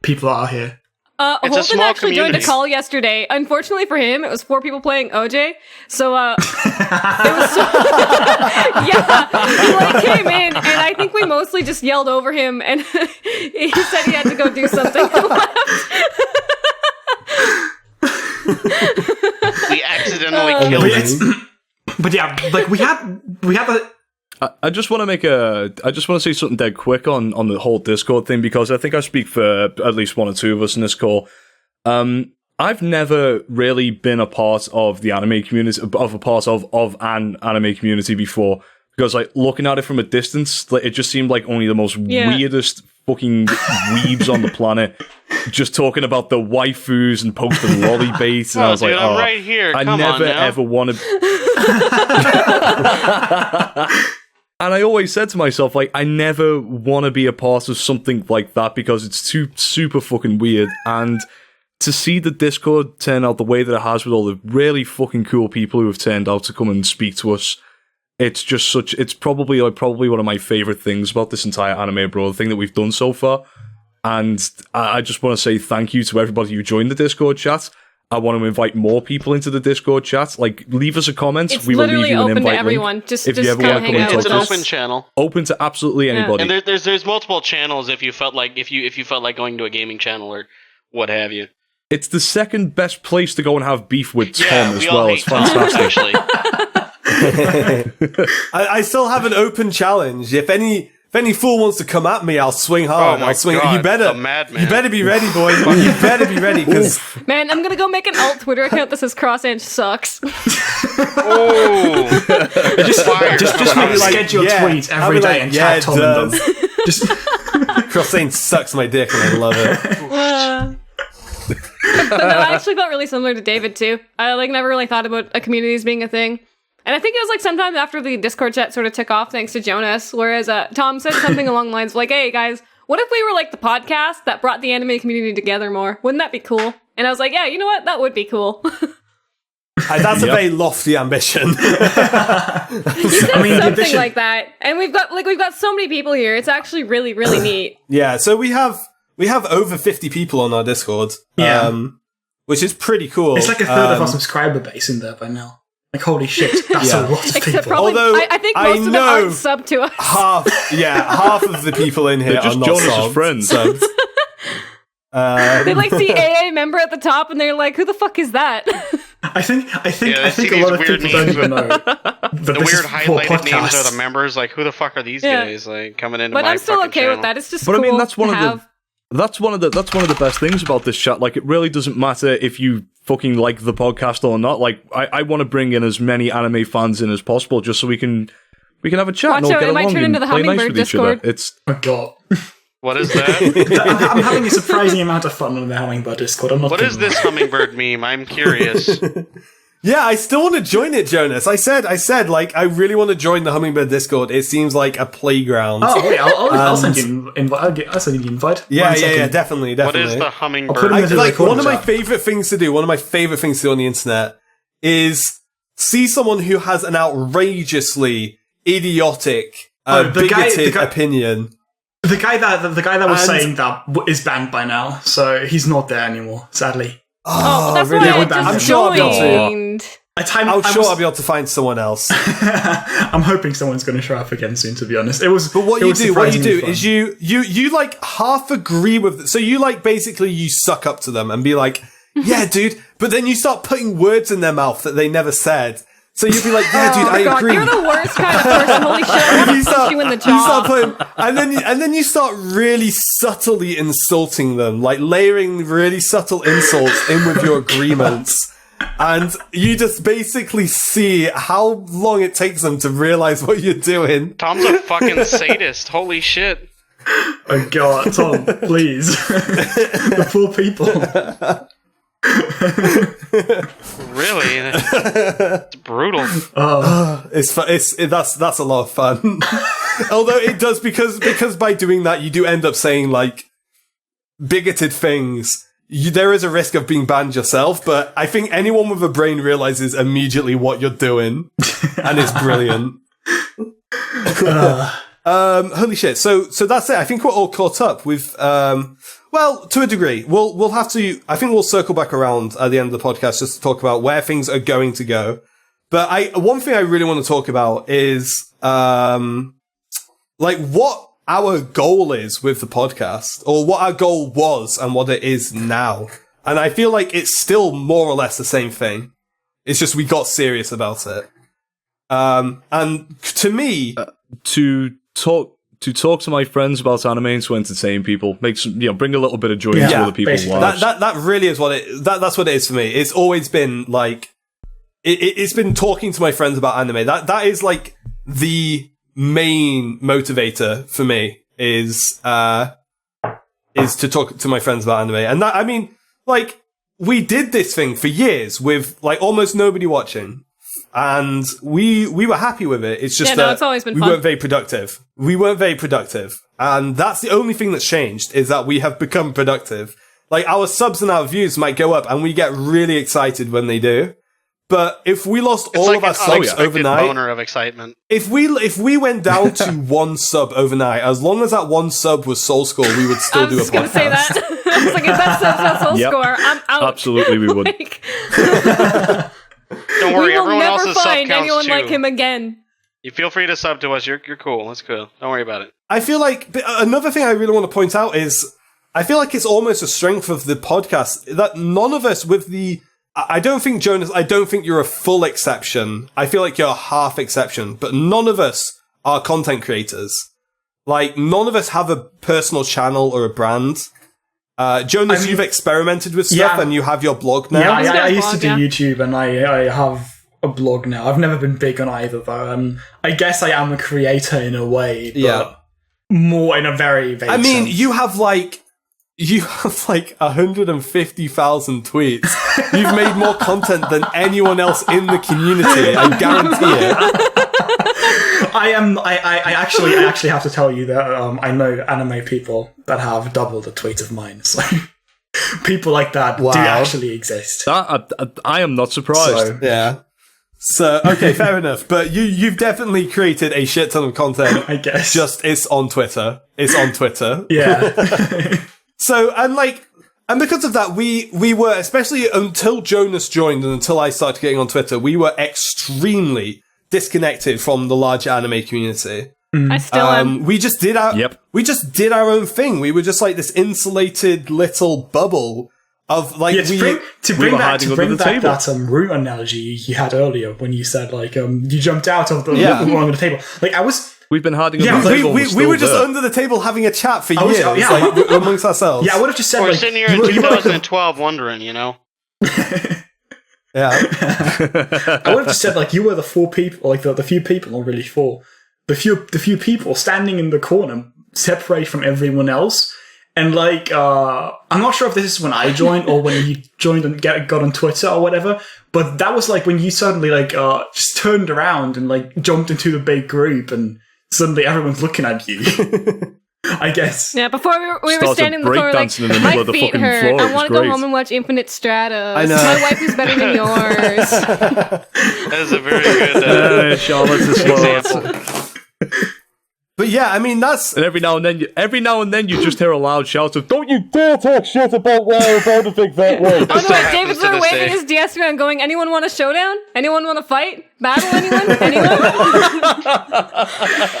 People are here. Holden actually joined a call yesterday. Unfortunately for him, it was 4 people playing OJ. So, it was so he came in, and I think we mostly just yelled over him, and he said he had to go do something and left. We accidentally killed him. But yeah, like we have a. I just want to say something dead quick on the whole Discord thing, because I think I speak for at least one or two of us in this call. I've never really been a part of the anime community, of an anime community before, because like looking at it from a distance, like, it just seemed like only the most weirdest fucking weebs on the planet, just talking about the waifus and posting lolly baits, and I was dude, like, I'm right here. I Come never on now. ever wanted. And I always said to myself, like, I never want to be a part of something like that because it's too super fucking weird. And to see the Discord turn out the way that it has, with all the really fucking cool people who have turned out to come and speak to us, it's just it's probably one of my favorite things about this entire Anime Abroad thing that we've done so far. And I just want to say thank you to everybody who joined the Discord chat. I want to invite more people into the Discord chat. Like, leave us a comment. It's We will leave you an open invite to everyone. link Just if you ever come want to hang come and out talk It's with an to us. open channel. Open to absolutely anybody. And there's multiple channels if you felt like if you felt like going to a gaming channel or what have you. It's the second best place to go and have beef with Tom Yeah, as we all well. hate It's Tom, fantastic. actually. I still have an open challenge. If any fool wants to come at me, I'll swing hard. Oh my I'll swing. God, You better. the madman. You better be ready, boy. You better be ready, because Man, I'm gonna go make an alt Twitter account that says CrossAnge sucks. Oh, Just maybe like, schedule yeah. tweets I'll every be day like, and yeah, tag it Tom in them. does. Just Cross-saying sucks my dick, and I love it. But no, I actually felt really similar to David too. I never really thought about a community as being a thing. And I think it was sometime after the Discord chat sort of took off thanks to Jonas, whereas Tom said something along the lines of hey guys, what if we were the podcast that brought the anime community together more? Wouldn't that be cool? And I was like, yeah, you know what? That would be cool. That's a very lofty ambition. You said something like that. And we've got so many people here. It's actually really, really neat. Yeah, so we have over 50 people on our Discord. Which is pretty cool. it's like a third of our subscriber base in there by now. Like, holy shit, that's a lot of Except people. probably, Although, I think most of them aren't sub to us. half of the people in here They're just are not Jonas's friends. subbed. They see AA member at the top and they're like, who the fuck is that? I think Yeah, a see lot of these weird people don't names even know. the weird highlighted names are the members. Like, who the fuck are these guys? Like, coming into But my I'm still fucking okay channel. with that. It's just But cool I mean, that's one to of have. that's one of the best things about this chat. Like, it really doesn't matter if you fucking like the podcast or not. Like, I want to bring in as many anime fans in as possible, just so we can have a chat Watch and all out, get it might along turn and into the play nice Hummingbird with each other. Discord. It's Oh god. What is that? I'm having a surprising amount of fun on the Hummingbird Discord. I'm not What is kidding. this Hummingbird meme? I'm curious. Yeah, I still want to join it, Jonas. I said, I really want to join the Hummingbird Discord. It seems like a playground. Oh wait, I'll send you an invite. I'll send you the invite. Yeah, One second. definitely. What is the Hummingbird? I'll put it in the One recording of my chat. favorite things to do, on the internet, is see someone who has an outrageously idiotic, the guy- bigoted the guy- opinion. The guy that was And- saying that is banned by now, so he's not there anymore. Sadly. Oh, that's really? why I I'm just sure I'll be able to. joined. I'll be able to find someone else. I'm hoping someone's going to show up again soon, to be honest. But what you do is you like half agree with, so you like basically you suck up to them and be like, yeah, dude, but then you start putting words in their mouth that they never said. So you'd be like, yeah, dude, I agree. You're the worst kind of person. Holy shit, I want to punch you in the jaw. You start putting, and then you start really subtly insulting them, like layering really subtle insults in with your agreements. And you just basically see how long it takes them to realize what you're doing. Tom's a fucking sadist. Holy shit. Oh god, Tom, please. The poor people. Really? It's brutal. That's a lot of fun. Although it does, because by doing that you do end up saying like bigoted things. There is a risk of being banned yourself, but I think anyone with a brain realizes immediately what you're doing, and it's brilliant. Holy shit! So that's it. I think we're all caught up with. Well, to a degree, we'll have to. I think we'll circle back around at the end of the podcast just to talk about where things are going to go. But one thing I really want to talk about is like what our goal is with the podcast, or what our goal was and what it is now. And I feel like it's still more or less the same thing. It's just we got serious about it. And to me, to talk to my friends about anime and to entertain people makes, bring a little bit of joy into other people's lives. That really is what that's what it is for me. It's always been like it's been talking to my friends about anime. That is like the main motivator for me is to talk to my friends about anime. And that, I mean, like, we did this thing for years with like almost nobody watching, and we were happy with it. It's just that it's always been we fun. weren't very productive. And that's the only thing that's changed, is that we have become productive. Like, our subs and our views might go up and we get really excited when they do. But if we lost all of our subs overnight, boner of excitement. If we went down to one sub overnight, as long as that one sub was Soul Score, we would still do a podcast. I was going to say that. I was like, if that sub's not Soul Score, I'm out. Absolutely, we would. Don't worry, everyone else's sub counts too. We will never find anyone like him again. You feel free to sub to us. You're cool. That's cool. Don't worry about it. I feel like another thing I really want to point out is I feel like it's almost a strength of the podcast that none of us with the. I don't think, Jonas, you're a full exception. I feel like you're a half exception, but none of us are content creators. Like, none of us have a personal channel or a brand. Jonas, you've experimented with stuff and you have your blog now. Yeah, I used to do YouTube, and I have a blog now. I've never been big on either, though. I guess I am a creator in a way, but more in a very vague sense. You have like 150,000 tweets. You've made more content than anyone else in the community. I guarantee it. I actually have to tell you that I know anime people that have double the tweet of mine. So people like that do actually exist. I am not surprised. So okay, fair enough. But you've definitely created a shit ton of content. I guess. Just it's on Twitter. Yeah. So, and because of that, we were, especially until Jonas joined and until I started getting on Twitter, we were extremely disconnected from the larger anime community. I still am. We just did our own thing. We were just like this insulated little bubble of like to bring back that room analogy you had earlier when you said you jumped out of the under the table. Like, I was. We've been hiding under the table. We were just under the table having a chat for years, amongst ourselves. Yeah, I would have just said. We're sitting here in 2012 wondering, Yeah. I would have just said you were the four people, the few people, not really four, the few people standing in the corner, separate from everyone else. And I'm not sure if this is when I joined or when you joined and got on Twitter or whatever, but that was when you suddenly just turned around and jumped into the big group and suddenly everyone's looking at you. I guess. Yeah, before we were standing in the corner my feet hurt. I want to go home and watch Infinite Stratos. I know. My wife is better than yours. That is a very good Charlotte's example. But yeah, I mean that's. And every now and then, you just hear a loud shout of "Don't you dare talk shit about the big fat world!" Oh no, still happens David's to there this waving day. his DS around going, anyone want a showdown? Anyone want to fight? Battle anyone? Anyone?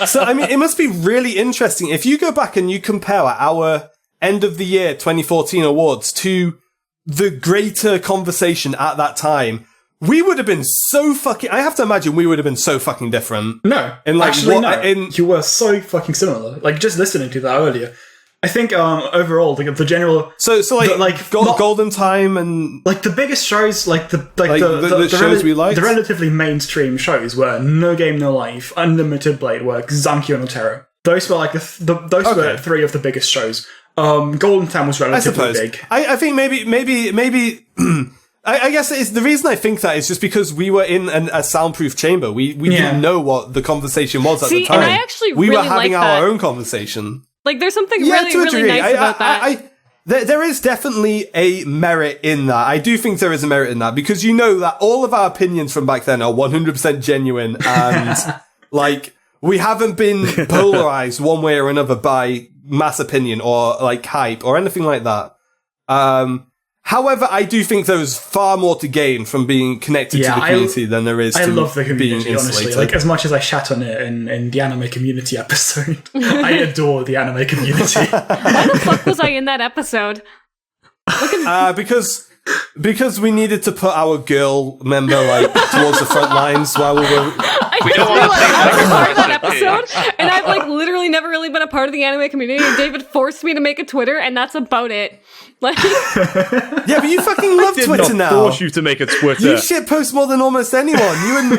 So I mean, it must be really interesting if you go back and you compare our end of the year 2014 awards to the greater conversation at that time. We would have been so fucking. I have to imagine we would have been so fucking different. No, And, like, actually, what- no. in- You were so fucking similar. Like, just listening to that earlier. I think overall, the general, So like, not- Golden Time and like the biggest shows, like the shows we liked? the relatively mainstream shows were No Game No Life, Unlimited Blade Work, Zankyo no Terror. Those were like those were Okay. three of the biggest shows. Golden Time was I relatively suppose. big. I think maybe. I guess it's, the reason I think that is just because we were in a soundproof chamber. We didn't know what the conversation was at See, the time. and I actually we really were having like our that. own conversation. Like, there's something Yeah, really, to a really degree. nice about that. There is definitely a merit in that. I do think there is a merit in that because you know that all of our opinions from back then are 100% genuine and like we haven't been polarized one way or another by mass opinion or like hype or anything like that. However, I do think there is far more to gain from being connected to the community than there is I to love the being community, honestly. insulated. Like, as much as I shat on it in the anime community episode, I adore the anime community. Why the fuck was I in that episode? Because we needed to put our girl member like towards the front lines while we were. We don't want to I was take part of that sacrifice of episode, and I've like literally never really been a part of the anime community. And David forced me to make a Twitter, and that's about it. Like, Yeah, but you fucking love Did Twitter not now. force you to make a Twitter. You shitpost more than almost anyone. You and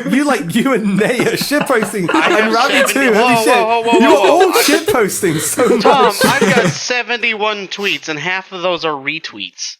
Nate are shitposting, and Ravi too. Whoa, Holy shit! whoa, whoa, whoa, You're whoa. all shitposting so Tom, much. I've got 71 tweets, and half of those are retweets.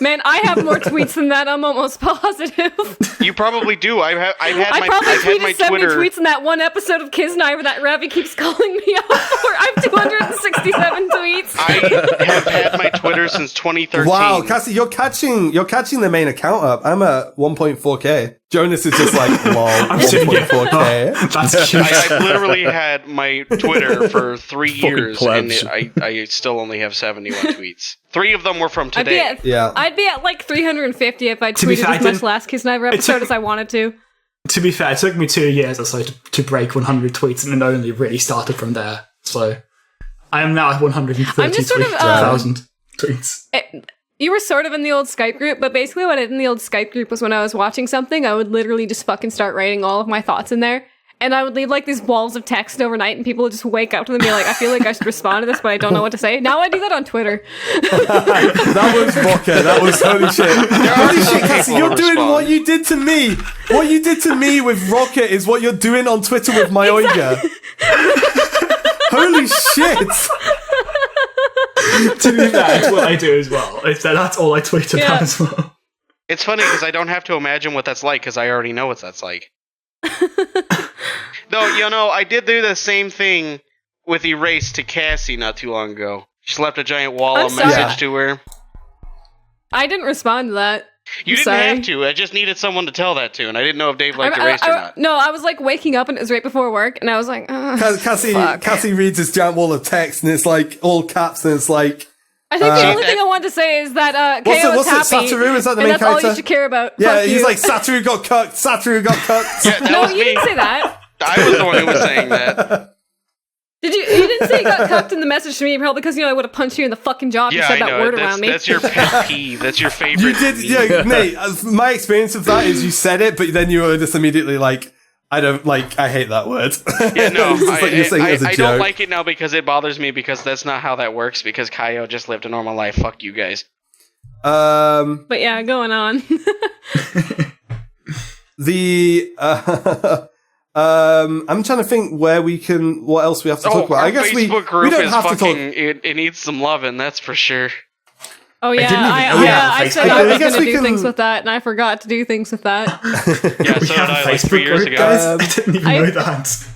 man, I have more tweets than that. I'm almost positive. You probably do. I've had I probably I've had my tweeted 70 Twitter. tweets in that one episode of Kiznai where that Ravi keeps calling me out for. I have 267 tweets. I have had my Twitter since 2013. Wow, Cassie, you're catching the main account up. I'm at 1.4k. Jonas is just like, lol, I'm sitting here. 1.4k. That's cute. I've literally had my Twitter for 3 years, and plebs. I still only have 71 tweets. 3 of them were from I'd be today. at, Yeah. I'd be at like 350 if I To be tweeted fair, I as much didn't- last Kiznai episode as I wanted to. To be fair, it took me 2 years or so to break 100 tweets, and it only really started from there. So I am now at 130 I'm just sort of, 1,000 tweets. You were sort of in the old Skype group, but basically what I did in the old Skype group was when I was watching something, I would literally just fucking start writing all of my thoughts in there. And I would leave like these walls of text overnight, and people would just wake up to them and be like, I feel like I should respond to this, but I don't know what to say. Now I do that on Twitter. That was vodka. That was holy shit. Holy shit, Cassie, people you're who doing respond. what you did to me. What you did to me with Rocket is what you're doing on Twitter with Myoiga. Holy shit. To be fair, that's what I do as well. That's all I tweet about Yeah. as well. It's funny because I don't have to imagine what that's like because I already know what that's like. Though, you know, I did do the same thing with Erase to Cassie not too long ago. She left a giant wall I'm of sorry. message to her. I didn't respond to that. You didn't Sorry. have to. I just needed someone to tell that to, and I didn't know if Dave liked Erase or not. No, I was like waking up and it was right before work, and I was like, fuck. Cassie reads his giant wall of text and it's like all caps and it's like, I think the only thing I wanted to say is that KO is what's it, happy. Satoru? Is that the and main that's all character? you should care about. yeah, Fuck he's you. like, Satoru got cucked, Satoru got cucked. Yeah, that no, was you me. didn't say that. I was the one who was saying that. Did you? You didn't say you got cucked in the message to me, probably because I would have punched you in the fucking jaw if you Yeah, said I that know. word That's, around me. that's your pet peeve. That's your favorite. You did, yeah, Nate, my experience of that is you said it, but then you were just immediately like, I hate that word. Yeah, no, It's just like you're saying it as a I joke. don't like it now because it bothers me because that's not how that works because Kaio just lived a normal life. Fuck you guys. But yeah, going on. I'm trying to think what else we have to talk about. Our I guess Facebook group we don't is have to fucking, talk. it needs some loving, that's for sure. Oh yeah, didn't even know I we had a said Facebook I was group. I guess going to we do can- things with that, and I forgot to do things with that. Yeah, so We did have a I like 3 Facebook years group, ago. guys. I didn't even know that.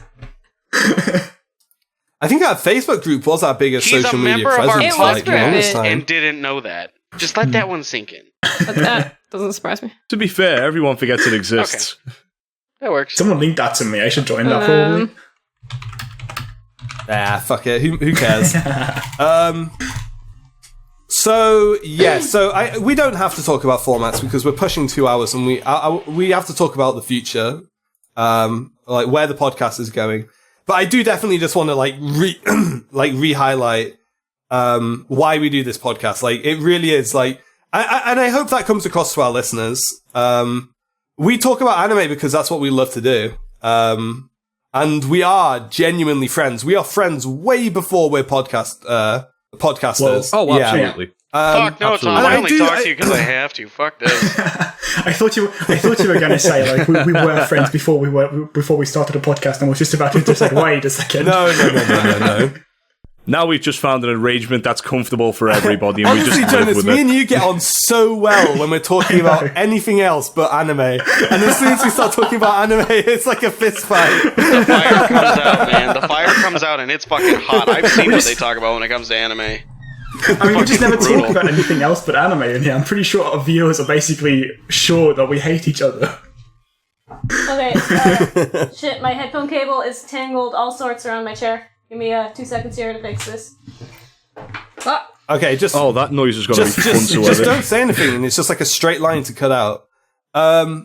I think our Facebook group was our biggest He's a social media member of our presence It was for for the a longest bit. time. and didn't know that. Just let that one sink in. But that doesn't surprise me. To be fair, everyone forgets it exists. That works. Someone linked that to me. I should join that probably. Fuck it. Who cares? We don't have to talk about formats because we're pushing 2 hours, and we have to talk about the future, like where the podcast is going. But I do definitely just want to re-highlight why we do this podcast. Like, it really is like, and I hope that comes across to our listeners. We talk about anime because that's what we love to do. And we are genuinely friends. We are friends way before we're podcasters. Oh, absolutely. Fuck no, Tom. I only talk to you because I have to. Fuck this. I thought you were going to say like we were friends before we started the podcast, and I was just about to just like, wait a second. No. Now we've just found an arrangement that's comfortable for everybody, and Honestly, we just live Jonas, with me it. and you get on so well when we're talking about anything else but anime. And as soon as we start talking about anime, it's like a fist fight. The fire comes out, man. The fire comes out, and it's fucking hot. I've seen what they talk about when it comes to anime. I mean, we just never talk about anything else but anime in here. I'm pretty sure our viewers are basically sure that we hate each other. Okay, shit, my headphone cable is tangled all sorts around my chair. Give me 2 seconds here to fix this. Ah. Okay, just... Oh, that noise is going to be fun to just edit. don't say anything, and it's just like a straight line to cut out. Okay,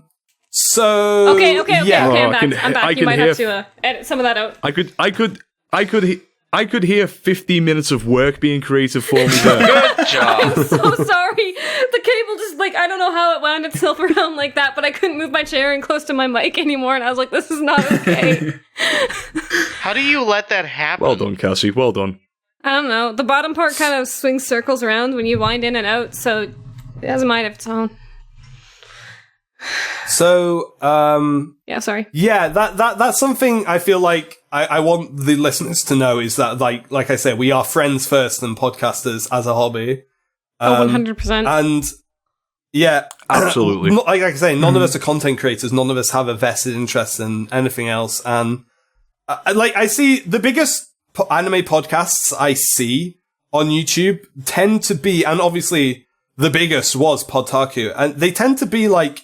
I'm I back. can- I'm back. I You can might hear- have to edit some of that out. I could hear 50 minutes of work being created for me there. Good job. So sorry. The cable just, like, I don't know how it wound itself around like that, but I couldn't move my chair in close to my mic anymore, and I was like, this is not okay. How do you let that happen? Well done, Cassie. Well done. I don't know. The bottom part kind of swings circles around when you wind in and out, so it has a mind of its own. So, Yeah, sorry. yeah, that's something I feel like I want the listeners to know is that, like I said, we are friends first and podcasters as a hobby. 100%. And yeah, Absolutely. Like I say, none of us are content creators. None of us have a vested interest in anything else. And I see the biggest anime podcasts I see on YouTube tend to be, and obviously the biggest was Podtaku, and they tend to be like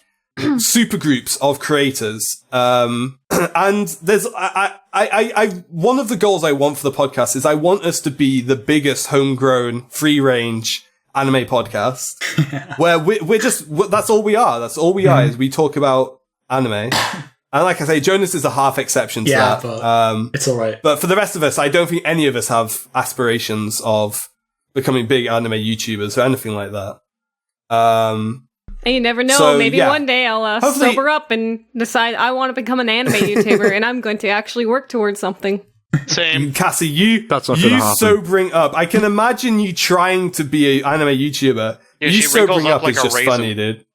super groups of creators. And there's, one of the goals I want for the podcast is I want us to be the biggest homegrown, free range anime podcast where we're just, that's all we are. That's all we are is we talk about anime. And like I say, Jonas is a half exception to that. But it's alright. But for the rest of us, I don't think any of us have aspirations of becoming big anime YouTubers or anything like that. And you never know. So, Maybe yeah. one day I'll Hopefully- sober up and decide I want to become an anime YouTuber, and I'm going to actually work towards something. Same. Cassie, That's not gonna happen. sobering up. I can imagine you trying to be an anime YouTuber. Yeah, you she sobering wrinkles up up like is a just raisin. funny, dude.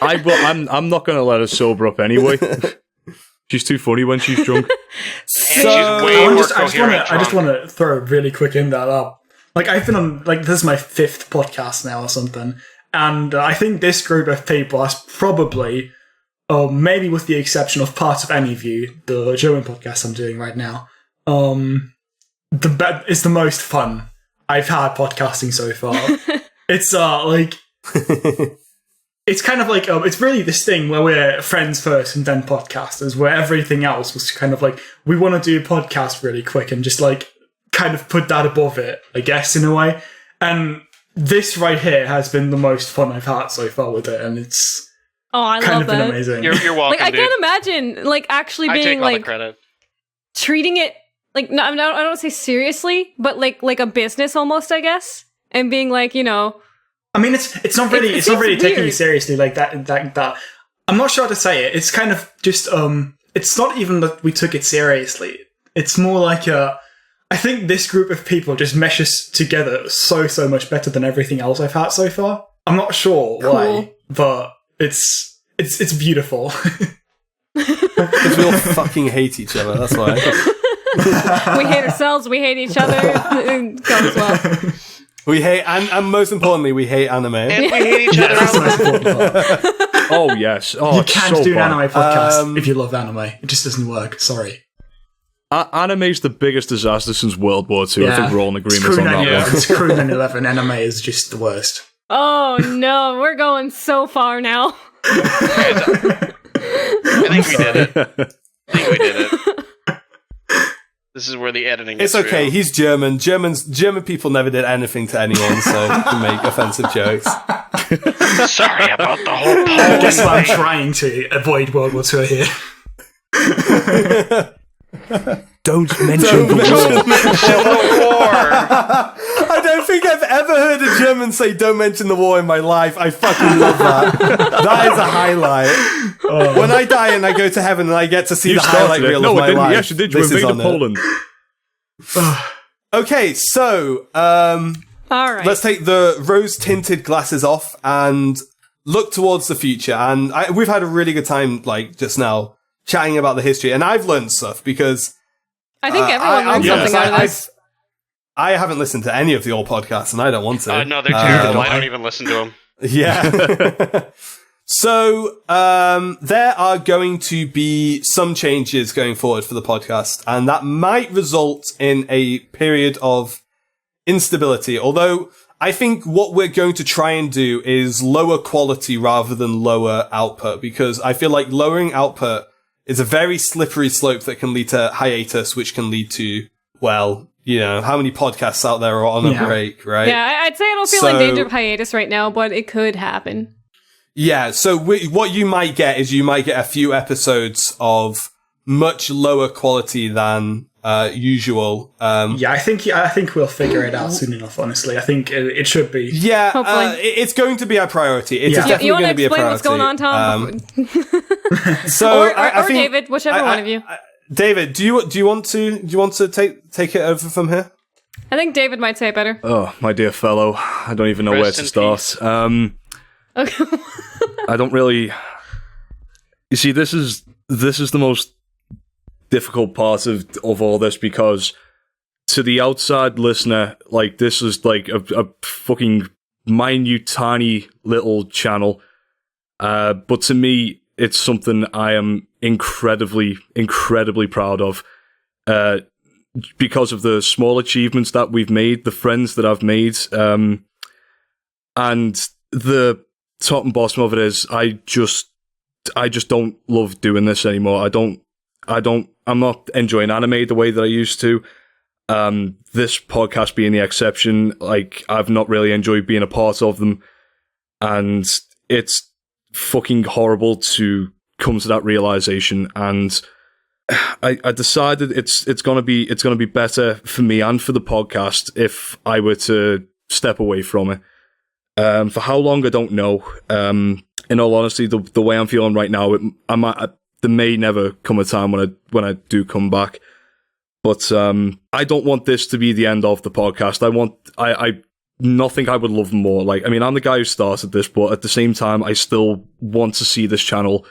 I'm not going to let her sober up anyway. She's too funny when she's drunk. And she's way more coherent. I just want to throw really quick in that up. Like, I've been on, like, this is my 5th podcast now or something. And I think this group of people has probably, maybe with the exception of parts of Any View, the German podcast I'm doing right now, it's the most fun I've had podcasting so far. It's, it's kind of like, it's really this thing where we're friends first and then podcasters, where everything else was kind of like, we want to do a podcast really quick and just like, kind of put that above it, I guess, in a way. And this right here has been the most fun I've had so far with it, and it's Oh, I kind love of been that. amazing. You're welcome, Like, I dude. can't imagine, like, actually I take being, all the like, credit. treating it, like, no, I don't want to say seriously, but, like a business almost, I guess. And being like, you know... I mean, it's not really It it's not really seems taking it weird. seriously like that. I'm not sure how to say it. It's kind of just it's not even that we took it seriously. It's more like I think this group of people just meshes together so much better than everything else I've had so far. I'm not sure why, Cool. but it's beautiful. Because we all fucking hate each other, that's why. We hate ourselves, we hate each other. It goes well. We hate, and most importantly, we hate anime. And we hate each other. That's the most important part. Oh, yes. Oh, You it's can't so do an fun. anime podcast if you love anime. It just doesn't work. Sorry. Anime's the biggest disaster since World War II. I think we're all in agreement on that one. It's Crew 9/11. Anime is just the worst. Oh, no, we're going so far now. I think we did it. This is where the editing. It's is okay. real. He's German. German people never did anything to anyone, so he can make offensive jokes. Sorry about the whole I Poland guess I'm thing. trying to avoid World War II here. Don't mention the war. Civil War. I don't think I've ever heard a German say "Don't mention the war" in my life. I fucking love that. That is a highlight. When I die and I go to heaven and I get to see the highlight reel No, of it my didn't. life, Yes, you did. You this is invaded on it. Poland. Okay, so All right. let's take the rose-tinted glasses off and look towards the future. And we've had a really good time, like just now, chatting about the history. And I've learned stuff because I think everyone learned something out of this. I haven't listened to any of the old podcasts, and I don't want to. No, they're terrible. I don't even listen to them. Yeah. So, there are going to be some changes going forward for the podcast, and that might result in a period of instability. Although, I think what we're going to try and do is lower quality rather than lower output, because I feel like lowering output is a very slippery slope that can lead to hiatus, which can lead to, well, you know, how many podcasts out there are on a break, right? Yeah, I'd say I don't feel in danger of hiatus right now, but it could happen. Yeah, so what you might get is you might get a few episodes of much lower quality than usual. Yeah, I think we'll figure it out soon enough. Honestly, I think it should be. Yeah, Hopefully. it's going to be our priority. It's Yeah. definitely You want going to to be a priority. explain what's going on, Tom? So or I think, David, whichever one of you. David, do you want to take it over from here? I think David might say it better. Oh, my dear fellow, I don't even know Rest where to in start. Okay. I don't really. You see, this is the most difficult part of all this, because to the outside listener, like, this is like a fucking minute, tiny little channel. But to me, it's something I am incredibly, incredibly proud of. Because of the small achievements that we've made, the friends that I've made, and the top and bottom of it is, I just don't love doing this anymore. I'm not enjoying anime the way that I used to. This podcast being the exception, like, I've not really enjoyed being a part of them, and it's fucking horrible to come to that realization. And I decided it's gonna be better for me and for the podcast if I were to step away from it. For how long, I don't know. In all honesty, the way I'm feeling right now, there may never come a time when I do come back. But I don't want this to be the end of the podcast. I nothing I would love more. Like, I mean, I'm the guy who started this, but at the same time, I still want to see this channel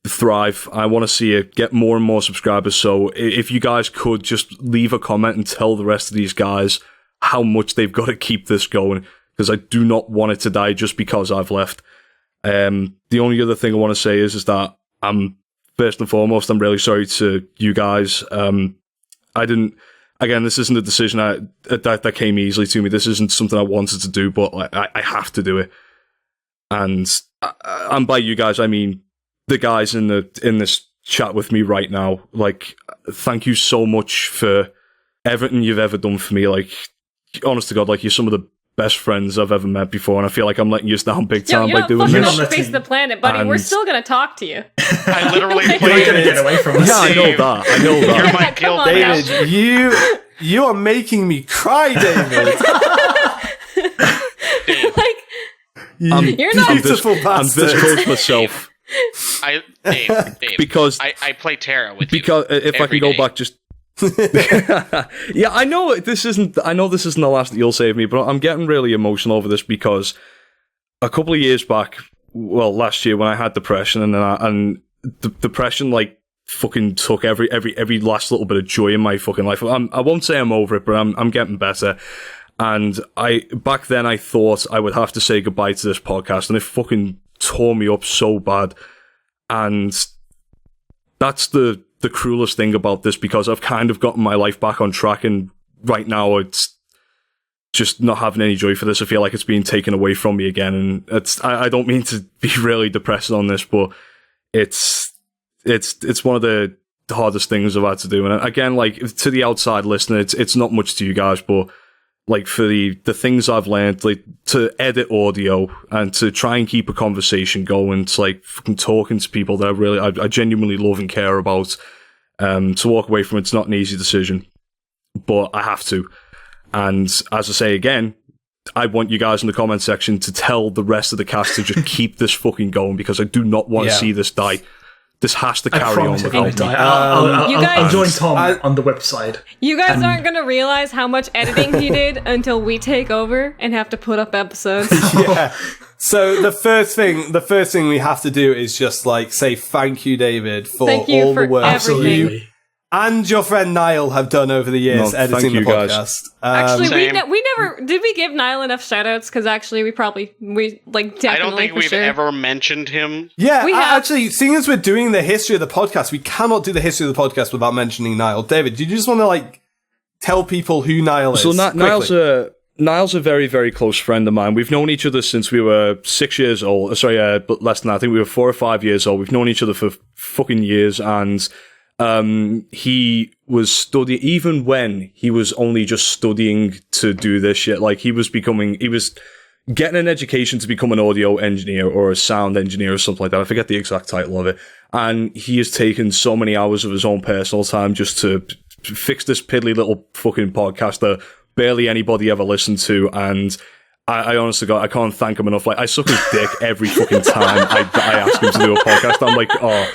thrive. I want to see it get more and more subscribers. So if you guys could just leave a comment and tell the rest of these guys how much they've got to keep this going, because I do not want it to die just because I've left. The only other thing I want to say is that first and foremost, I'm really sorry to you guys. Again, this isn't a decision that came easily to me. This isn't something I wanted to do, but I have to do it. And by you guys, I mean the guys in this chat with me right now. Like, thank you so much for everything you've ever done for me. Like, honest to God, like, you're some of the best friends I've ever met before, and I feel like I'm letting you down big time by doing You're this. not face the planet, buddy. We're And- still gonna talk to you. I literally You're not played gonna get away from us. Yeah, I know that. I know that. You're my Come guild on, now. David, you are making me cry, David. Like, you're not. I'm this Beautiful close bastard. myself. Dave, Because I play Terra with you. Because if I every can go day. back, just yeah, I know this isn't the last that you'll save me, but I'm getting really emotional over this because a couple of years back, well, last year when I had depression, and the depression like fucking took every last little bit of joy in my fucking life. I won't say I'm over it, but I'm getting better. And back then I thought I would have to say goodbye to this podcast, and it fucking tore me up so bad. And that's the cruelest thing about this, because I've kind of gotten my life back on track, and right now it's just not having any joy for this. I feel like it's being taken away from me again, and I don't mean to be really depressing on this, but it's one of the hardest things I've had to do. And again, like, to the outside listener, it's not much to you guys, but like, for the things I've learned, like, to edit audio and to try and keep a conversation going, to like fucking talking to people that I genuinely love and care about, to walk away from it's not an easy decision, but I have to. And as I say again, I want you guys in the comment section to tell the rest of the cast to just keep this fucking going, because I do not want to see this die. This has to carry on without me. I'll join Tom on the website. You guys aren't going to realize how much editing he did until we take over and have to put up episodes. Yeah. So the first thing we have to do is just like say thank you, David, for all the work Absolutely. and your friend Niall have done over the years editing the podcast. Actually, we never did. We give Niall enough shoutouts, because actually we definitely. I don't think we've ever mentioned him. Yeah, we have. Actually, seeing as we're doing the history of the podcast, we cannot do the history of the podcast without mentioning Niall. David, do you just want to like tell people who Niall is? So Niall's a very, very close friend of mine. We've known each other since we were 6 years old. Sorry, but less than that. I think we were 4 or 5 years old. We've known each other for fucking years, and he was studying, even when he was only just studying to do this shit. Like, he was getting an education to become an audio engineer or a sound engineer or something like that. I forget the exact title of it. And he has taken so many hours of his own personal time just to fix this piddly little fucking podcast that barely anybody ever listened to. And I honestly, God, I can't thank him enough. Like, I suck his dick every fucking time I ask him to do a podcast. I'm like, oh,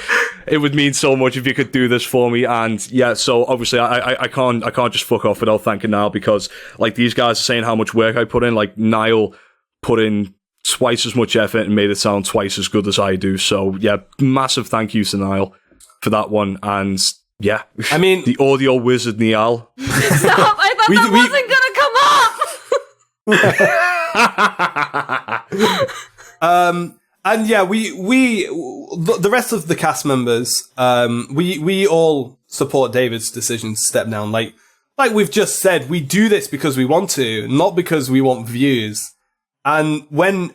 it would mean so much if you could do this for me. And yeah, so obviously I can't just fuck off without thanking Niall, because like, these guys are saying how much work I put in. Like, Niall put in twice as much effort and made it sound twice as good as I do. So yeah, massive thank you to Niall for that one. And yeah, I mean, the audio wizard Niall. Stop! I thought that wasn't gonna come up. And yeah, we the rest of the cast members, we all support David's decision to step down. Like we've just said, we do this because we want to, not because we want views. And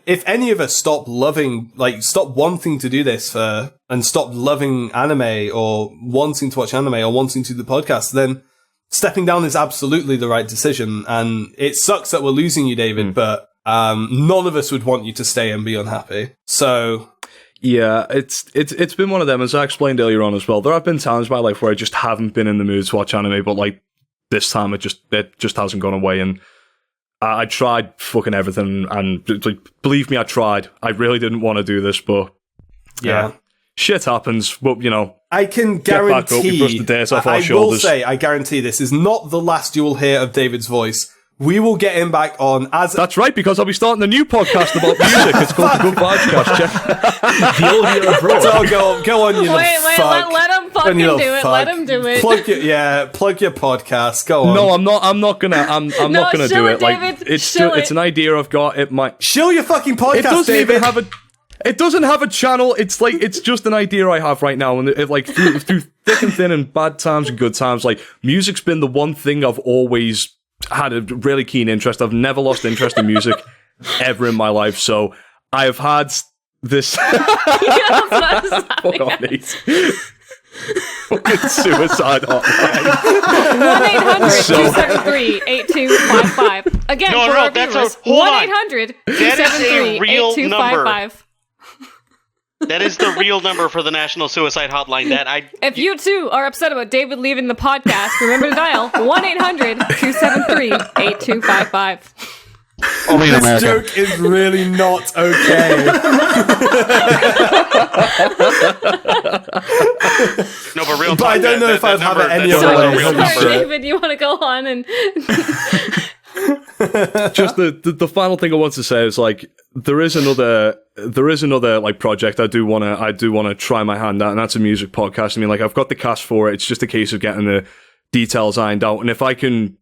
if any of us stop wanting to do this and stop loving anime or wanting to watch anime or wanting to do the podcast, then stepping down is absolutely the right decision. And it sucks that we're losing you, David, but none of us would want you to stay and be unhappy. So yeah, it's been one of them, as I explained earlier on as well. There have been times in my life where I just haven't been in the mood to watch anime, but like this time it just hasn't gone away. And I tried fucking everything, and like, believe me, I tried. I really didn't want to do this, but yeah, shit happens. But you know, I can guarantee. Brush the dirt off our I shoulders. will say, I guarantee this is not the last you will hear of David's voice. We will get him back on as. That's right, because I'll be starting a new podcast about music. It's called The Good Podcast. Check the audio abroad. So go on, you little fuck. Let him fucking do it. Let him do it. Plug your podcast. Go on. No, I'm not gonna do it. David, it's an idea I've got. It might shill your fucking podcast, David. It doesn't have a channel. It's just an idea I have right now, and it like through thick and thin, and bad times and good times. Like, music's been the one thing I've always had a really keen interest. I've never lost interest in music ever in my life. So I have had this. Fuck off, Nate. Fucking suicide hotline. 1-800-273-8255. Again, for our viewers, 1-800-273-8255. That is the real number for the National Suicide Hotline. If you too are upset about David leaving the podcast, remember to dial 1-800-273-8255. Only in this America. joke is really not okay. No, but real. But I don't know if I'd have it any other way. Sorry, David, you want to go on and? Just the final thing I want to say is, like, there is another like project I do want to try my hand at, and that's a music podcast. I mean, like, I've got the cast for it. It's just a case of getting the details ironed out. And if I can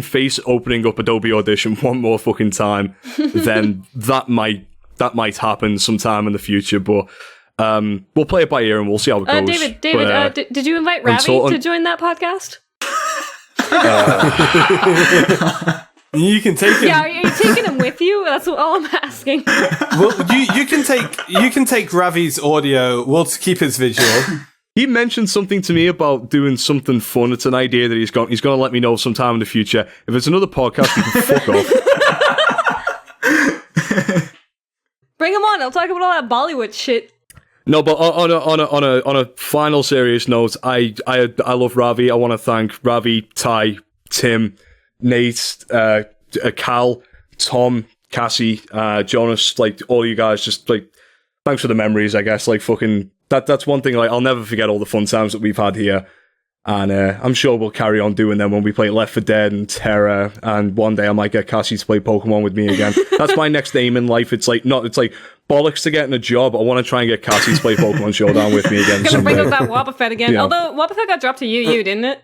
face opening up Adobe Audition one more fucking time, then that might happen sometime in the future. But we'll play it by ear and we'll see how it goes. David, did you invite Ravi to join that podcast? You can take him. Yeah, are you taking him with you? That's all I'm asking. Well, you can take Ravi's audio. We'll keep his visual. He mentioned something to me about doing something fun. It's an idea that he's got. He's going to let me know sometime in the future. If it's another podcast, he can fuck off. Bring him on. I'll talk about all that Bollywood shit. No, but on a final serious note, I love Ravi. I want to thank Ravi, Ty, Tim, Nate, Cal, Tom, Cassie, Jonas, like all you guys. Just like thanks for the memories. I guess like fucking that's one thing. Like I'll never forget all the fun times that we've had here. And I'm sure we'll carry on doing them when we play Left 4 Dead and Terra. And one day I might get Cassie to play Pokemon with me again. That's my next aim in life. It's like bollocks to getting a job. I want to try and get Cassie to play Pokemon Showdown with me again. Gonna bring up that Wobbuffet again. Yeah. Although Wobbuffet got dropped to UU, didn't it?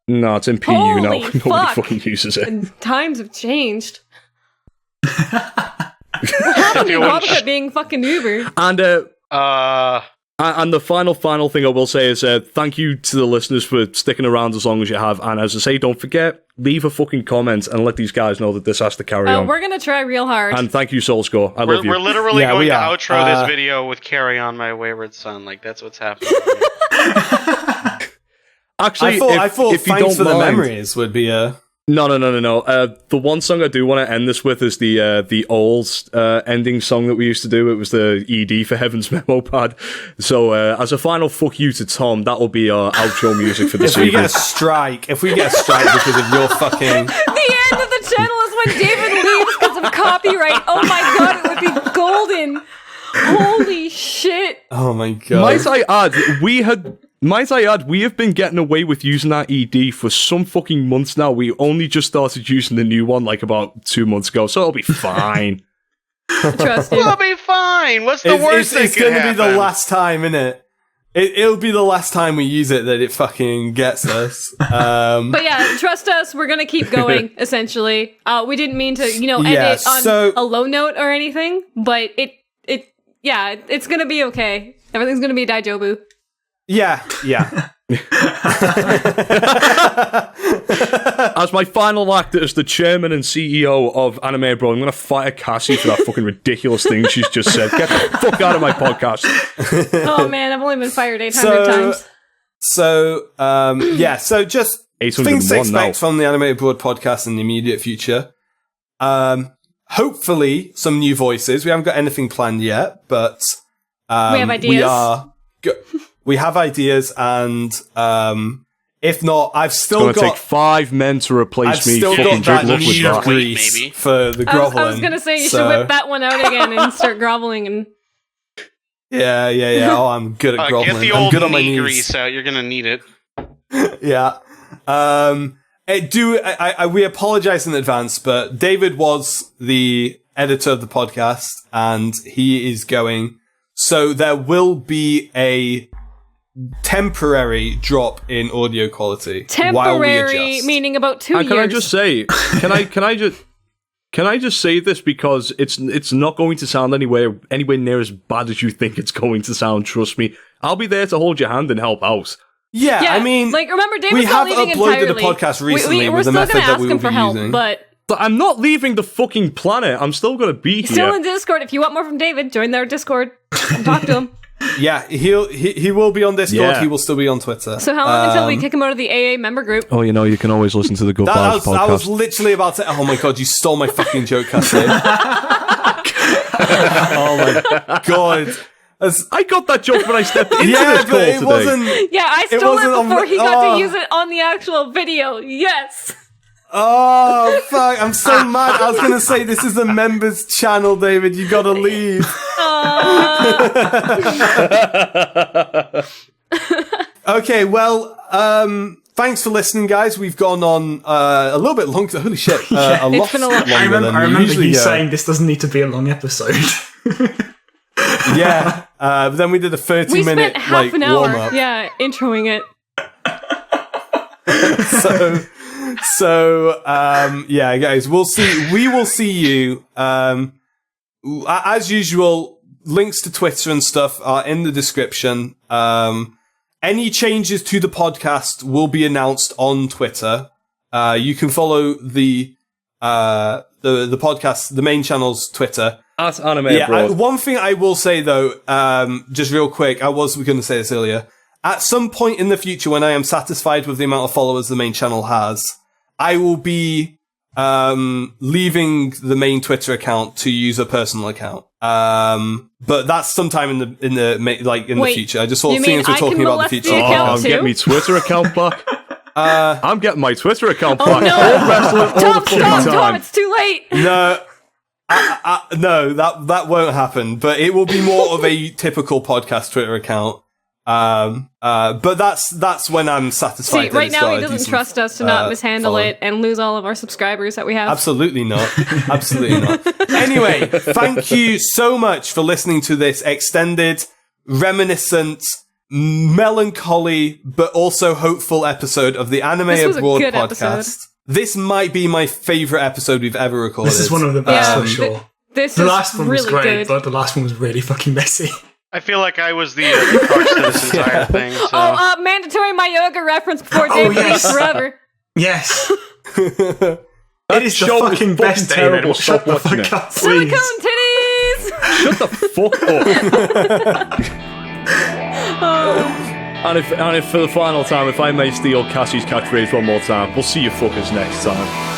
No, it's in PU Holy now. Fuck. Nobody fucking uses it. And times have changed. What happened to Wobbuffet being fucking Uber? And the final thing I will say is thank you to the listeners for sticking around as long as you have. And as I say, don't forget, leave a fucking comment and let these guys know that this has to carry on. We're going to try real hard. And thank you, Soulscore. I love you. We're literally going to outro this video with Carry On My Wayward Son. Like, that's what's happening. Actually, I thought if you Thanks don't for mind, the Memories would be a... No. The one song I do want to end this with is the old ending song that we used to do. It was the ED for Heaven's Memo Pad. So as a final fuck you to Tom, that'll be our outro music for this evening. If we get a strike because of your fucking... The end of the channel is when David leaves because of copyright. Oh my god, it would be golden. Holy shit. Oh my god. Might I add, we have been getting away with using that ED for some fucking months now. We only just started using the new one like about 2 months ago, so it'll be fine. Trust you. We'll be fine. What's the worst thing It's going to be the last time, innit? It'll be the last time we use it that it fucking gets us. But yeah, trust us, we're going to keep going, essentially. We didn't mean to, edit on a low note or anything, but it's going to be okay. Everything's going to be Daijobu. Yeah. As my final act as the chairman and CEO of Anime Abroad, I'm going to fire Cassie for that fucking ridiculous thing she's just said. Get the fuck out of my podcast. Oh man, I've only been fired 800 times. So just things to expect now from the Anime Abroad podcast in the immediate future. Hopefully some new voices. We haven't got anything planned yet, but we have ideas. We have ideas, and if not, I've still got... It's going to take 5 men to replace me. I've still got that new grease grease for the groveling. I was going to say, you should whip that one out again and start groveling. And Yeah. Oh, I'm good at groveling. Get the old knee grease out. You're going to need it. Yeah. We apologize in advance, but David was the editor of the podcast, and he is going... So there will be a temporary drop in audio quality. Temporary, meaning about 2 years. And can I just say, can I just say this, because it's not going to sound anywhere near as bad as you think it's going to sound. Trust me, I'll be there to hold your hand and help out. Yeah, I mean, like remember, David's not leaving entirely. We have uploaded a podcast recently with the method that we will be using. But I'm not leaving the fucking planet. I'm still going to be here. Still in Discord. If you want more from David, join their Discord and talk to him. Yeah, he will be on Discord. Yeah. He will still be on Twitter. So how long until we kick him out of the AA member group? Oh, you can always listen to the Good Vibes podcast. I was literally about to... Oh my god, you stole my fucking joke, Cassie. Oh my god. I got that joke when I stepped into this call today. I stole it before he got to use it on the actual video. Yes. Oh, fuck. I'm so mad. I was going to say, this is the members channel, David. You got to leave. Okay, well, thanks for listening, guys. We've gone on a little bit longer. Holy shit. A lot longer than I remember usually you saying this doesn't need to be a long episode. Yeah. But then we did a 30-minute spent half an hour, warm-up. yeah, introing it. So, yeah, guys, we will see you. As usual, links to Twitter and stuff are in the description. Any changes to the podcast will be announced on Twitter. You can follow the podcast, the main channel's Twitter. At Anime Abroad. One thing I will say though, just real quick, I was going to say this earlier. at some point in the future, when I am satisfied with the amount of followers the main channel has, I will be leaving the main Twitter account to use a personal account. But that's sometime in the future. I just thought, seeing as we're talking about the future. I'm getting my Twitter account back. I'm getting my Twitter account back. Tom, it's too late. No. No, that won't happen, but it will be more of a typical podcast Twitter account. But that's when I'm satisfied. See, right now he doesn't trust us to not mishandle it and lose all of our subscribers that we have. Absolutely not. Absolutely not. Anyway, thank you so much for listening to this extended, reminiscent, melancholy, but also hopeful episode of the Anime Abroad podcast. Episode. This might be my favorite episode we've ever recorded. This is one of the best, for sure. The last one was great, good. but the last one was really fucking messy. I feel like I was the crux of this entire thing. So. Mandatory Mayoga reference before Dave leaves forever. Yes. It is the fucking best, David. Shut the fuck up, please. Silicone titties! Shut the fuck up. And if for the final time, if I may steal Cassie's catchphrase one more time, we'll see you fuckers next time.